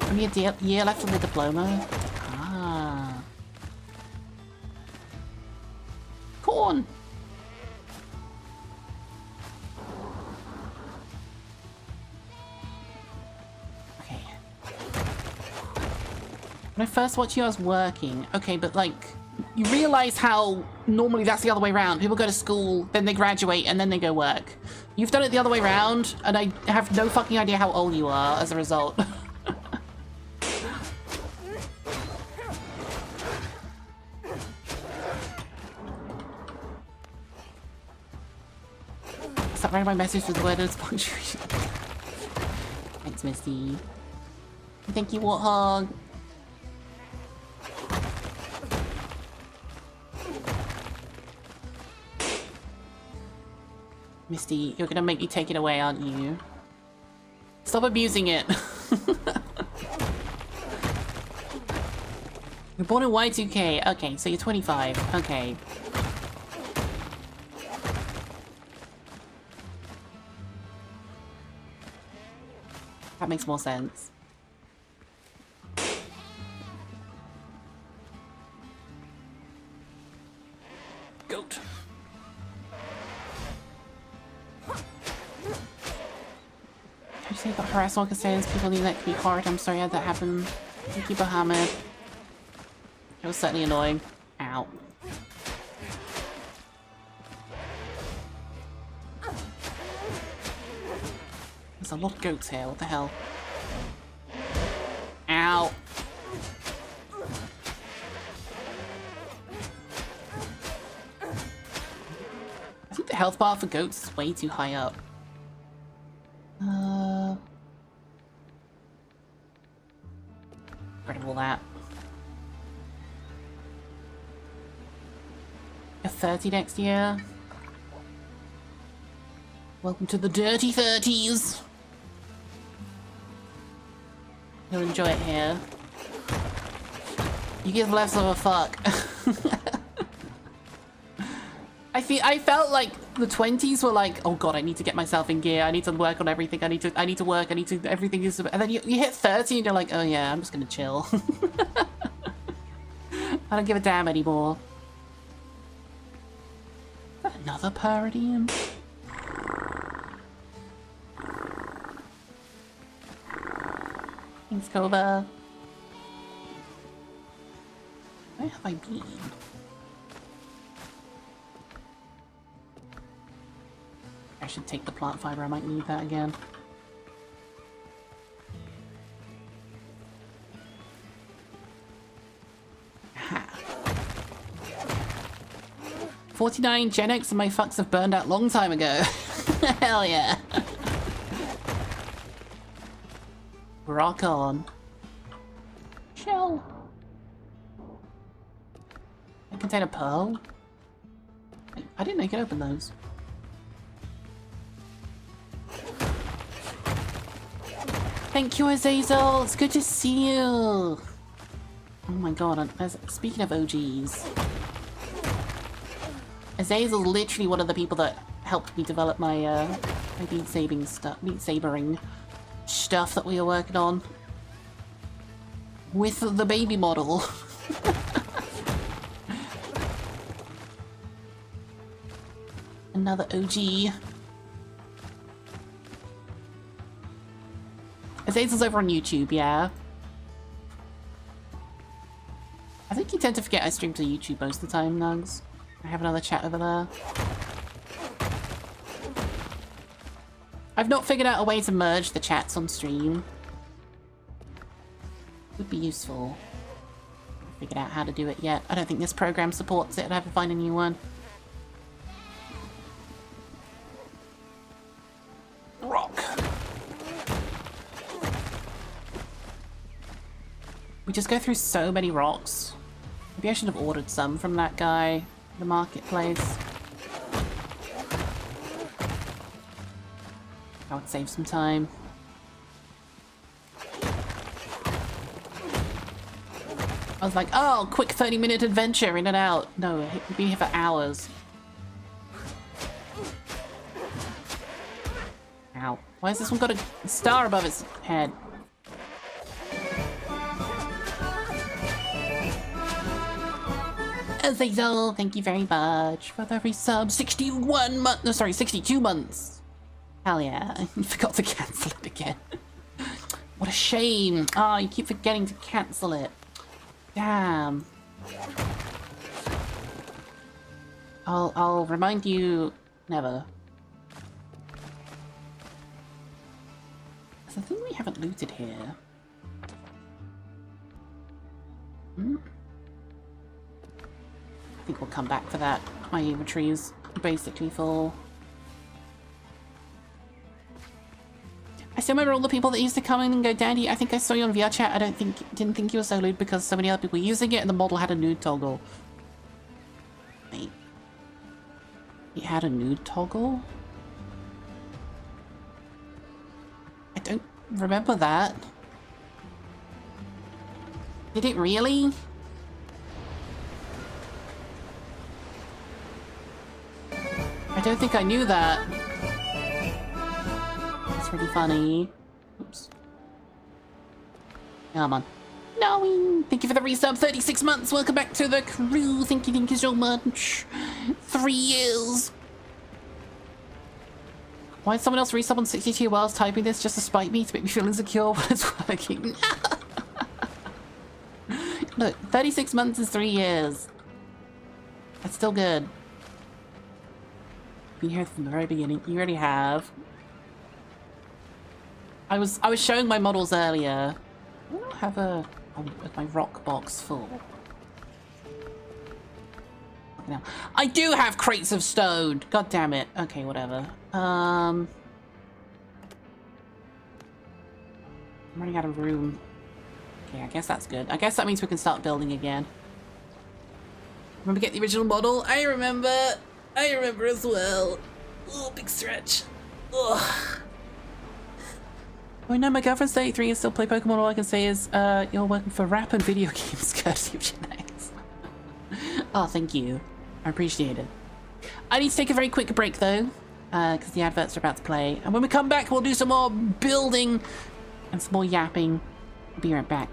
Only a year left of the diploma? Ah. Corn! Okay. When I first watched you, I was working. Okay, but like, you realize how normally that's the other way around. People go to school, then they graduate, and then they go work. You've done it the other way around, and I have no fucking idea how old you are as a result. Stop writing my message with the word as punctuation. Thanks, Misty. Thank you, Warthog. Misty, you're gonna make me take it away, aren't you? Stop abusing it. You're born in Y2K. Okay, so you're 25. Okay. That makes more sense. Goat. I just say about harass all concerns. People need that to be hard. I'm sorry I had that happen. Thank you, Bahamut. It was certainly annoying. Ow. There's a lot of goats here. What the hell? Ow. I think the health bar for goats is way too high up. Rid of all that. You're 30 next year. Welcome to the dirty 30s. You'll enjoy it here. You give less of a fuck. I felt like the 20s were like, oh god, I need to get myself in gear. I need to work on everything. I need to work. Everything is. And then you hit 30 and you're like, oh yeah, I'm just gonna chill. I don't give a damn anymore. Is that another Paridium? Thanks, Kova. Where have I been? I should take the plant fiber. I might need that again. Aha. 49 Gen X and my fucks have burned out long time ago. Hell yeah. Rock on. Shell. It contain a pearl? I didn't know you could open those. Thank you, Azazel. It's good to see you. Oh my god. Speaking of OGs. Azazel's literally one of the people that helped me develop my my beat sabering stuff that we were working on with the baby model. Another OG. Azazel's over on YouTube, yeah. I think you tend to forget I stream to YouTube most of the time, Nugs. I have another chat over there. I've not figured out a way to merge the chats on stream. Would be useful. Haven't figured out how to do it yet. I don't think this program supports it. I'd have to find a new one. Rock. We just go through so many rocks. Maybe I should have ordered some from that guy in the marketplace. That would save some time. I was like, oh, quick 30-minute adventure, in and out. No, we've been here for hours. Ow. Why has this one got a star above its head? Azazel, thank you very much for the resub. 61 months. No, sorry, 62 months. Hell yeah. I forgot to cancel it again. What a shame. Oh, you keep forgetting to cancel it. Damn. I'll remind you never. There's a thing we haven't looted here. Hmm? I think we'll come back for that. My inventory is basically full. I still remember all the people that used to come in and go, Dandy, I think I saw you on VR chat. Didn't think you were so lewd because so many other people were using it and the model had a nude toggle. Wait. It had a nude toggle? I don't remember that. Did it really? I don't think I knew that. That's really funny. Oops. Come on. No, thank you for the resub. 36 months. Welcome back to the crew. Thank you so much. 3 years. Why did someone else resub on 62 while I was typing this just to spite me, to make me feel insecure when it's working? Look, 36 months is 3 years. That's still good. Been here from the very beginning. You already have. I was showing my models earlier. I don't have my rock box full. No. I do have crates of stone. God damn it. Okay, whatever. I'm running out of room. Okay, I guess that's good. I guess that means we can start building again. Remember get the original model? I remember as well. Oh, big stretch. Ugh. Oh no, my girlfriend's 33 and still play Pokemon. All I can say is, you're working for rap and video games, courtesy of genetics. Oh, thank you. I appreciate it. I need to take a very quick break though, because the adverts are about to play. And when we come back, we'll do some more building and some more yapping. I'll be right back.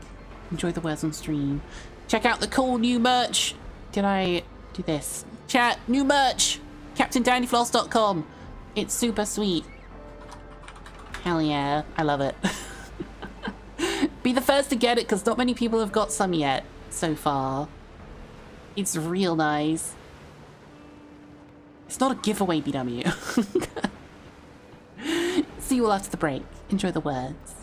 Enjoy the words on stream. Check out the cool new merch. Did I do this? Chat, new merch. CaptainDandyFloss.com. It's super sweet. Hell yeah, I love it. Be the first to get it because not many people have got some yet so far. It's real nice. It's not a giveaway, BW. See you all after the break. Enjoy the words.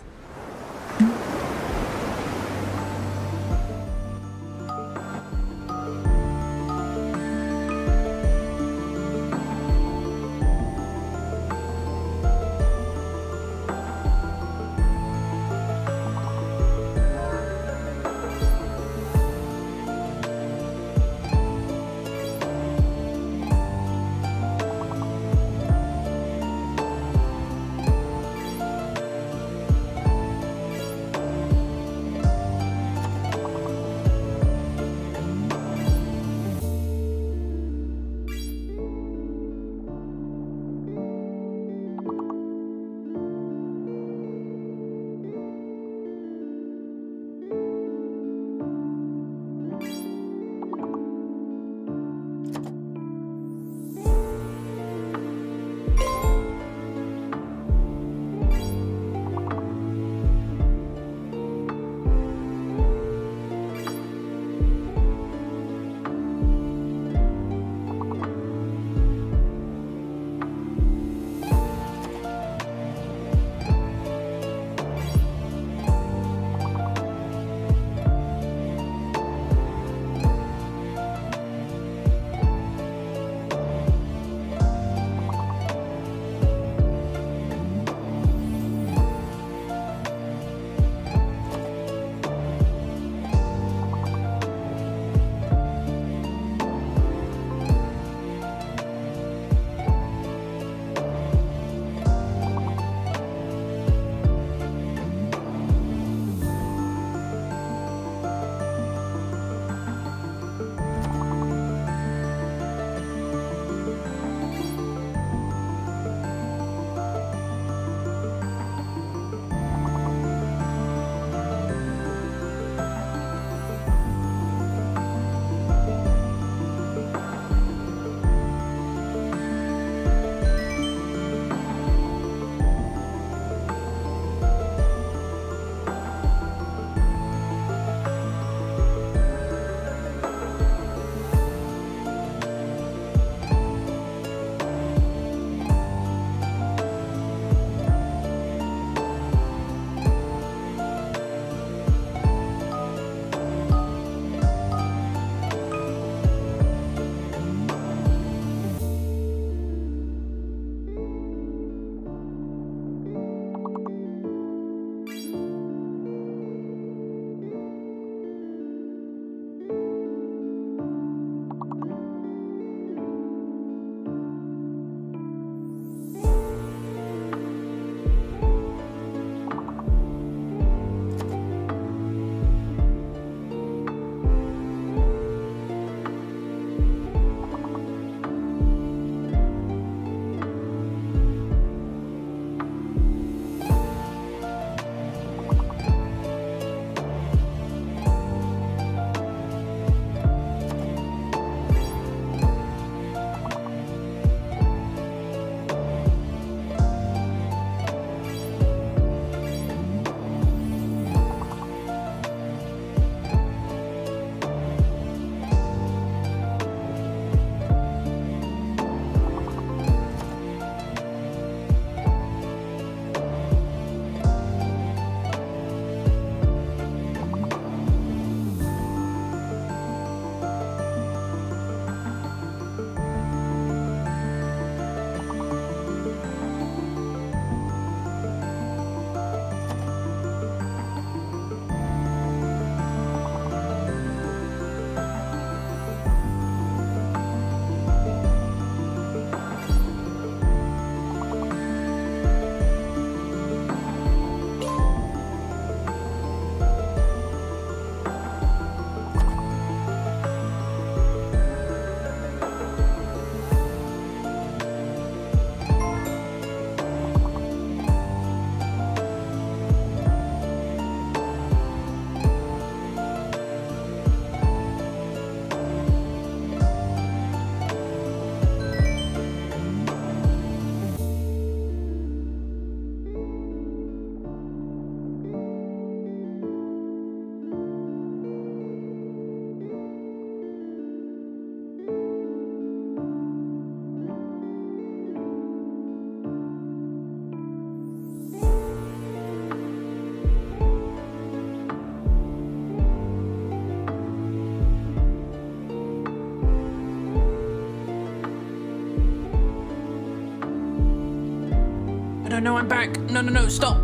No, I'm back. No, stop,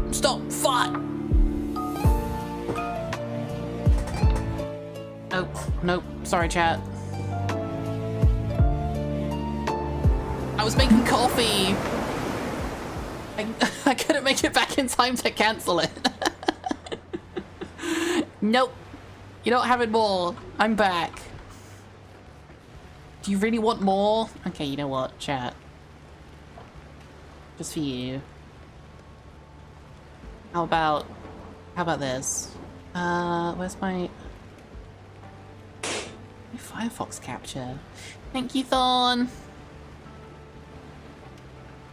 fuck. Nope, sorry, chat. I was making coffee. I couldn't make it back in time to cancel it. Nope. You don't have it more. I'm back. Do you really want more? Okay, you know what, chat. Just for you. How about this? Where's my Firefox capture? Thank you, Thorn.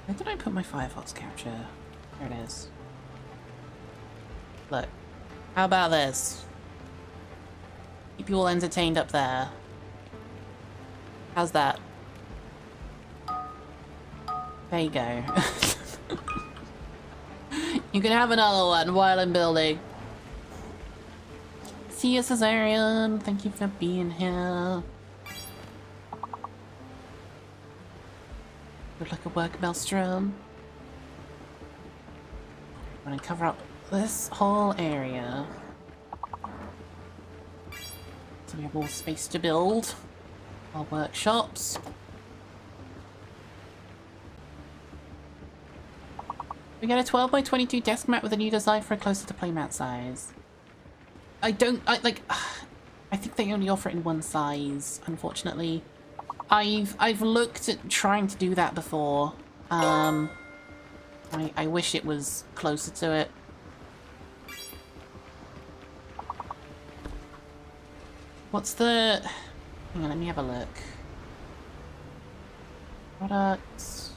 Where did I put my Firefox capture? There it is. Look. How about this? Keep you all entertained up there. How's that? There you go. You can have another one while I'm building. See you, Caesarian. Thank you for being here. Look like a work, Maelstrom. I'm gonna cover up this whole area. So we have more space to build. Our workshops. We get a 12 by 22 desk mat with a new design for a closer to playmat size. I think they only offer it in one size, unfortunately. I've looked at trying to do that before. I wish it was closer to it. What's the... Hang on, let me have a look. Products.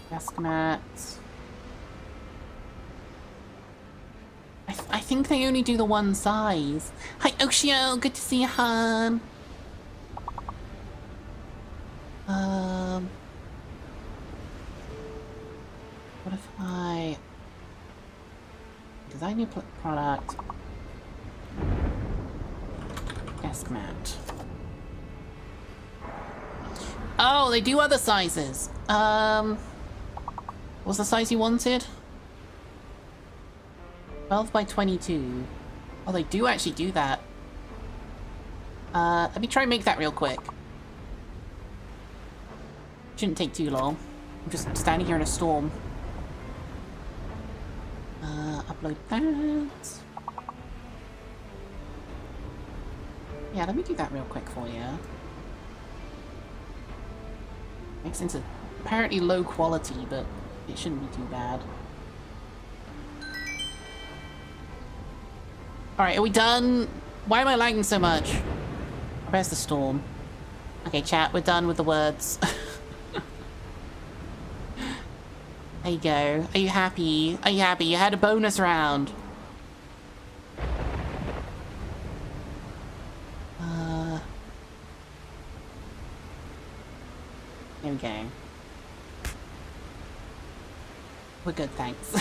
Desk mat. I think they only do the one size. Hi, Oshio, good to see you, hon. What if I design new product? Desk mat. Oh, they do other sizes. What's the size you wanted? 12 by 22. Oh, they do actually do that. Let me try and make that real quick. Shouldn't take too long. I'm just standing here in a storm. Upload that. Yeah, let me do that real quick for you. Makes sense. It's apparently low quality, but it shouldn't be too bad. Alright, are we done? Why am I lagging so much? Where's the storm? Okay, chat, we're done with the words. There you go. Are you happy? Are you happy? You had a bonus round. There we go. We're good, thanks.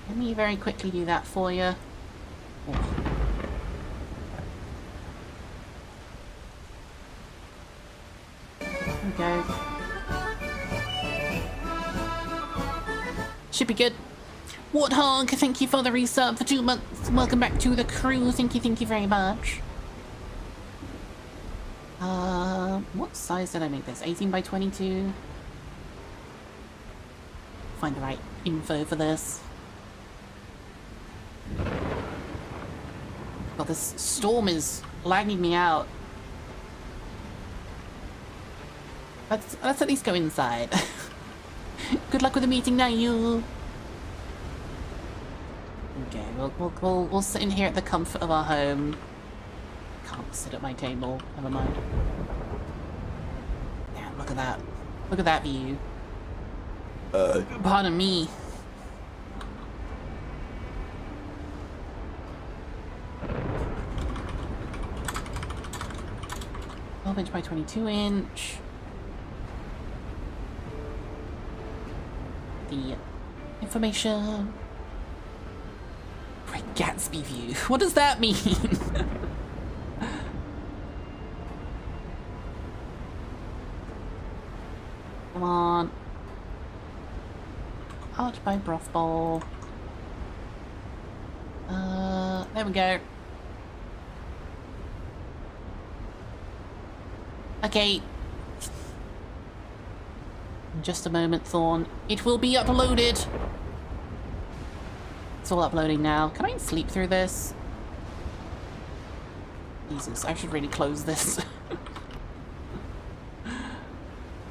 Let me very quickly do that for you. Oh. There we go. Should be good. Warthog, thank you for the resub for 2 months. Welcome back to the crew. Thank you very much. What size did I make this? 18 by 22? Find the right info for this. God, this storm is lagging me out. Let's at least go inside. Good luck with the meeting now, you. Okay, we'll sit in here at the comfort of our home. Can't sit at my table. Never mind. Damn, look at that. Look at that view. Pardon me. Inch by 22 inch. The information. Great Gatsby view. What does that mean? Come on. Art by Broth Bowl. There we go. Okay. In just a moment, Thorn. It will be uploaded. It's all uploading now. Can I sleep through this? Jesus, I should really close this.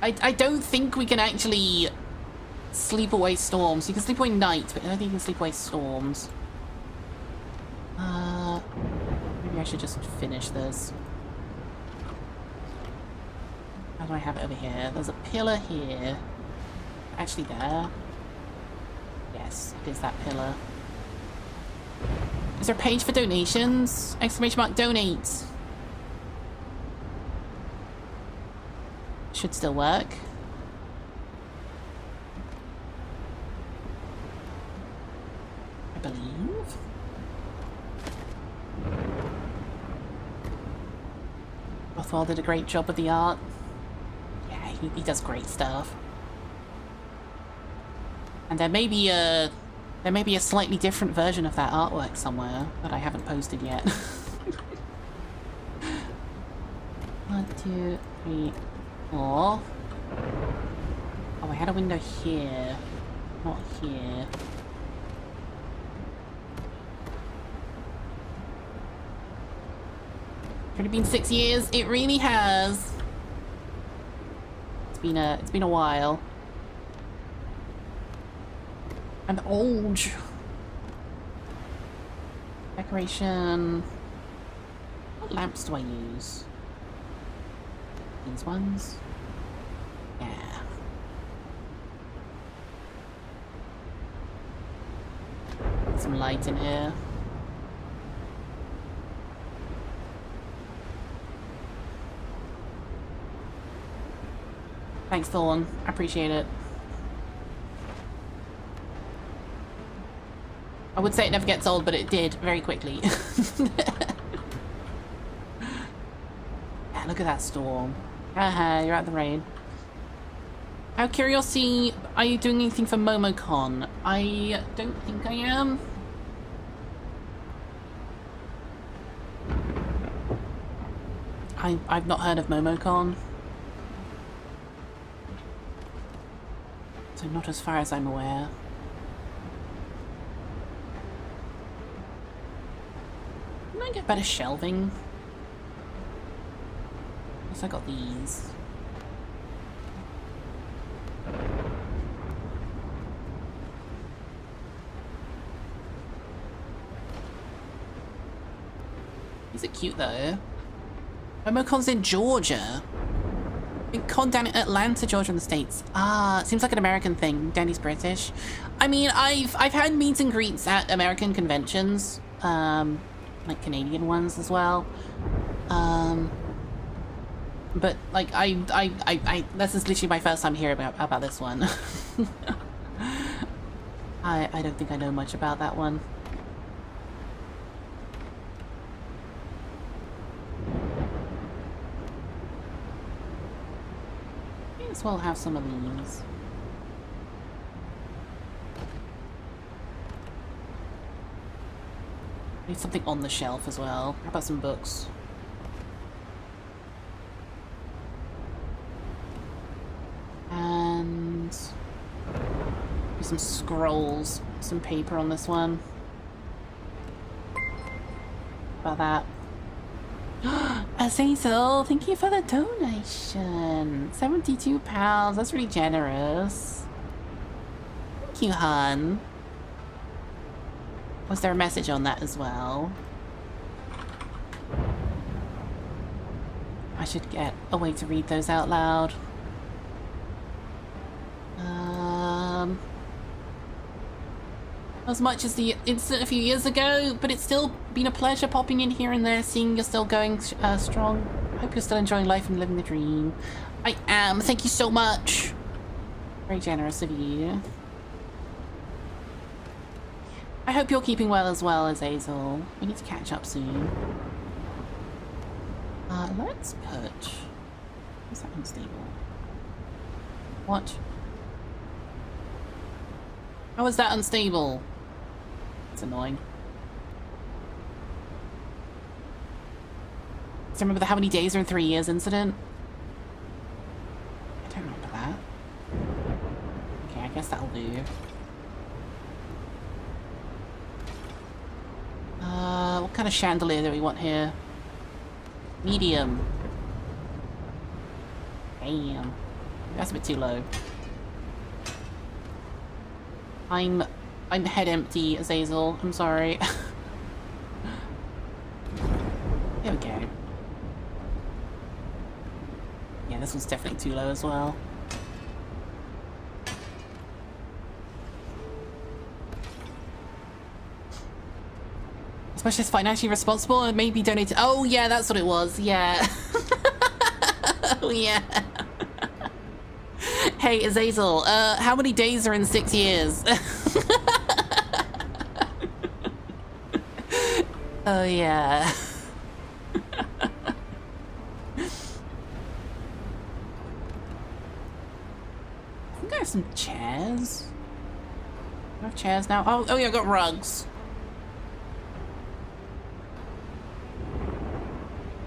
I don't think we can actually sleep away storms. You can sleep away night, but I don't think you can sleep away storms. Maybe I should just finish this. How do I have it over here? There's a pillar here. Actually there. Yes, it is that pillar. Is there a page for donations? Exclamation mark donate. Should still work. I believe. Rothwell did a great job with the art. Yeah, he does great stuff. And there may be a slightly different version of that artwork somewhere that I haven't posted yet. 1, 2, 3, 4. Oh, I had a window here, not here. It's already been 6 years. It really has. It's been a while. I'm old. Decoration. What lamps do I use? These ones? Yeah. Some light in here. Thanks, Thorn. I appreciate it. I would say it never gets old, but it did very quickly. Yeah, look at that storm. Haha, you're out the rain. Out of curiosity, are you doing anything for MomoCon? I don't think I am. I've not heard of MomoCon. So not as far as I'm aware. Can I get better shelving? Guess I got these. These are cute though. MomoCon's in Georgia. Big con down in Atlanta, Georgia in the States. Ah, it seems like an American thing. Danny's British. I mean, I've had meet and greets at American conventions. Like Canadian ones as well. But like I this is literally my first time hearing about this one. I don't think I know much about that one. May as well have some of these. Need something on the shelf as well. How about some books? And some scrolls, some paper on this one. About that. Azazel, thank you for the donation. £72. That's really generous. Thank you, hun. Was there a message on that as well? I should get a way to read those out loud. As much as the incident a few years ago, but it's still been a pleasure popping in here and there, seeing you're still going strong. I hope you're still enjoying life and living the dream. I am. Thank you so much. Very generous of you. I hope you're keeping well as well, Azazel. We need to catch up soon. Let's put... What's that unstable? What? How is that unstable? It's annoying. So remember the how many days are in 3 years incident? I don't remember that. Okay, I guess that'll do. What kind of chandelier do we want here? Medium. Damn. That's a bit too low. I'm head empty, Azazel. I'm sorry. There we go. Yeah, this one's definitely too low as well. Especially as financially responsible and maybe donate. Oh yeah, that's what it was. Yeah. Oh yeah. Hey Azazel, how many days are in 6 years? Oh yeah. I think I have some chairs. I have chairs now. Oh yeah, I got rugs.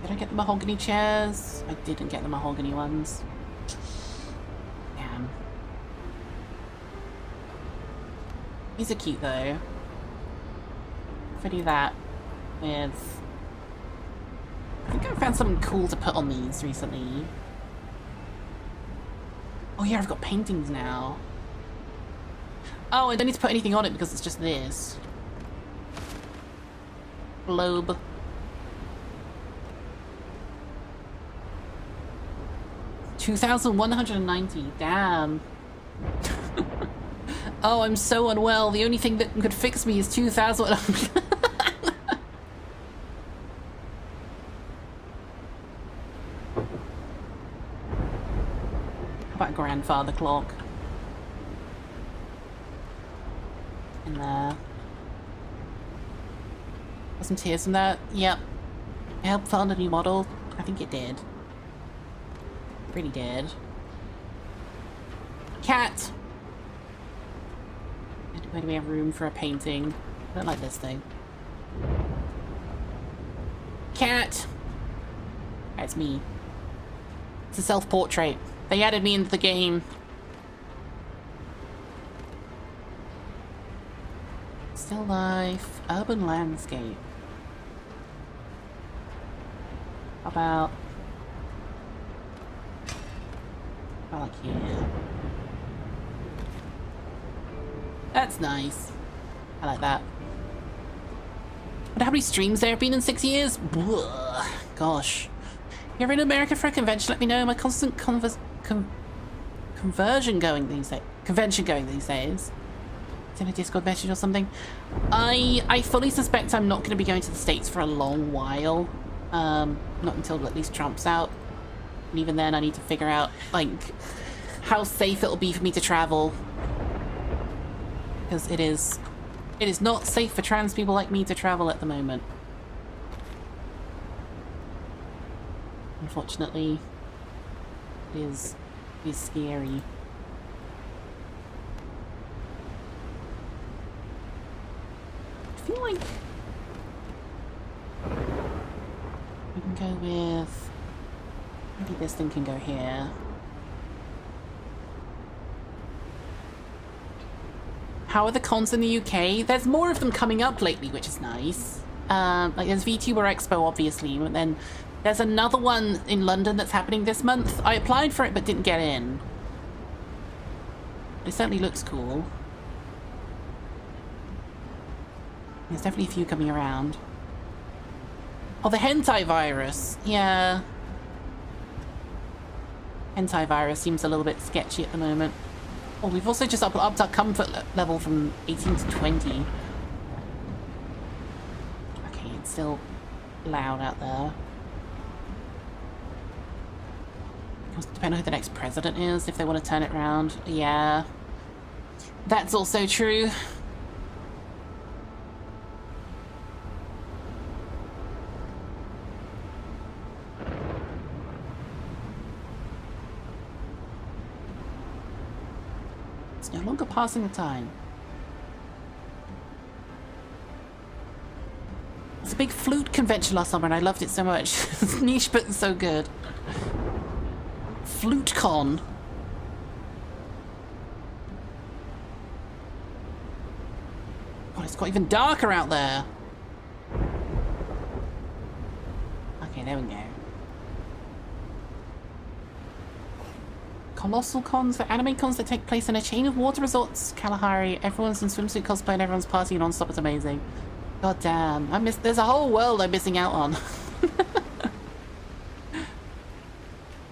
Did I get the mahogany chairs? I didn't get the mahogany ones. Damn. These are cute though. If I do that with... I think I found something cool to put on these recently. Oh yeah, I've got paintings now. Oh, I don't need to put anything on it because it's just this. Globe. $2,190. Damn. Oh, I'm so unwell. The only thing that could fix me is 2,000. How about a grandfather clock? In there. Got some tears from that. Yep. It helped fund a new model. I think it did. Pretty did. Cat! Where do we have room for a painting? I don't like this thing. Cat! That's me. It's a self-portrait. They added me into the game. Still life. Urban landscape. How about... like here. That's nice. I like that. But how many streams there have been in 6 years? Blah. Gosh. You're in America for a convention, let me know. My constant convention going these days. Is in a Discord message or something? I fully suspect I'm not going to be going to the States for a long while. Not until at least Trump's out. And even then I need to figure out, like, how safe it'll be for me to travel. Because it is not safe for trans people like me to travel at the moment. Unfortunately, it is scary. I feel like we can go with... maybe this thing can go here. How are the cons in the UK? There's more of them coming up lately, which is nice. Like there's VTuber Expo, obviously, but then there's another one in London that's happening this month. I applied for it but didn't get in. It certainly looks cool. There's definitely a few coming around. Oh, the hentai virus. Yeah. Hentai virus seems a little bit sketchy at the moment. Oh, we've also just upped our comfort level from 18 to 20. Okay, it's still loud out there. It depends on who the next president is, if they want to turn it around. Yeah. That's also true. It's no longer passing the time. It's a big flute convention last summer and I loved it so much. It's niche but so good. Flute con. God, it's got even darker out there. Okay, there we go. Colossal cons for anime cons that take place in a chain of water resorts. Kalahari, everyone's in swimsuit cosplay and everyone's partying non-stop. It's amazing. God damn. There's a whole world I'm missing out on.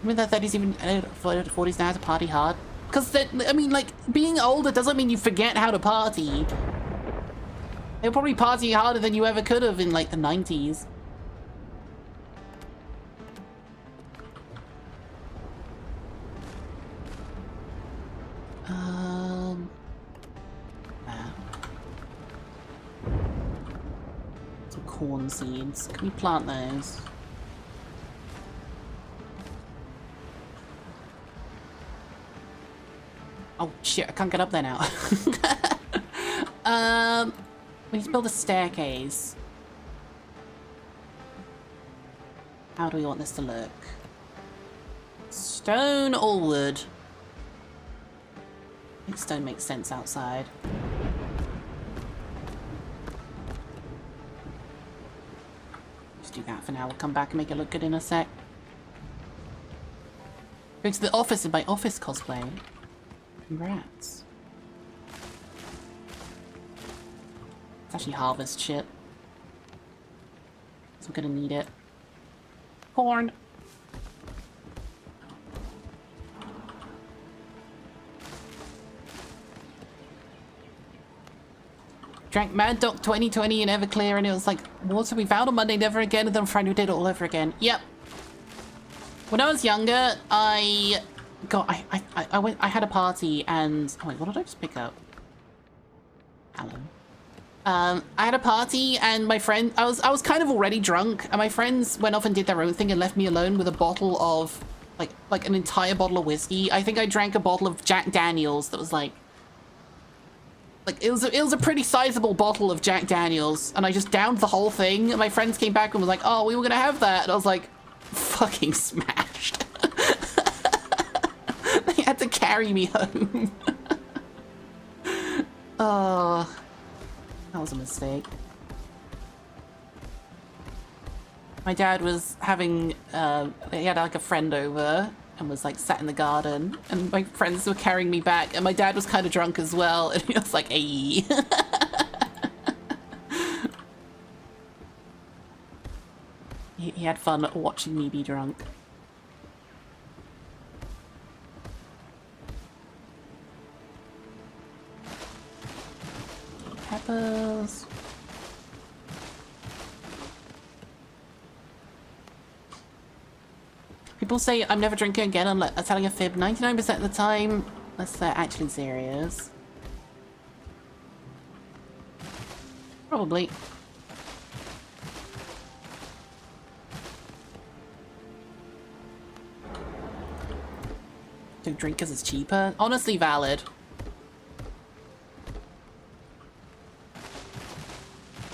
I'm in their 30s, even 40s now to party hard. Because, I mean, like, being older doesn't mean you forget how to party. They were probably partying harder than you ever could have in, like, the 90s. Some corn seeds. Can we plant those? Oh shit, I can't get up there now. We need to build a staircase. How do we want this to look? Stone or wood? I think stone makes sense outside. Just do that for now. We'll come back and make it look good in a sec. Go to the office in my office cosplay. Congrats. It's actually harvest shit. So I'm gonna need it. Corn. Drank Mad Dog 2020 in Everclear and it was like, water we vowed on Monday, never again, and then on Friday we did it all over again. Yep. When I was younger, I had a party and... Oh wait, what did I just pick up? Alan. I had a party and my friend... I was kind of already drunk and my friends went off and did their own thing and left me alone with a bottle of... Like an entire bottle of whiskey. I think I drank a bottle of Jack Daniels that was like... it was a pretty sizable bottle of Jack Daniels and I just downed the whole thing and my friends came back and was like, oh, we were gonna have that. And I was like, fucking smashed. They had to carry me home. Oh, that was a mistake. My dad was having, he had like a friend over and was like sat in the garden and my friends were carrying me back and my dad was kind of drunk as well and he was like, hey. He had fun watching me be drunk. Peppers. People say I'm never drinking again unless I'm telling a fib 99% of the time, unless they're actually serious. Probably. Don't drink because it's cheaper. Honestly valid.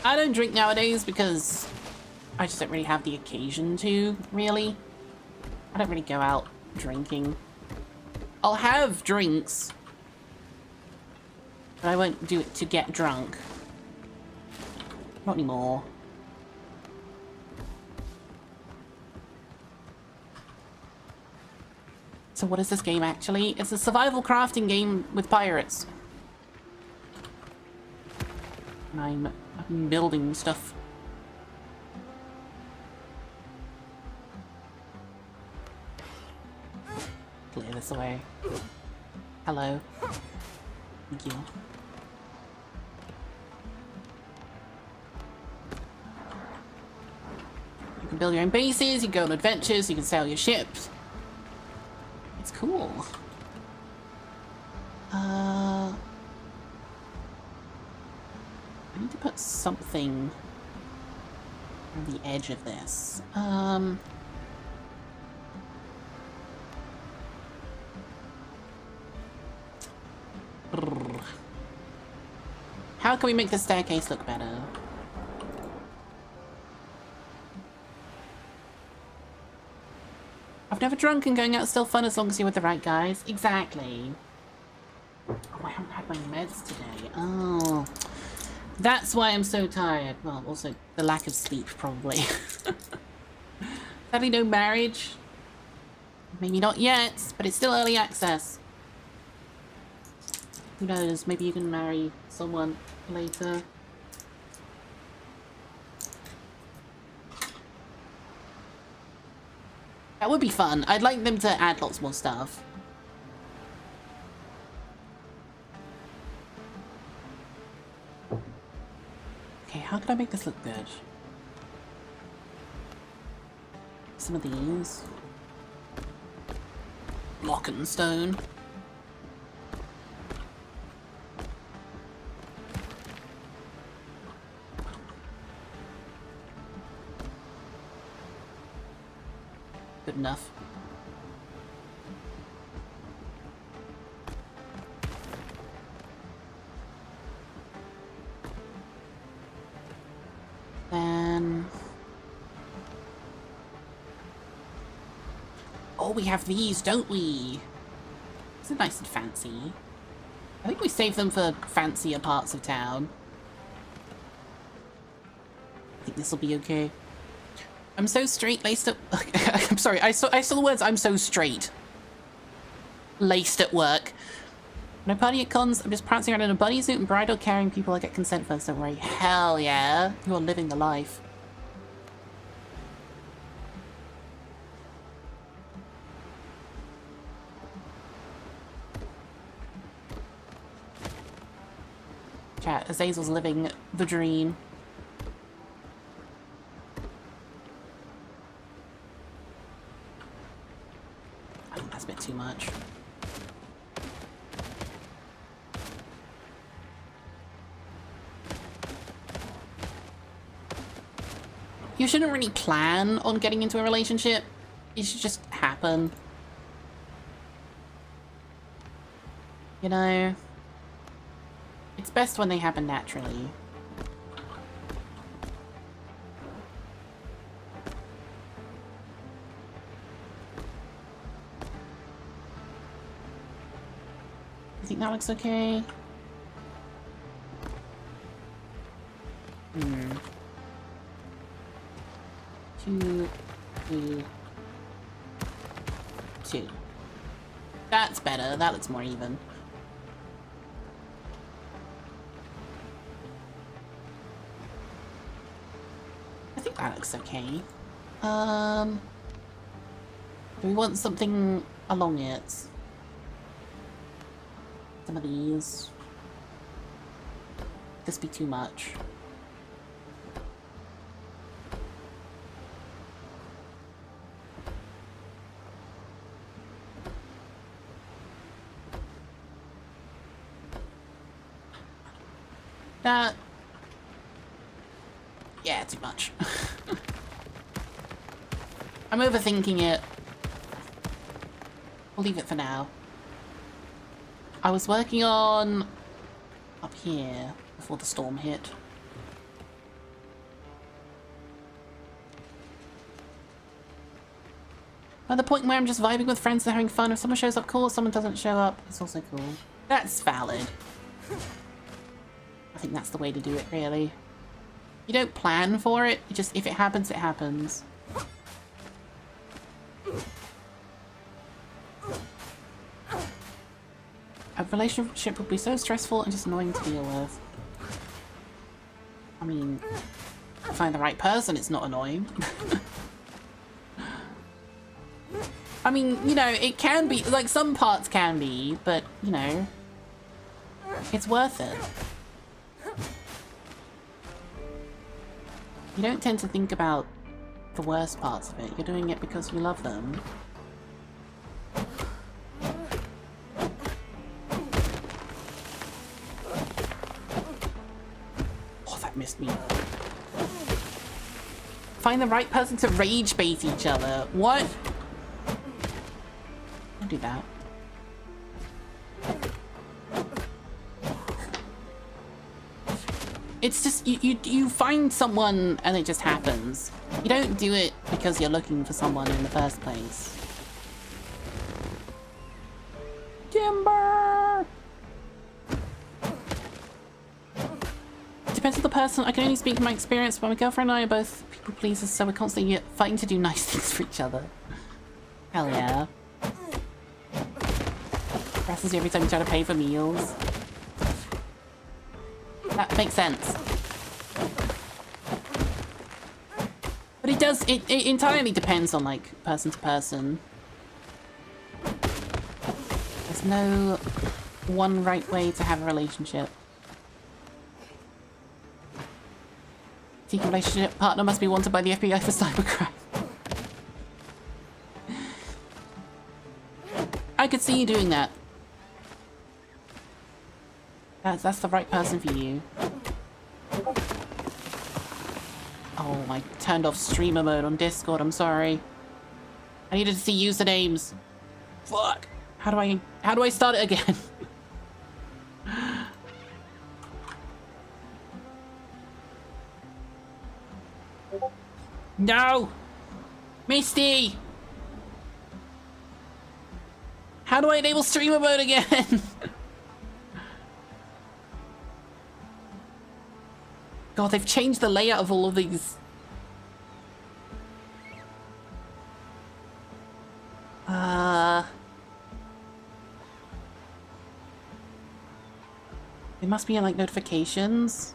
I don't drink nowadays because I just don't really have the occasion to, really. I don't really go out drinking. I'll have drinks, but I won't do it to get drunk. Not anymore. So what is this game actually? It's a survival crafting game with pirates. And I'm building stuff. Clear this away. Hello. Thank you. You can build your own bases, you can go on adventures, you can sail your ships. It's cool. I need to put something on the edge of this. Brrr. How can we make the staircase look better? I've never drunk and going out is still fun as long as you're with the right guys. Exactly. Oh, I haven't had my meds today. Oh. That's why I'm so tired. Well, also the lack of sleep, probably. Sadly, no marriage. Maybe not yet, but it's still early access. Who knows? Maybe you can marry someone later. That would be fun. I'd like them to add lots more stuff. Okay, how can I make this look good? Some of these. Block and stone. Good enough. Then... oh, we have these, don't we? These are nice and fancy. I think we save them for fancier parts of town. I think this will be okay. I'm so straight laced up. I'm sorry, I saw the words I'm so straight laced at work. When I party at cons, I'm just prancing around in a bunny suit and bridal carrying people I get consent first, don't worry. Hell yeah. You are living the life. Chat, Azazel's living the dream. I think that's a bit too much. You shouldn't really plan on getting into a relationship. It should just happen. You know? It's best when they happen naturally. I think that looks okay. Two, three, two. That's better. That looks more even. I think that looks okay. Do we want something along it? Some of these. This be too much. That... yeah, too much. I'm overthinking it. We'll leave it for now. I was working on... up here before the storm hit. At the point where I'm just vibing with friends and having fun. If someone shows up, cool. If someone doesn't show up, it's also cool. That's valid. I think that's the way to do it, really. You don't plan for it, you just, if it happens, it happens. A relationship would be so stressful and just annoying to deal with. I mean, if you find the right person, it's not annoying. I mean, you know, it can be, like, some parts can be, but, you know, it's worth it. You don't tend to think about the worst parts of it. You're doing it because you love them. Oh, that missed me. Find the right person to rage bait each other. What? Don't do that. It's just, you find someone and it just happens. You don't do it because you're looking for someone in the first place. Timber! Depends on the person. I can only speak from my experience, but my girlfriend and I are both people pleasers, so we're constantly fighting to do nice things for each other. Hell yeah. Presses you every time you try to pay for meals. That makes sense. But it does, it entirely depends on, like, person to person. There's no one right way to have a relationship. Seeking relationship partner must be wanted by the FBI for cybercrime. I could see you doing that. That's the right person for you. Oh, I turned off streamer mode on Discord, I'm sorry. I needed to see usernames. Fuck. How do I start it again? No! Misty! How do I enable streamer mode again? God, they've changed the layout of all of these. It must be in, like, notifications.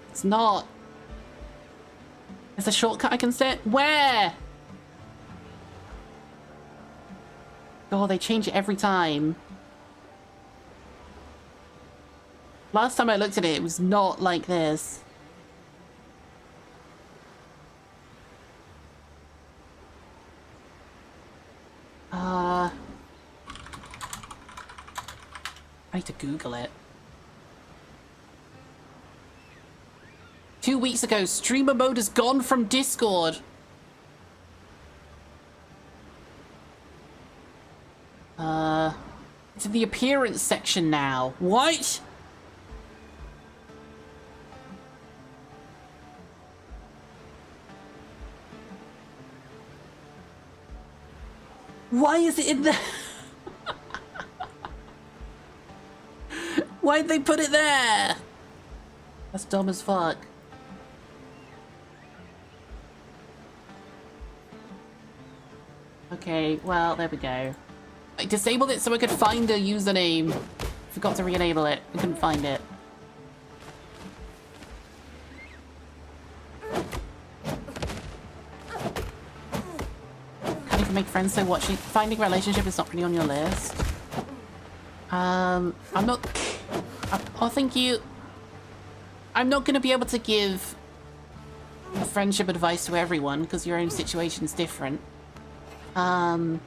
It's not. There's a shortcut I can set. Where? God, they change it every time. Last time I looked at it, it was not like this. I need to Google it. 2 weeks ago, streamer mode is gone from Discord. It's in the appearance section now. What? Why is it in there? Why'd they put it there? That's dumb as fuck. Okay, well, there we go. I disabled it so I could find a username. Forgot to re-enable it. I couldn't find it. Can't even make friends, so watching. Finding a relationship is not really on your list. I'm not. Oh, thank you. I'm not going to be able to give friendship advice to everyone because your own situation's different. But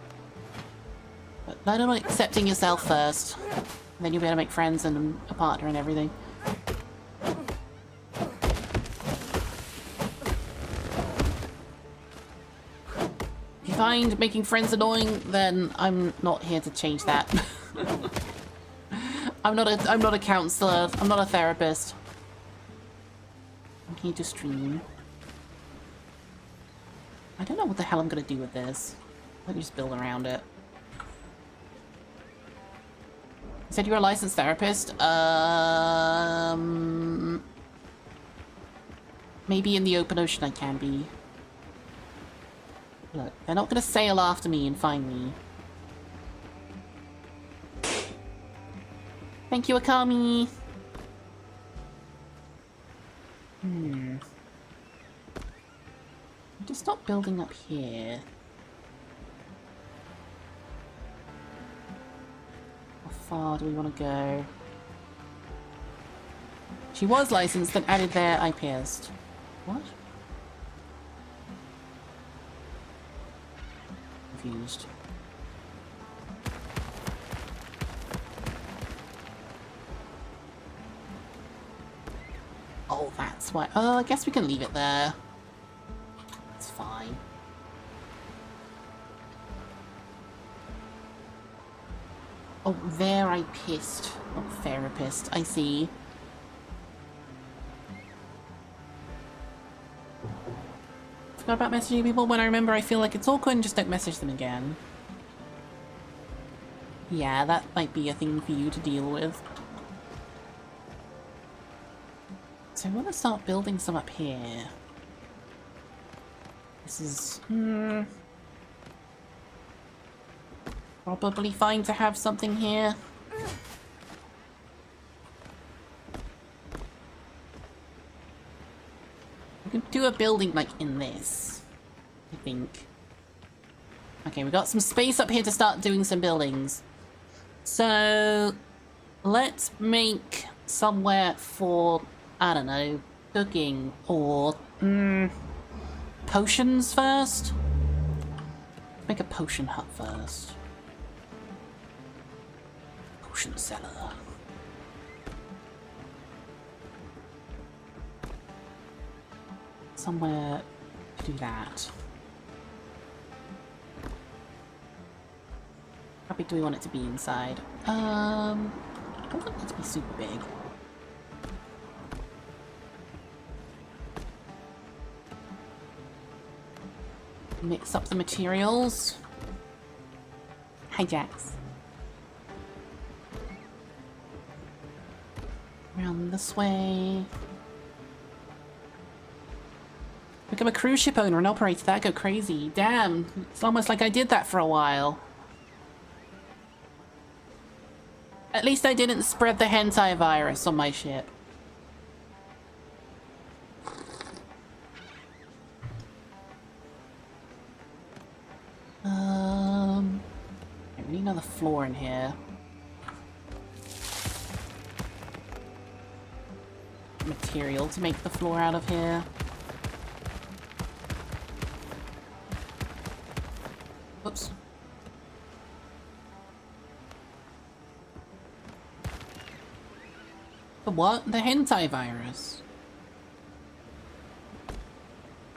learn on accepting yourself first, and then you'll be able to make friends and a partner and everything. If you find making friends annoying, then I'm not here to change that. I'm not a counselor. I'm not a therapist. I'm here to stream. I don't know what the hell I'm gonna do with this. Let me just build around it. You said you're a licensed therapist? Maybe in the open ocean I can be. Look, they're not gonna sail after me and find me. Thank you, Akami! Just stop building up here. How far do we want to go? She was licensed and added there I pierced. What? Confused. Oh, that's why. Oh, I guess we can leave it there. It's fine. Oh, there I pissed. Oh, therapist. I see. Forgot about messaging people. When I remember, I feel like it's awkward and just don't message them again. Yeah, that might be a thing for you to deal with. So I want to start building some up here. This is... probably fine to have something here. We can do a building like in this, I think. Okay, we got some space up here to start doing some buildings. So let's make somewhere for, I don't know, cooking or potions first. Make a potion hut first. Potion cellar. Somewhere to do that. How big do we want it to be inside? I don't want it to be super big. Mix up the materials. Hi, Jax. Around this way. Become a cruise ship owner and operator. That'd go crazy. Damn, it's almost like I did that for a while. At least I didn't spread the hentai virus on my ship. We need another floor in here. Material to make the floor out of here. Oops. The what? The hentai virus.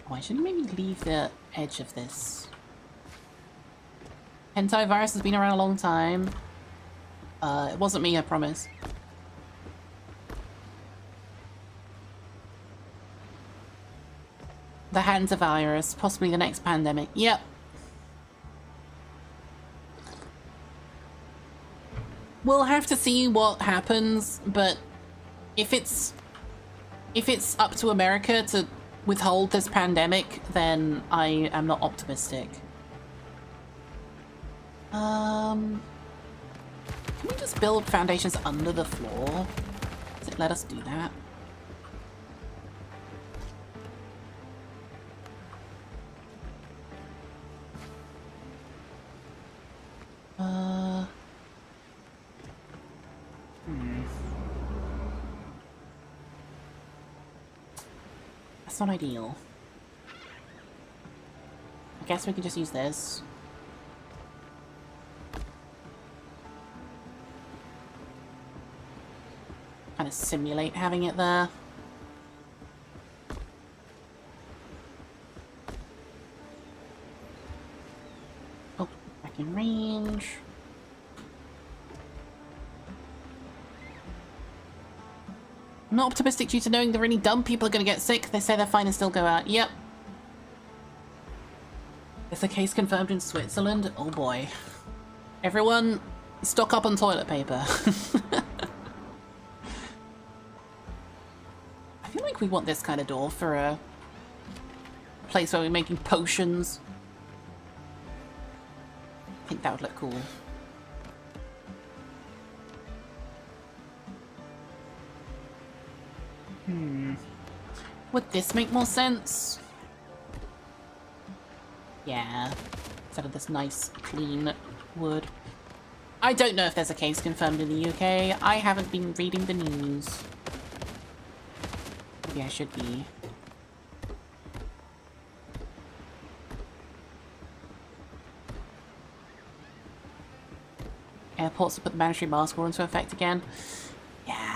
Oh, I shouldn't maybe leave the edge of this. Hentai virus has been around a long time. It wasn't me, I promise. The Hansa virus, possibly the next pandemic. Yep. We'll have to see what happens, but if it's up to America to withhold this pandemic, then I am not optimistic. Can we just build foundations under the floor? Does it let us do that? That's not ideal. I guess we can just use this. Kind of simulate having it there. Oh, back in range. I'm not optimistic due to knowing the really dumb people are going to get sick. They say they're fine and still go out. Yep. Is the case confirmed in Switzerland? Oh boy. Everyone, stock up on toilet paper. I feel like we want this kind of door for a place where we're making potions. I think that would look cool. Would this make more sense? Yeah. Instead of this nice, clean wood. I don't know if there's a case confirmed in the UK. I haven't been reading the news. Maybe I should be. Airports to put the mandatory mask rule into effect again. Yeah.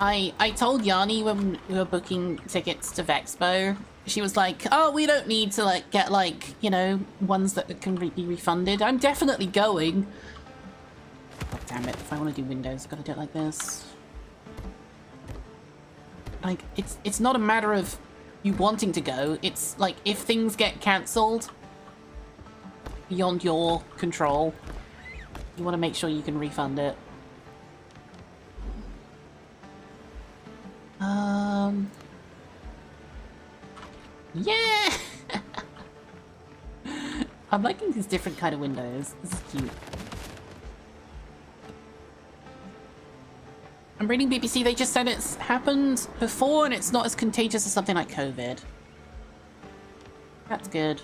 I told Yanni when we were booking tickets to Vexpo, she was like, oh, we don't need to like get like, you know, ones that can be refunded. I'm definitely going. damn it. If I want to do Windows, I've got to do it like this. Like, it's not a matter of you wanting to go. It's like, if things get cancelled beyond your control, you want to make sure you can refund it. Yeah! I'm liking these different kind of windows. This is cute. I'm reading BBC, they just said it's happened before and it's not as contagious as something like COVID. That's good.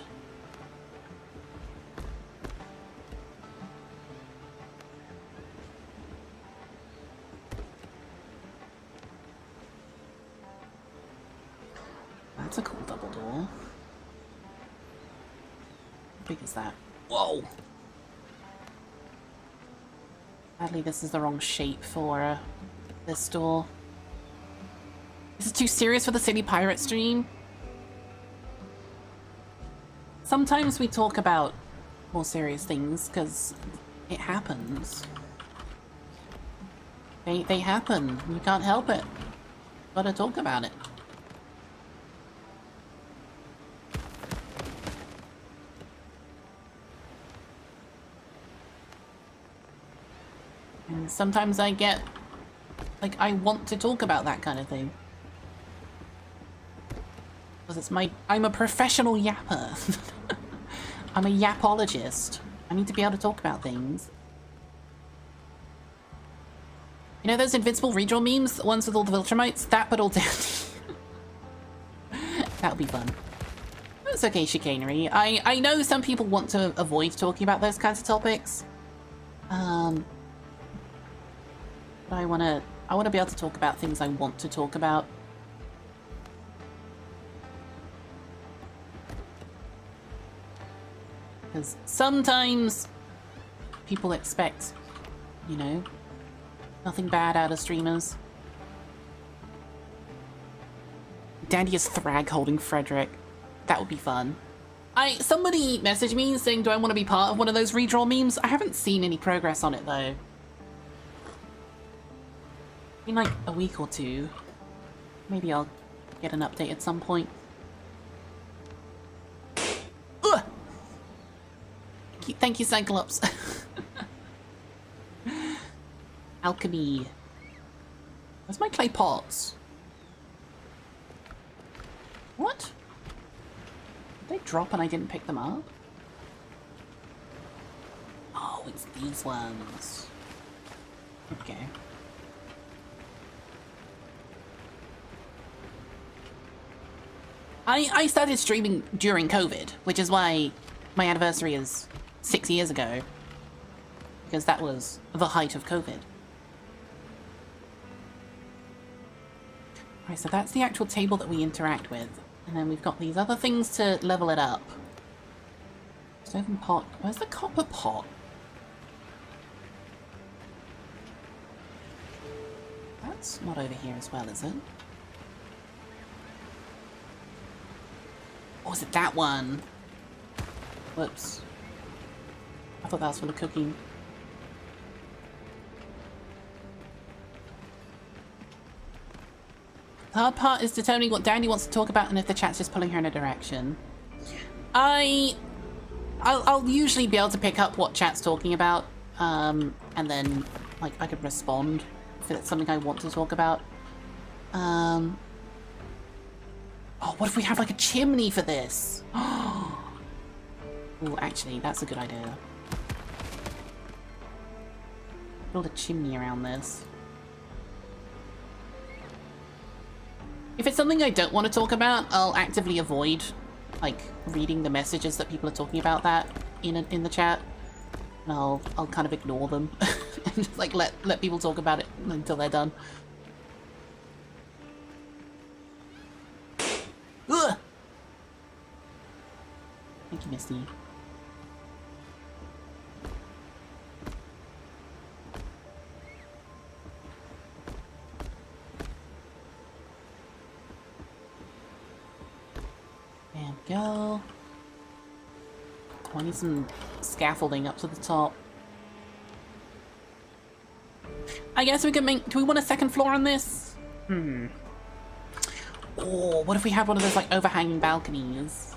That's a cool double door. How big is that? Whoa! Sadly, this is the wrong shape for this door. Is it too serious for the City Pirate stream? Sometimes we talk about more serious things because it happens. They happen. You can't help it. Gotta talk about it. And sometimes I get, like, I want to talk about that kind of thing. Because it's I'm a professional yapper. I'm a yapologist. I need to be able to talk about things. You know those Invincible redraw memes? The ones with all the Viltrumites? That but all down. That would be fun. It's okay, chicanery. I know some people want to avoid talking about those kinds of topics. But I wanna be able to talk about things I want to talk about. Because sometimes people expect, you know, nothing bad out of streamers. Dandy is Thrag holding Frederick. That would be fun. Somebody messaged me saying, do I want to be part of one of those redraw memes? I haven't seen any progress on it though. In like a week or two. Maybe I'll get an update at some point. Ugh! Thank you, Cyclops. Alchemy. Where's my clay pots? What? Did they drop and I didn't pick them up? Oh, it's these ones. Okay. I started streaming during COVID, which is why my anniversary is 6 years ago. Because that was the height of COVID. Alright, so that's the actual table that we interact with. And then we've got these other things to level it up. Stove and pot. Where's the copper pot? That's not over here as well, is it? Or was it that one? Whoops. I thought that was for the cooking. The hard part is determining what Dandy wants to talk about and if the chat's just pulling her in a direction. I'll usually be able to pick up what chat's talking about, and then, like, I could respond if it's something I want to talk about. Oh, what if we have, like, a chimney for this? Oh, actually, that's a good idea. Build a chimney around this. If it's something I don't want to talk about, I'll actively avoid, like, reading the messages that people are talking about that in the chat. And I'll kind of ignore them and just, like, let people talk about it until they're done. Ugh! Thank you, Misty. There we go. Oh, I need some scaffolding up to the top. I guess we could make... Do we want a second floor on this? Oh, what if we had one of those, like, overhanging balconies?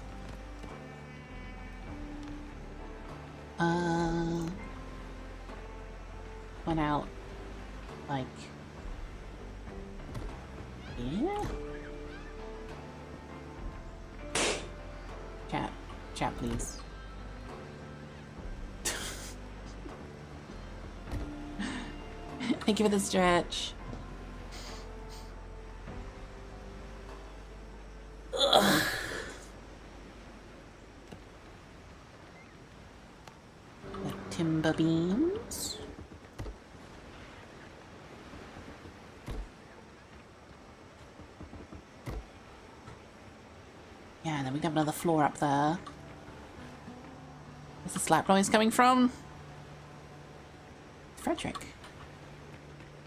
Went out, like... Yeah? Chat, please. Thank you for the stretch. Ugh. The timber beams. Yeah, and then we have another floor up there. Where's the slap noise coming from? Frederick.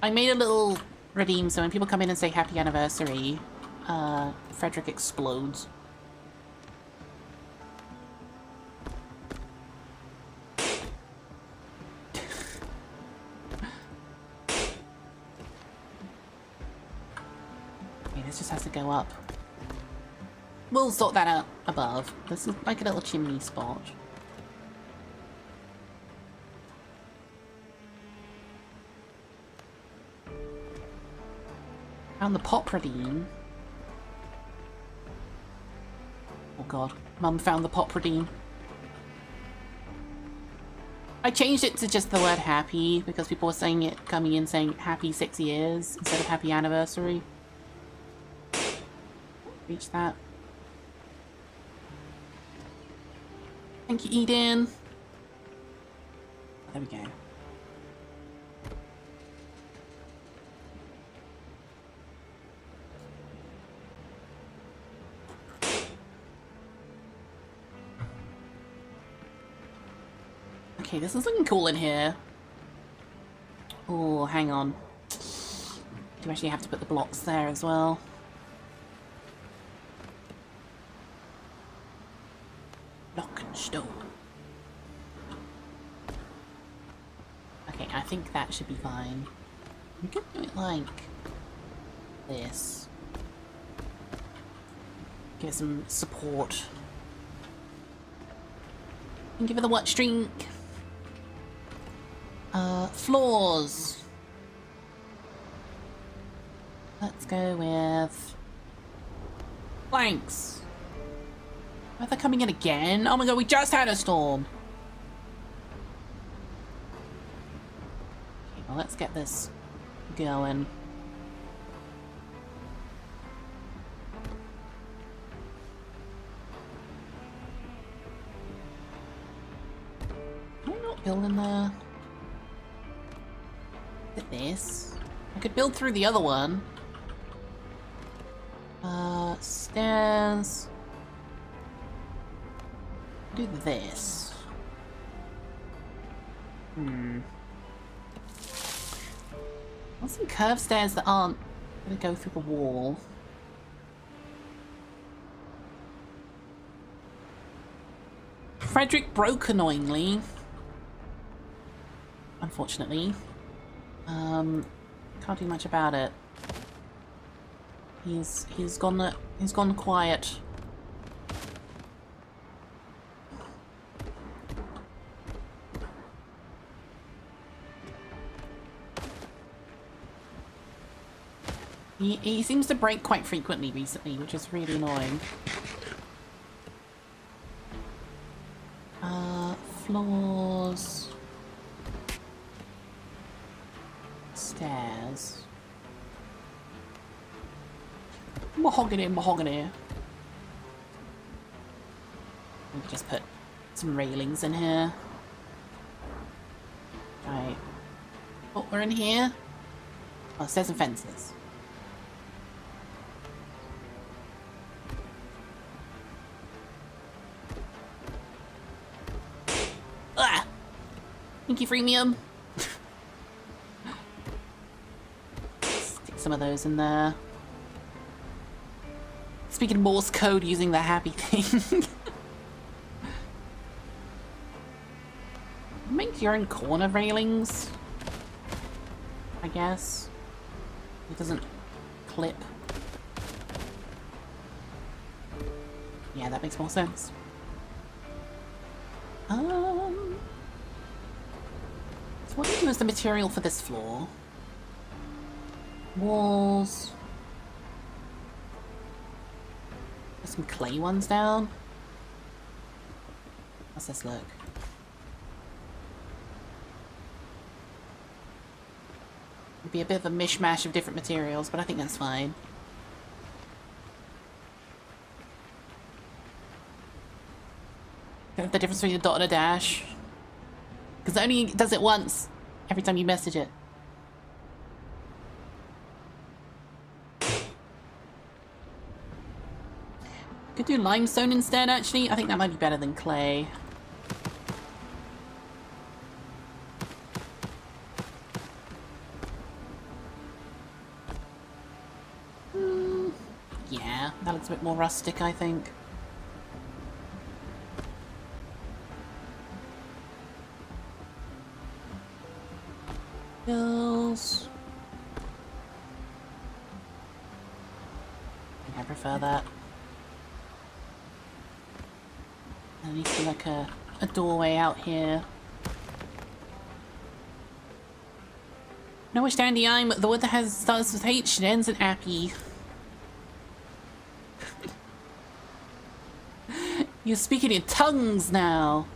I made a little redeem so when people come in and say happy anniversary, Frederick explodes. Okay, this just has to go up. We'll sort that out above. This is like a little chimney spot. Found the pop redeem. Oh god, Mum found the pop redeem. I changed it to just the word happy because people were saying it, coming in saying happy 6 years instead of happy anniversary. Reach that. Thank you, Eden. There we go. Okay, this is looking cool in here. Oh, hang on. Do actually have to put the blocks there as well. Block and stone. Okay, I think that should be fine. We could do it like this. Give it some support. And give it the watch drink. Floors. Let's go with planks. Are they coming in again? Oh my god, we just had a storm. Okay, well, let's get this going. Am I not building there? Look at this. I could build through the other one. Stairs. Do this. Want some curved stairs that aren't gonna go through the wall. Frederick broke annoyingly. Unfortunately. Can't do much about it. He's gone quiet. He seems to break quite frequently recently, which is really annoying. Floors. Stairs. Mahogany, mahogany. We can just put some railings in here. Right. Oh, we're in here. Oh, stairs and fences. Ah! Thank you, freemium. Stick some of those in there. Speaking of Morse code, using the happy thing. Make your own corner railings. I guess. It doesn't clip. Yeah, that makes more sense. So what do you do as the material for this floor? Walls. There's some clay ones down. How's this look? It'd be a bit of a mishmash of different materials, but I think that's fine. The difference between a dot and a dash. Because it only does it once every time you message it. Could do limestone instead, actually. I think that might be better than clay. Yeah, that looks a bit more rustic, I think. Hills. I prefer that. There needs to be like a doorway out here. No, which dandy I'm the one that has starts with H and ends in appy. You're speaking in tongues now.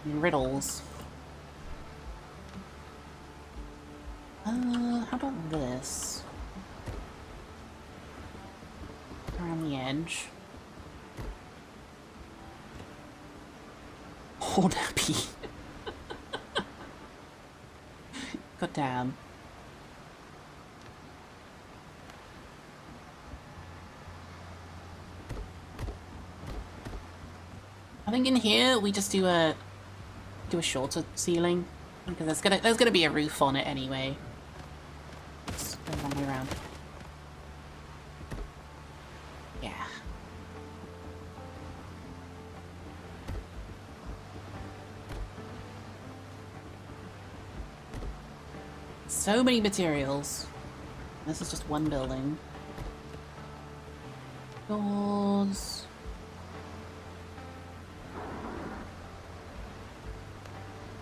Riddles. How about this? Around the edge. Oh, nappy. God damn. I think in here we just do a shorter ceiling because there's gonna be a roof on it anyway. Let's go the wrong way around. Yeah. So many materials. This is just one building. Doors.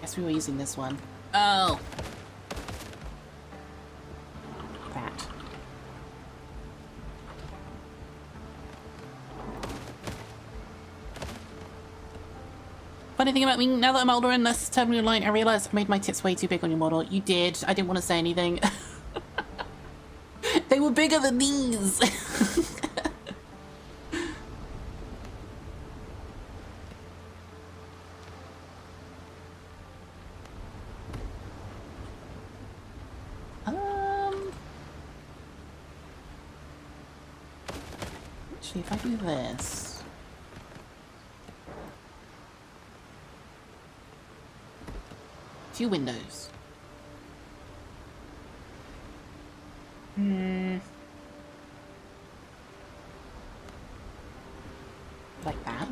Guess we were using this one. Oh! That. Funny thing about me, now that I'm older and less terminally aligned, I realised I made my tits way too big on your model. You did. I didn't want to say anything. They were bigger than these! Actually, if I do this... Two windows. Like that.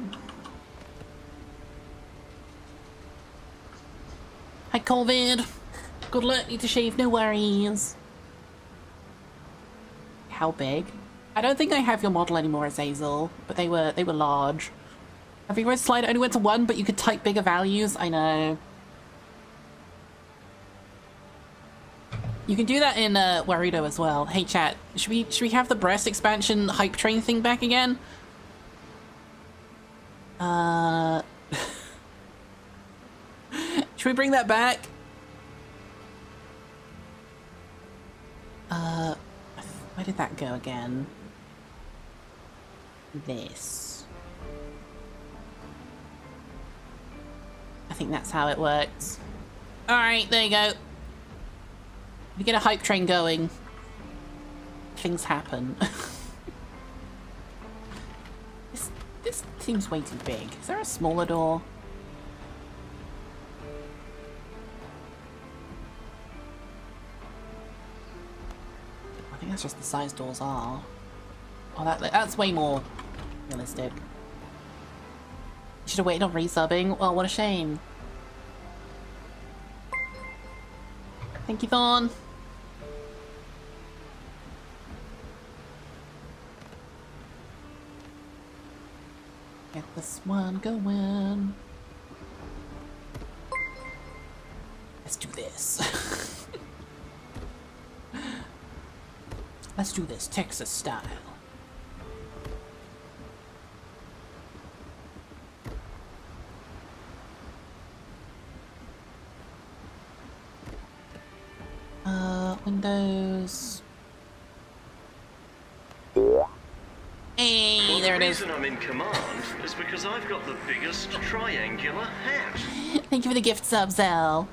Hi, COVID. Good luck. Need to shave. No worries. How big? I don't think I have your model anymore, Azazel, but they were large. Have you read Slider only went to 1, but you could type bigger values? I know. You can do that in Warudo as well. Hey chat, should we have the breast expansion hype train thing back again? Should we bring that back? Where did that go again? This. I think that's how it works. Alright, there you go. If you get a hype train going, things happen. This seems way too big. Is there a smaller door? I think that's just the size doors are. Oh, that's way more realistic. You should have waited on resubbing. Well, what a shame. Thank you, Thorn. Get this one going. Let's do this. Let's do this Texas style. Windows. Hey, Well, there it the is. reason I'm in command is because I've got the biggest triangular hat. Thank you for the gift sub, Zell.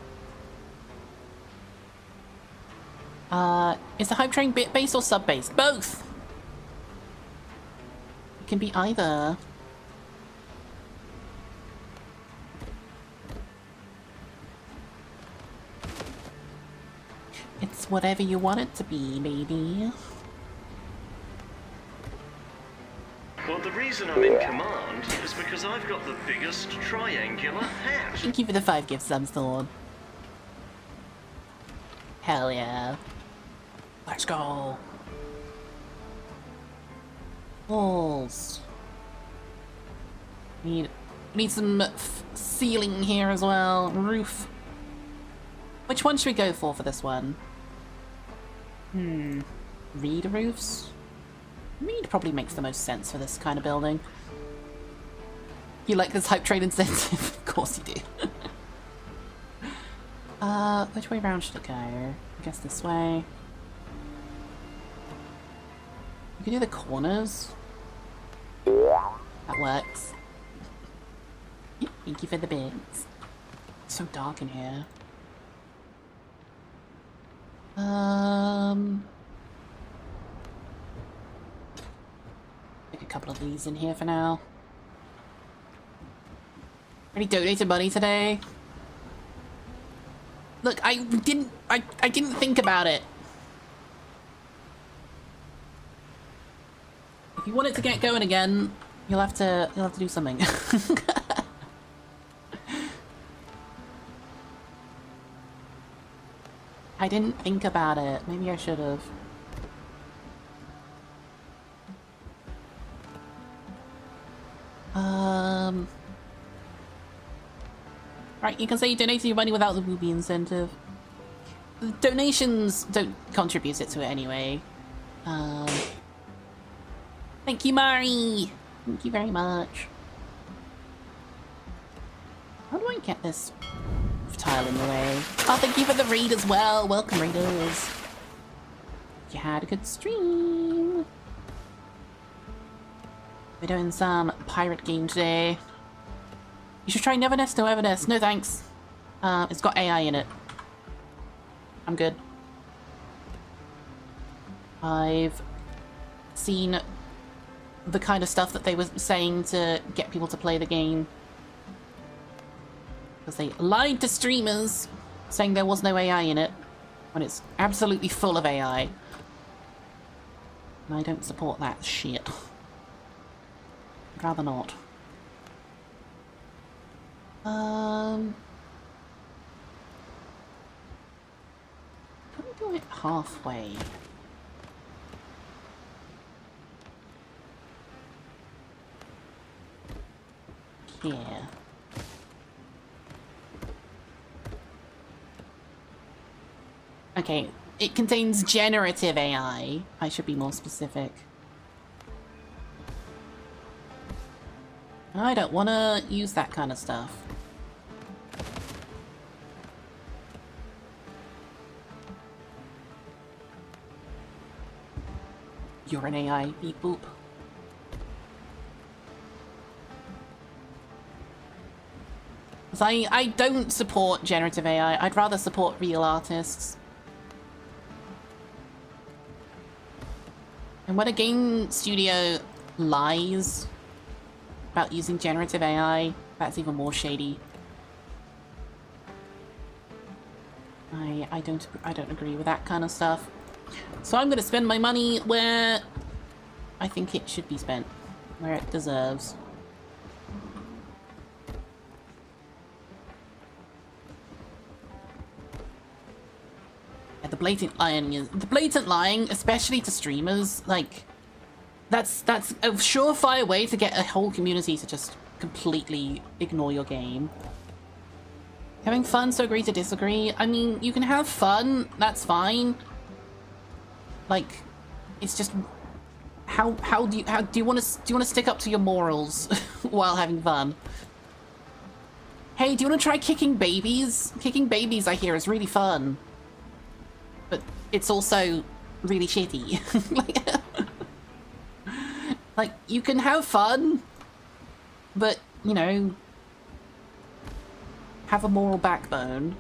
Is the hype train bit based or sub based? Both. It can be either. It's whatever you want it to be, baby. Well, the reason I'm in command is because I've got the biggest triangular hat. Thank you for the 5 gift subs, Thorn. Hell yeah. Let's go. Walls. Need some ceiling here as well. Roof. Which one should we go for this one? Reed roofs? Reed probably makes the most sense for this kind of building. You like this hype train incentive? Of course you do. Which way round should it go? I guess this way. You can do the corners. That works. Thank you for the bits. It's so dark in here. Take a couple of these in here for now. Already donated money today. Look, I didn't think about it. If you want it to get going again, you'll have to do something. I didn't think about it. Maybe I should have. Right, you can say you donated your money without the booby incentive. The donations don't contribute it to it anyway. Thank you, Mari! Thank you very much. How do I get this tile in the way? Oh, thank you for the raid as well. Welcome, raiders. You had a good stream. We're doing some pirate game today. You should try Never Nest, no Evernest. No thanks. It's got AI in it. I'm good. I've seen the kind of stuff that they were saying to get people to play the game. Because they lied to streamers saying there was no AI in it when it's absolutely full of AI. And I don't support that shit. I'd rather not. Can we do it halfway? Here. Okay, it contains generative AI. I should be more specific. I don't want to use that kind of stuff. You're an AI, beep boop. I don't support generative AI. I'd rather support real artists. And when a game studio lies about using generative AI, that's even more shady. I don't agree with that kind of stuff. So I'm gonna spend my money where I think it should be spent, where it deserves. the blatant lying, especially to streamers, like, that's a surefire way to get a whole community to just completely ignore your game. Having fun, so agree to disagree. I mean, you can have fun, that's fine. Like, it's just how do you want to stick up to your morals while having fun? Hey, do you want to try kicking babies? Kicking babies, I hear, is really fun, but it's also really shitty. like you can have fun, but you know, have a moral backbone.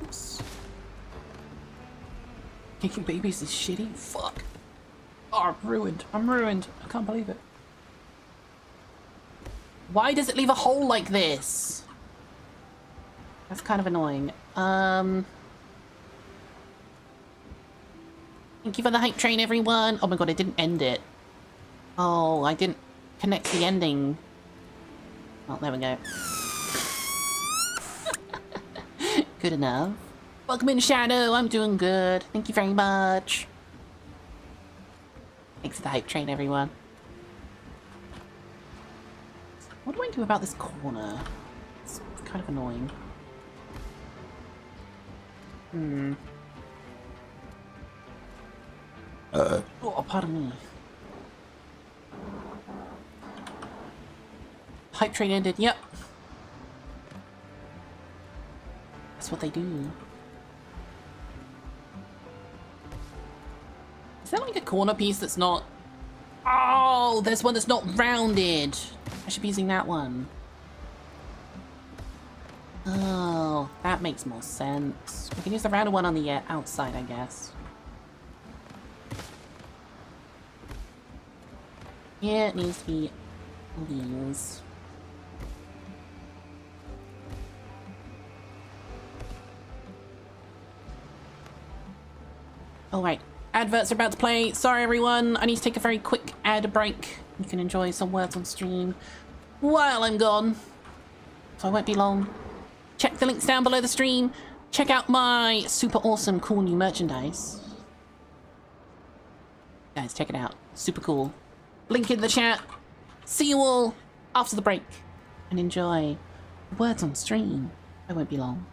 Oops. Kicking babies is shitty? Fuck. Oh, I'm ruined. I'm ruined. I can't believe it. Why does it leave a hole like this? That's kind of annoying. Thank you for the hype train, everyone. Oh my god, I didn't end it. Oh, I didn't connect the ending. Oh, there we go. Good enough. Welcome in, Shadow. I'm doing good. Thank you very much. Thanks for the hype train, everyone. What do I do about this corner? It's kind of annoying. Oh, pardon me. Hype train ended. Yep. That's what they do. Is there like a corner piece that's not... Oh, there's one that's not rounded. I should be using that one. Oh, that makes more sense. We can use the rounded one on the outside, I guess. Yeah, it needs to be these. Alright, adverts are about to play. Sorry everyone, I need to take a very quick ad break. You can enjoy some words on stream while I'm gone. So I won't be long. Check the links down below the stream. Check out my super awesome cool new merchandise. Guys, check it out. Super cool. Link in the chat. See you all after the break. And enjoy words on stream. I won't be long.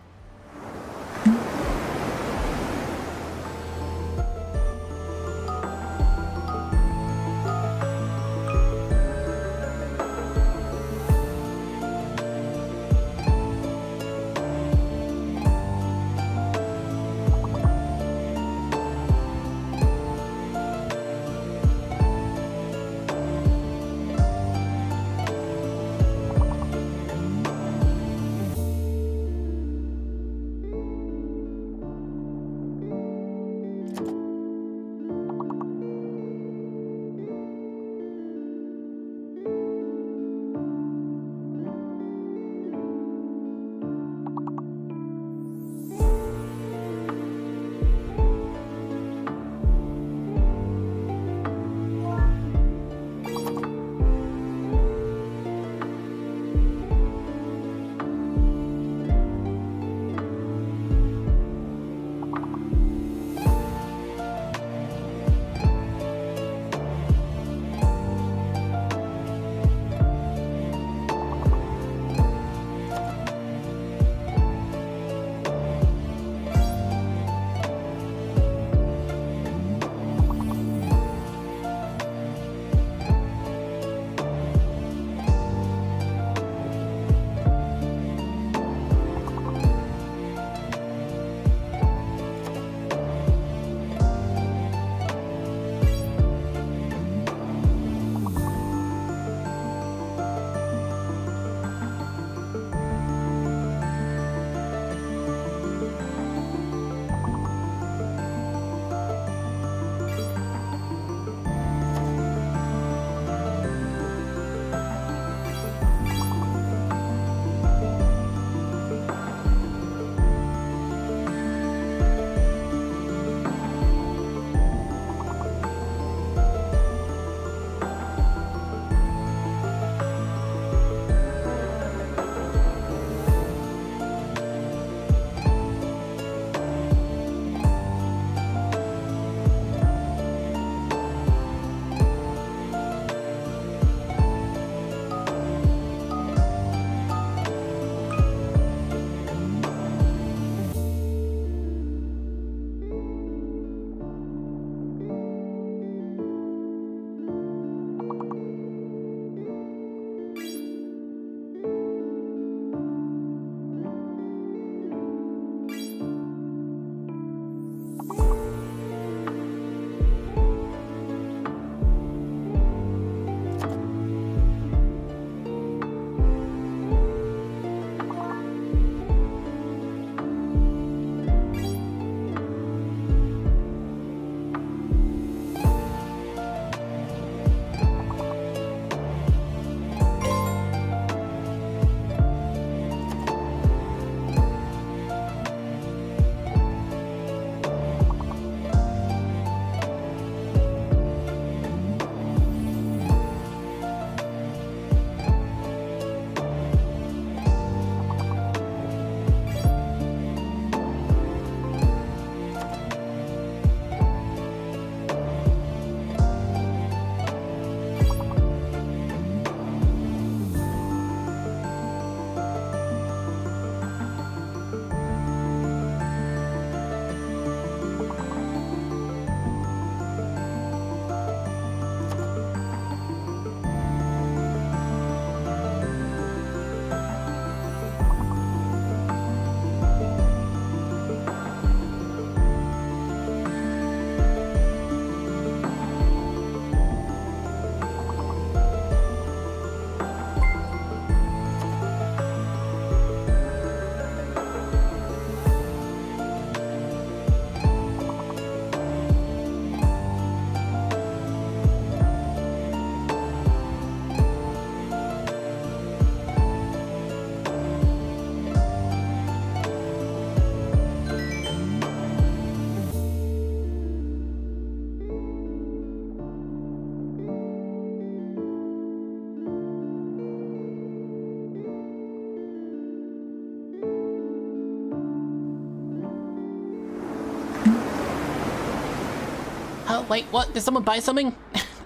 Wait, what? Did someone buy something?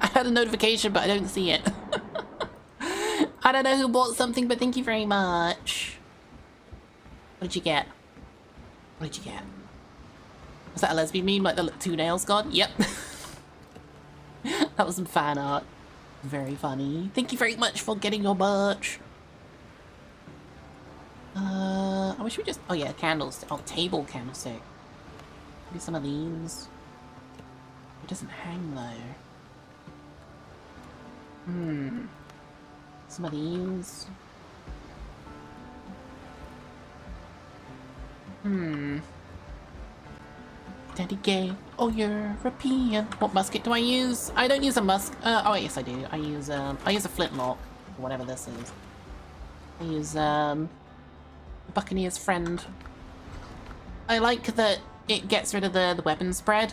I had a notification, but I don't see it. I don't know who bought something, but thank you very much. What did you get? What did you get? Was that a lesbian meme, like the two nails gone? Yep. That was some fan art. Very funny. Thank you very much for getting your merch. I wish we just... Oh yeah, candles. Oh, table candlestick. Maybe some of these. It doesn't hang though. Some of these. Daddy gay. Oh, European. What musket do I use? I don't use a oh yes I do. I use a flintlock. Or whatever this is. I use Buccaneer's friend. I like that it gets rid of the weapon spread.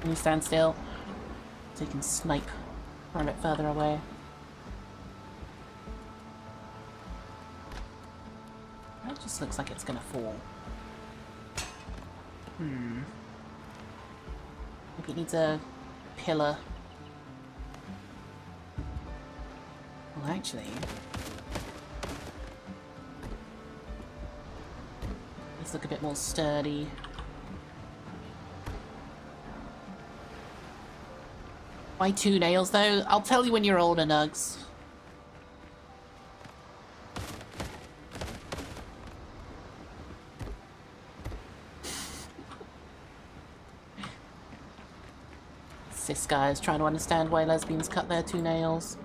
When you stand still. So you can snipe from a bit further away. That just looks like it's gonna fall. Maybe it needs a pillar. Well, actually... These look a bit more sturdy. Why 2 nails, though? I'll tell you when you're older, Nugs. This guy is trying to understand why lesbians cut their 2 nails.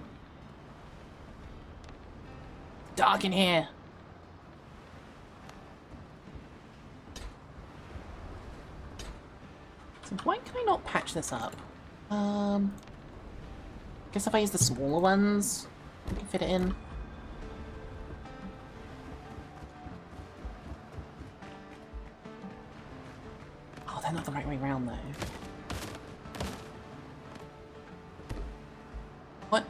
Dark in here. So why can I not patch this up? Guess if I use the smaller ones, I can fit it in. Oh, they're not the right way around though. What?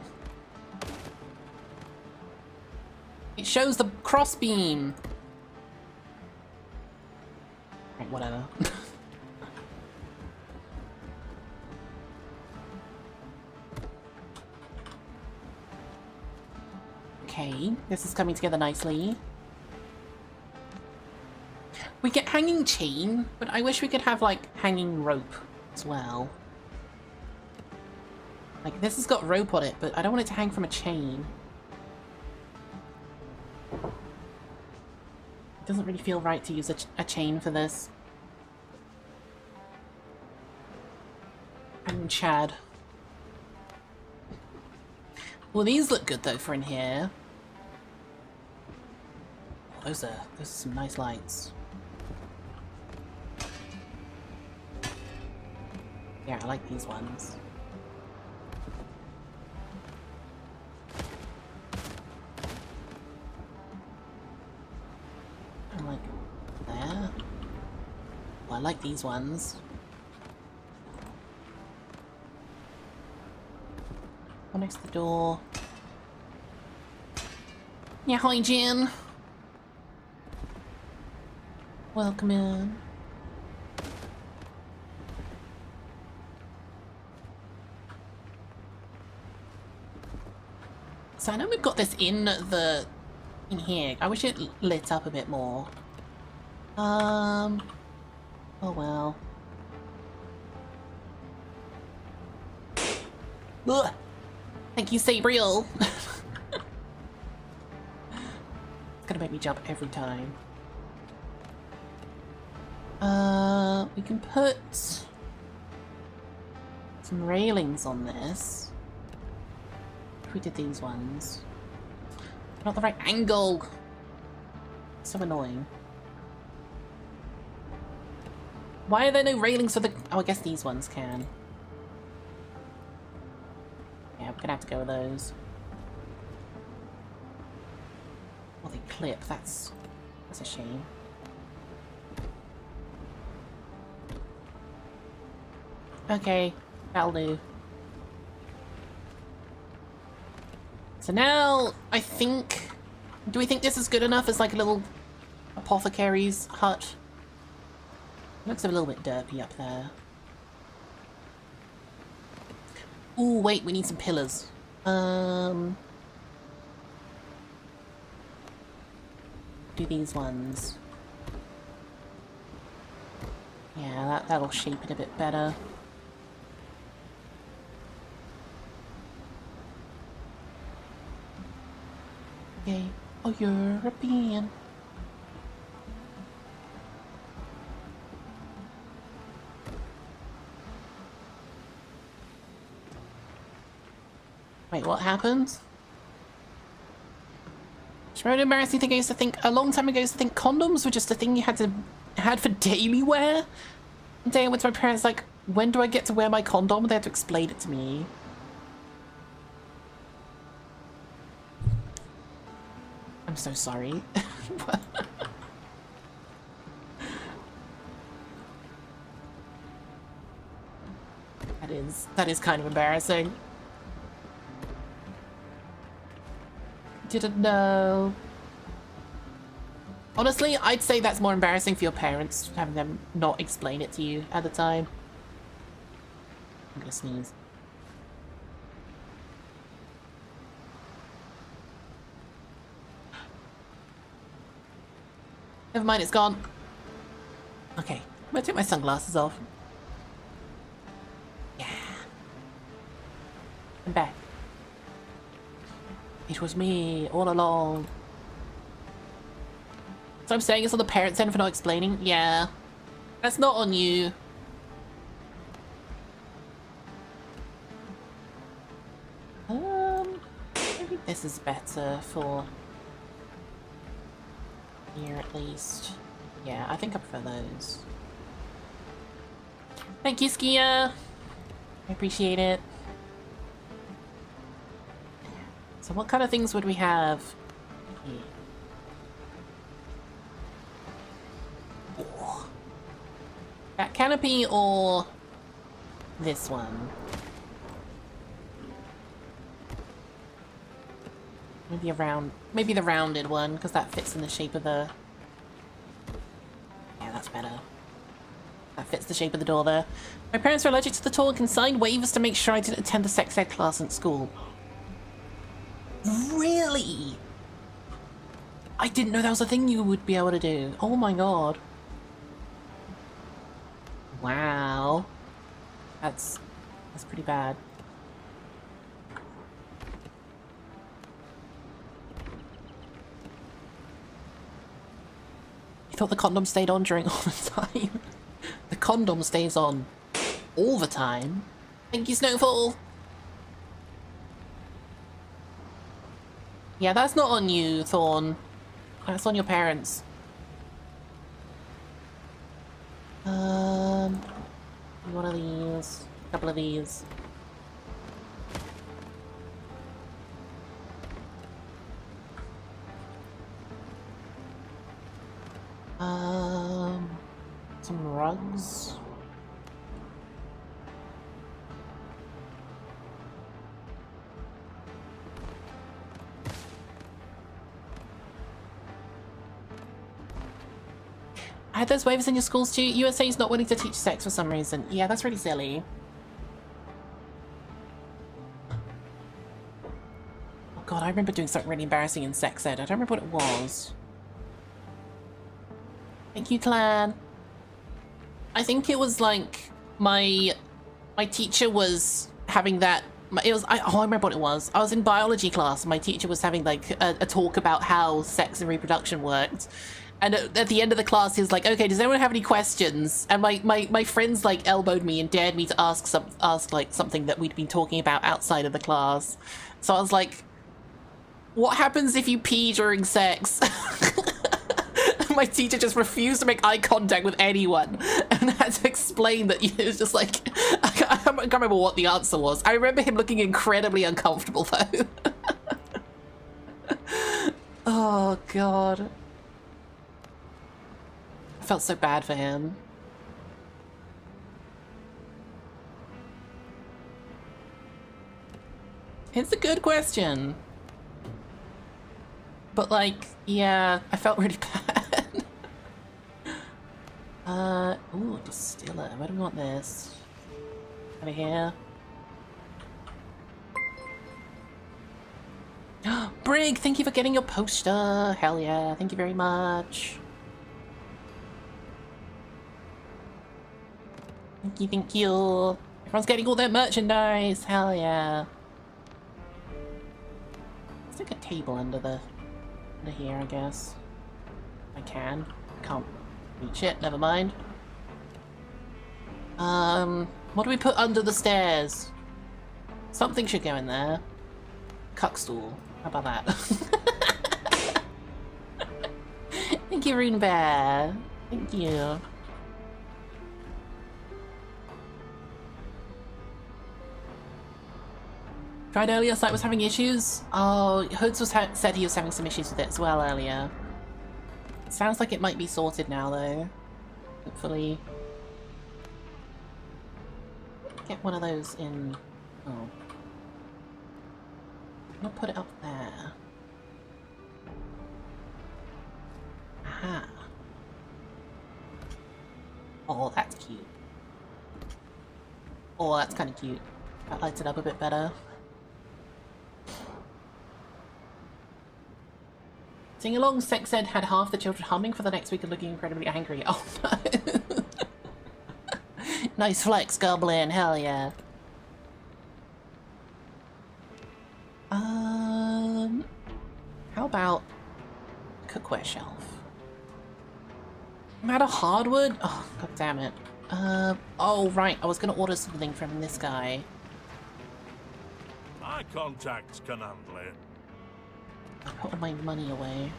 It shows the crossbeam! Right, whatever. Okay, this is coming together nicely. We get hanging chain, but I wish we could have, like, hanging rope as well. Like, this has got rope on it, but I don't want it to hang from a chain. It doesn't really feel right to use a chain for this. And Chad. Well, these look good, though, for in here. Oh, those are some nice lights. Yeah, I like these ones. I like there. Well, I like these ones. One next to the door. Yeah, hi, Jen. Welcome in. So I know we've got this in here. I wish it lit up a bit more. Oh well. Ugh. Thank you, Sabriel. It's gonna make me jump every time. We can put some railings on this. If we did these ones. Not the right angle! So annoying. Why are there no railings for the... Oh, I guess these ones can. Yeah, we're gonna have to go with those. Well, they clip. That's a shame. Okay, that'll do. So now, I think... Do we think this is good enough as like a little apothecary's hut? It looks a little bit derpy up there. Ooh, wait, we need some pillars. Do these ones. Yeah, that'll shape it a bit better. Okay. Oh, European. Wait, what happened? Remember an embarrassing thing I used to think a long time ago? I used to think condoms were just a thing you had for daily wear. One day I went to my parents like, when do I get to wear my condom? They had to explain it to me. I'm so sorry. That is kind of embarrassing. Didn't know. Honestly, I'd say that's more embarrassing for your parents, having them not explain it to you at the time. I'm gonna sneeze. Never mind, it's gone. Okay, I'm gonna take my sunglasses off. Yeah. I'm back. It was me all along. So I'm saying it's on the parents' end for not explaining? Yeah. That's not on you. Maybe this is better for here at least. Yeah, I think I prefer those. Thank you, Skia. I appreciate it. So what kind of things would we have here? Oh. That canopy or this one? Maybe the rounded one, because that fits in the shape of the... Yeah, that's better. That fits the shape of the door there. My parents are allergic to the tool and can sign waivers to make sure I didn't attend the sex ed class at school. Really? I didn't know that was a thing you would be able to do. Oh my god. Wow. That's pretty bad. You thought the condom stayed on during all the time? The condom stays on all the time. Thank you, Snowfall. Yeah, that's not on you, Thorn. That's on your parents. One of these. A couple of these. Some rugs. I had those waivers in your schools too. USA is not willing to teach sex for some reason. Yeah, that's really silly. Oh god, I remember doing something really embarrassing in sex ed. I don't remember what it was. Thank you, Clan. I think it was like my teacher was having that. I remember what it was. I was in biology class. And my teacher was having like a talk about how sex and reproduction worked. And at the end of the class, he was like, "Okay, does anyone have any questions?" And my friends like elbowed me and dared me to ask like something that we'd been talking about outside of the class. So I was like, "What happens if you pee during sex?" My teacher just refused to make eye contact with anyone, and I had to explain that it was just like I can't remember what the answer was. I remember him looking incredibly uncomfortable though. Oh god. I felt so bad for him. It's a good question. But like, yeah, I felt really bad. Ooh, distiller. Where do we want this? Over here. Brig, thank you for getting your poster. Hell yeah, thank you very much. Thank you, thank you. Everyone's getting all their merchandise. Hell yeah. Let's take a table under here, I guess. I can. Can't reach it, never mind. What do we put under the stairs? Something should go in there. Cuck stool. How about that? Thank you, Rune Bear. Thank you. Tried earlier, site was having issues. Oh, Hoods was said he was having some issues with it as well earlier. Sounds like it might be sorted now, though. Hopefully. Get one of those in. Oh. I'm gonna put it up there. Aha. Oh, that's cute. Oh, that's kind of cute. That lights it up a bit better. Sing along, Sex Ed had half the children humming for the next week and looking incredibly angry. Oh no. Nice flex, Goblin, hell yeah. How about cookware shelf? I'm out of hardwood? Oh, god damn it. Oh right, I was gonna order something from this guy. My contacts can handle it. I put all my money away.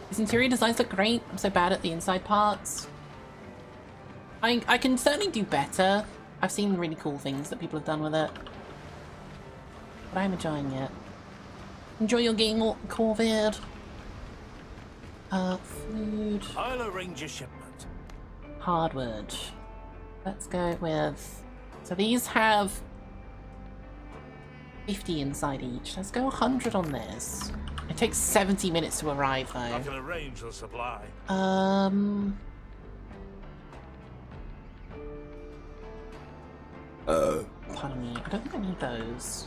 His interior designs look great. I'm so bad at the inside parts. I can certainly do better. I've seen really cool things that people have done with it. But I'm enjoying it. Enjoy your game, Corvid. Food. I'll arrange a shipment. Hardwood. Let's go with... So these have 50 inside each. Let's go 100 on this. It takes 70 minutes to arrive, though. I can arrange the supply. Pardon me. I don't think I need those.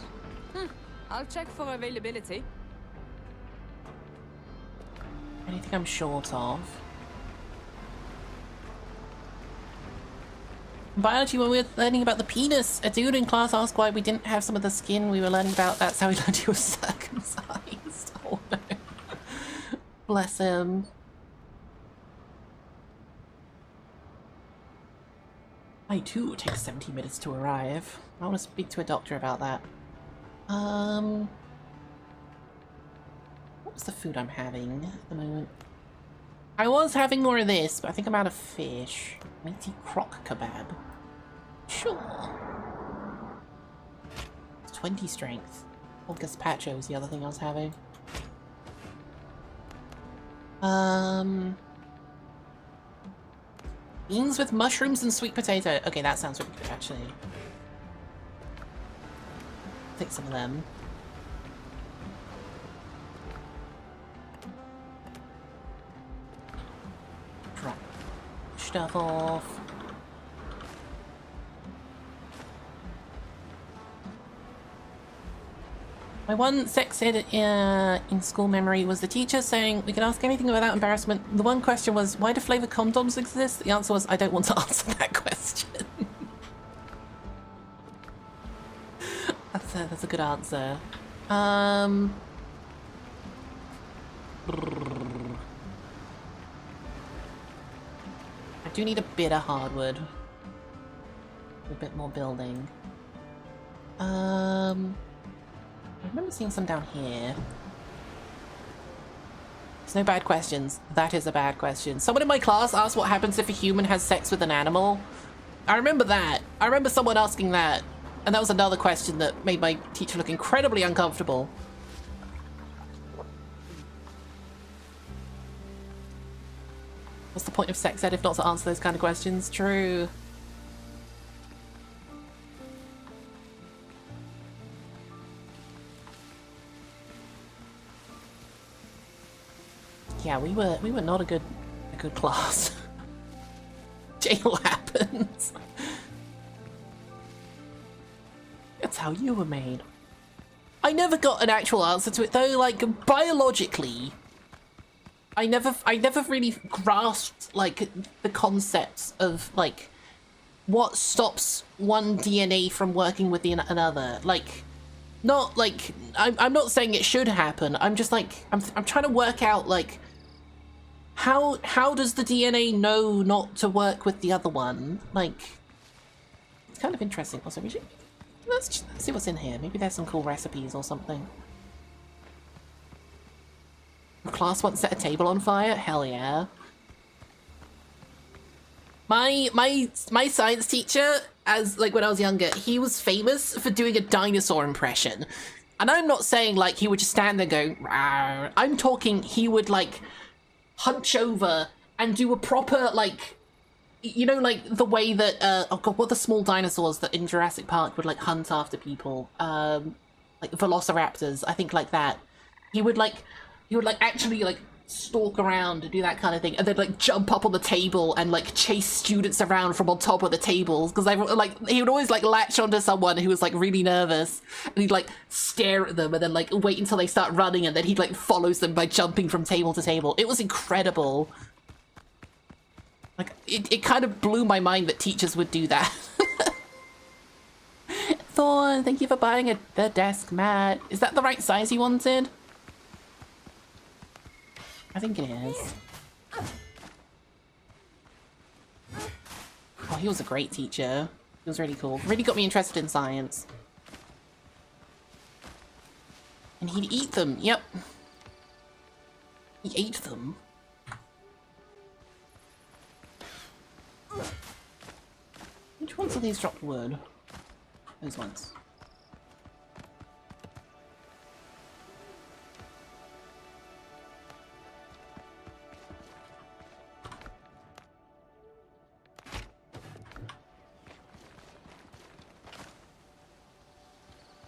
I'll check for availability. Anything I'm short of. In biology, when we were learning about the penis, a dude in class asked why we didn't have some of the skin we were learning about. That's how he learned he was circumcised. Oh no. Bless him. I too take 70 minutes to arrive. I want to speak to a doctor about that. What's the food I'm having at the moment? I was having more of this, but I think I'm out of fish. Meaty crock kebab. Sure. It's 20 strength. Gazpacho was the other thing I was having. Beans with mushrooms and sweet potato. Okay, that sounds really good, actually. Take some of them. Drop stuff off. My one sex ed in school memory was the teacher saying we can ask anything without embarrassment. The one question was, why do flavored condoms exist? The answer was, I don't want to answer that question. That's a good answer. I do need a bit of hardwood. A bit more building. I remember seeing some down here. There's no bad questions. That is a bad question. Someone in my class asked what happens if a human has sex with an animal. I remember that. I remember someone asking that. And that was another question that made my teacher look incredibly uncomfortable. What's the point of sex ed if not to answer those kind of questions? True. Yeah, we were not a good class. Jail happens. That's how you were made. I never got an actual answer to it though, like biologically. I never really grasped like the concepts of like what stops one DNA from working with another. Like, not like I'm not saying it should happen. I'm just like I'm trying to work out like how does the DNA know not to work with the other one? Like, it's kind of interesting. Also, let's see what's in here. Maybe there's some cool recipes or something. Class once set a table on fire? Hell yeah. My science teacher, as like when I was younger, he was famous for doing a dinosaur impression. And I'm not saying like he would just stand there and go, rawr. I'm talking he would like hunch over and do a proper like, you know, like the way that oh god, what are the small dinosaurs that in Jurassic Park would like hunt after people? Like velociraptors, I think like that. He would actually like stalk around and do that kind of thing, and then like jump up on the table and like chase students around from on top of the tables, because he would always like latch onto someone who was like really nervous, and he'd like stare at them and then like wait until they start running, and then he'd like follows them by jumping from table to table. It was incredible. Like it kind of blew my mind that teachers would do that. Thorn, thank you for buying the desk mat. Is that the right size you wanted? I think it is. Oh, he was a great teacher. He was really cool. Really got me interested in science. And he'd eat them. Yep. He ate them. Which ones of these dropped wood? Those ones.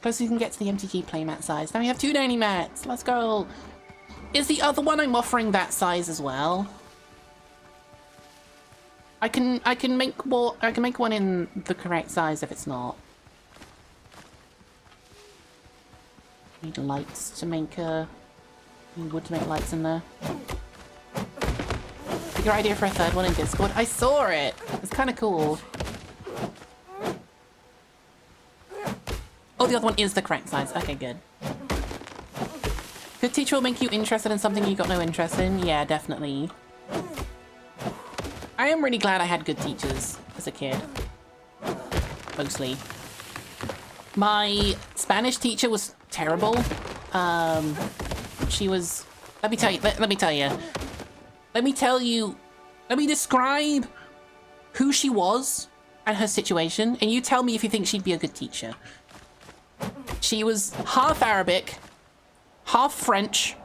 Close as you can get to the MTG playmat size. Now we have 2 dining mats. Let's go. Is the other one I'm offering that size as well? I can make more. I can make one in the correct size if it's not. Need lights to make need wood to make lights in there. Bigger idea for a 3rd one in Discord. I saw it. It's kind of cool. Oh, the other one is the correct size. Okay, good. Good teacher will make you interested in something you got no interest in. Yeah, definitely. I am really glad I had good teachers as a kid. Mostly. My Spanish teacher was terrible. She was... Let me tell me describe who she was and her situation, and you tell me if you think she'd be a good teacher. She was half Arabic, half French,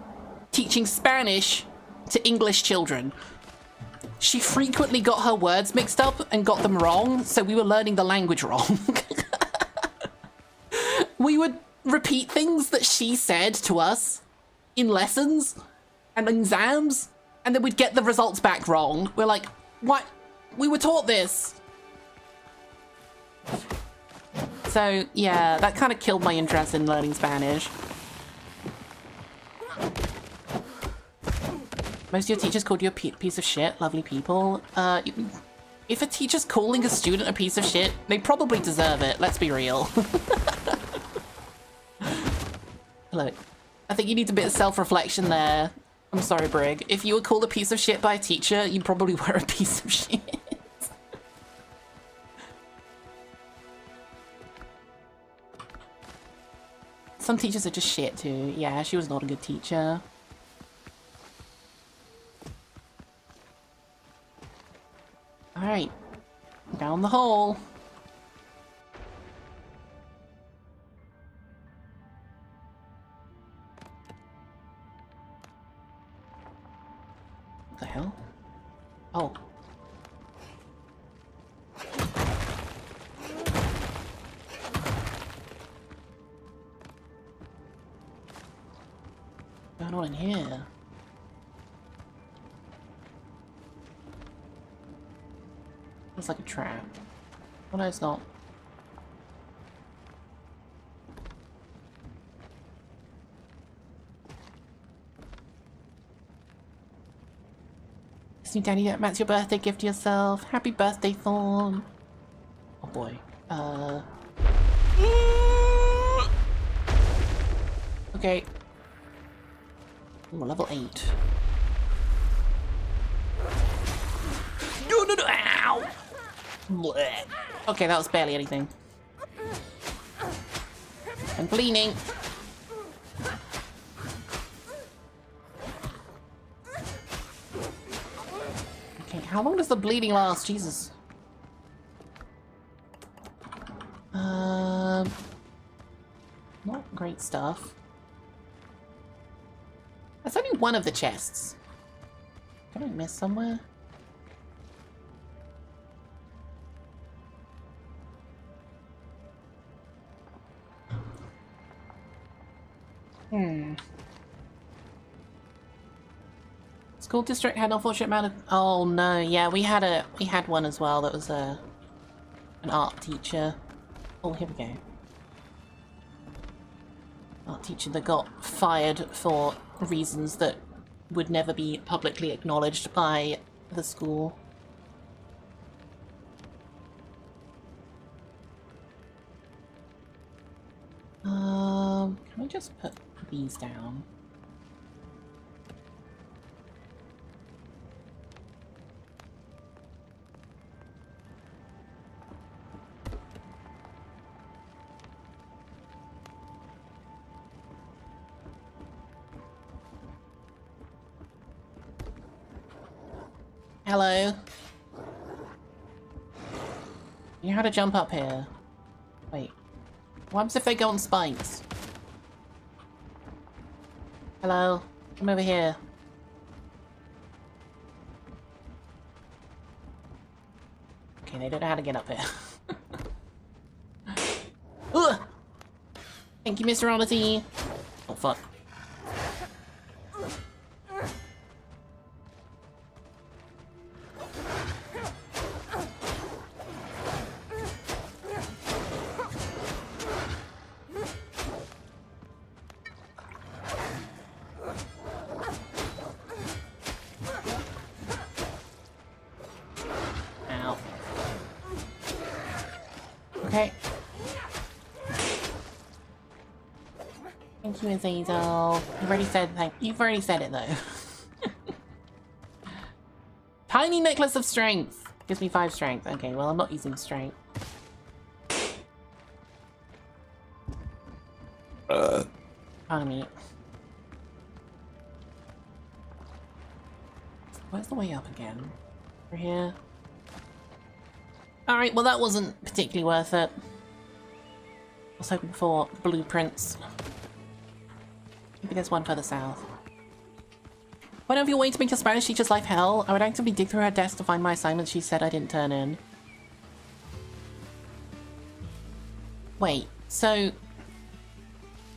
teaching Spanish to English children. She frequently got her words mixed up and got them wrong, so we were learning the language wrong. We would repeat things that she said to us in lessons and exams, and then we'd get the results back wrong. We're like, what? We were taught this. So, yeah, that kind of killed my interest in learning Spanish. Most of your teachers called you a piece of shit, lovely people. If a teacher's calling a student a piece of shit, they probably deserve it, let's be real. Look, I think you need a bit of self-reflection there. I'm sorry, Brig. If you were called a piece of shit by a teacher, you probably were a piece of shit. Some teachers are just shit too. Yeah, she was not a good teacher. Alright. Down the hole. What the hell? Oh. What's going on in here? Looks like a trap. Oh no, it's not. New Daddy, that's your birthday gift to yourself. Happy birthday, Thorn. Oh boy. Okay. Ooh, level 8. No, ow! Blech. Okay, that was barely anything. I'm bleeding. Okay, how long does the bleeding last? Jesus. Not great stuff. That's only one of the chests. Did I miss somewhere? School district had an unfortunate amount of. Oh no, yeah, we had one as well. That was an art teacher. Oh, here we go. Art teacher that got fired for reasons that would never be publicly acknowledged by the school. Can I just put these down? Hello. You know how to jump up here? Wait. What happens if they go on spikes? Hello? Come over here. Okay, they don't know how to get up here. Ugh! Thank you, Mr. Odyssey. Oh, fuck. Ow. Okay. Thank you, Azazel. You've already said You've already said it though. Tiny necklace of strength. Gives me 5 strength. Okay, well I'm not using strength. Pardon me. Where's the way up again? Over here. Alright, well that wasn't particularly worth it. I was hoping for blueprints. Maybe there's one further south. One of your way to make your Spanish teacher's life hell? I would actively dig through her desk to find my assignments she said I didn't turn in. Wait, so...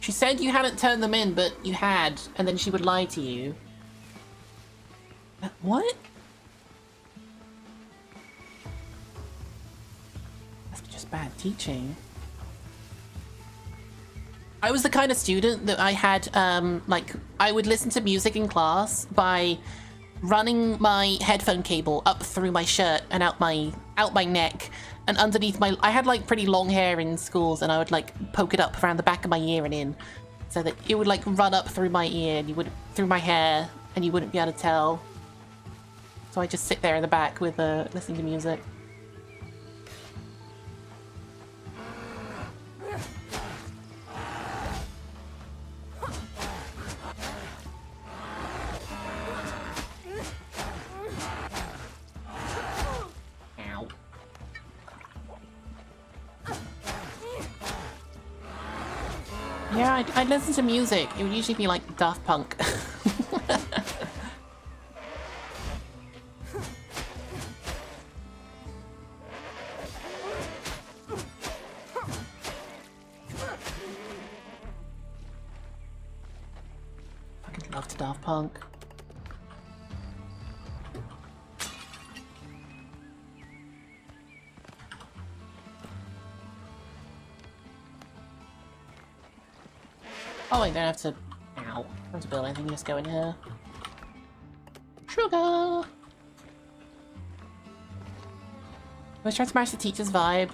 She said you hadn't turned them in, but you had, and then she would lie to you. What? That's just bad teaching. I was the kind of student that I had, like, I would listen to music in class by running my headphone cable up through my shirt and out my neck and underneath my... I had, like, pretty long hair in schools, and I would, like, poke it up around the back of my ear and in, so that it would, like, run up through my ear and you would... through my hair, and you wouldn't be able to tell. So I just sit there in the back with, listening to music. Yeah, I'd listen to music. It would usually be like Daft Punk. Fucking love Daft Punk. Oh, wait, don't have to... Ow. Don't have to build anything, just go in here. Sugar! Let's try to match the teacher's vibe.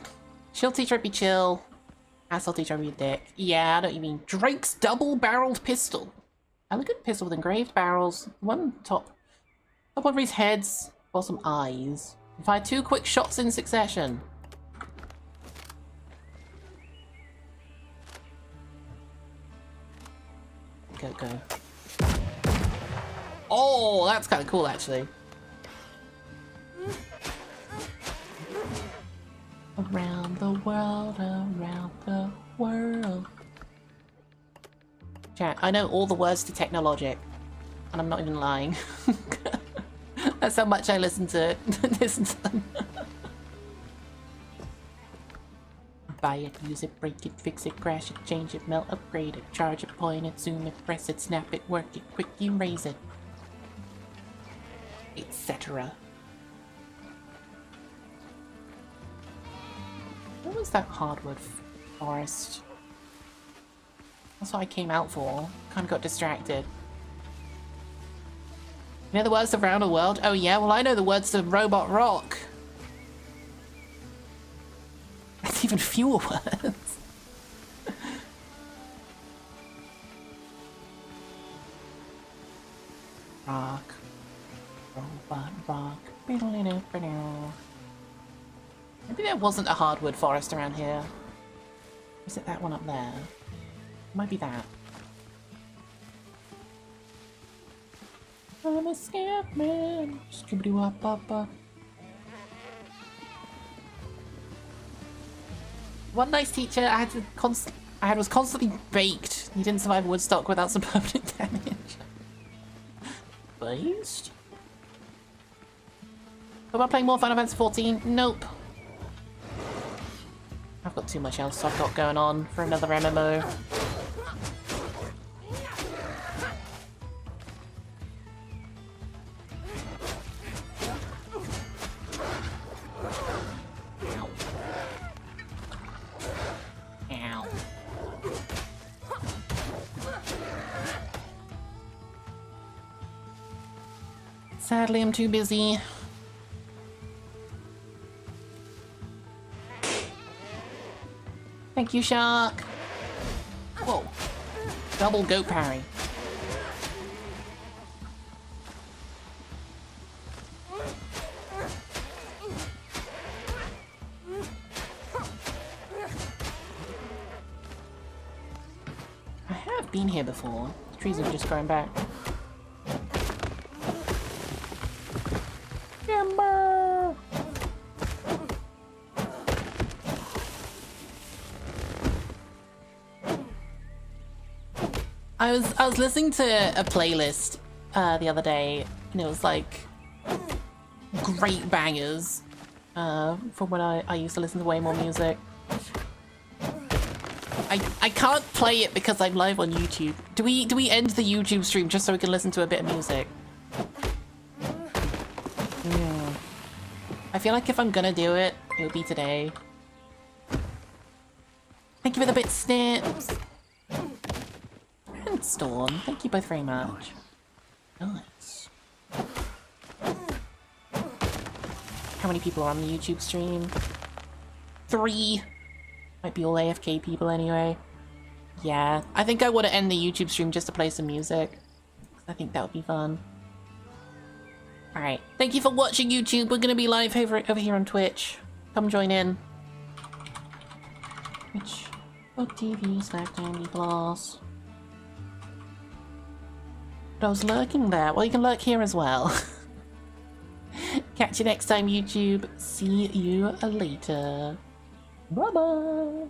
She'll teacher be chill. Asshole teacher be a dick. Yeah, I know what you mean. Drake's double-barreled pistol. Elegant pistol with engraved barrels. One top over his heads, bottom eyes. Fire 2 quick shots in succession. Go, go. Oh, that's kind of cool, actually. Around the world, around the world. Chat, I know all the words to Technologic, and I'm not even lying. That's how much I listen to them. Buy it, use it, break it, fix it, crash it, change it, melt, upgrade it, charge it, point it, zoom it, press it, snap it, work it, quick erase it, etc. What was that hardwood forest? That's what I came out for. Kind of got distracted. You know the words of Round the World? Oh yeah, well I know the words of Robot Rock. That's even fewer words. Rock. Robot Rock. Maybe there wasn't a hardwood forest around here. Is it that one up there? Might be that. I'm a scared man. Skibbity-wop-bop-bop. One nice teacher I had was constantly baked. He didn't survive Woodstock without some permanent damage. Based? Am I playing more Final Fantasy 14? Nope. I've got too much else I've got going on for another MMO. Ow. Sadly, I'm too busy. Thank you, Shark. Whoa. Double goat parry. I have been here before. The trees are just growing back. Timber! I was listening to a playlist the other day, and it was like great bangers from when I used to listen to way more music. I can't play it because I'm live on YouTube. Do we end the YouTube stream just so we can listen to a bit of music? I feel like if I'm gonna do it, it'll be today. Thank you for the bit, Snips. And Storm, thank you both very much. Nice. How many people are on the YouTube stream? 3. Might be all AFK people anyway. Yeah, I think I want to end the YouTube stream just to play some music. I think that would be fun. Alright, thank you for watching YouTube. We're gonna be live over here on Twitch. Come join in. Twitch.tv/DandyBloss. But I was lurking there. Well, you can lurk here as well. Catch you next time, YouTube. See you later. Bye-bye.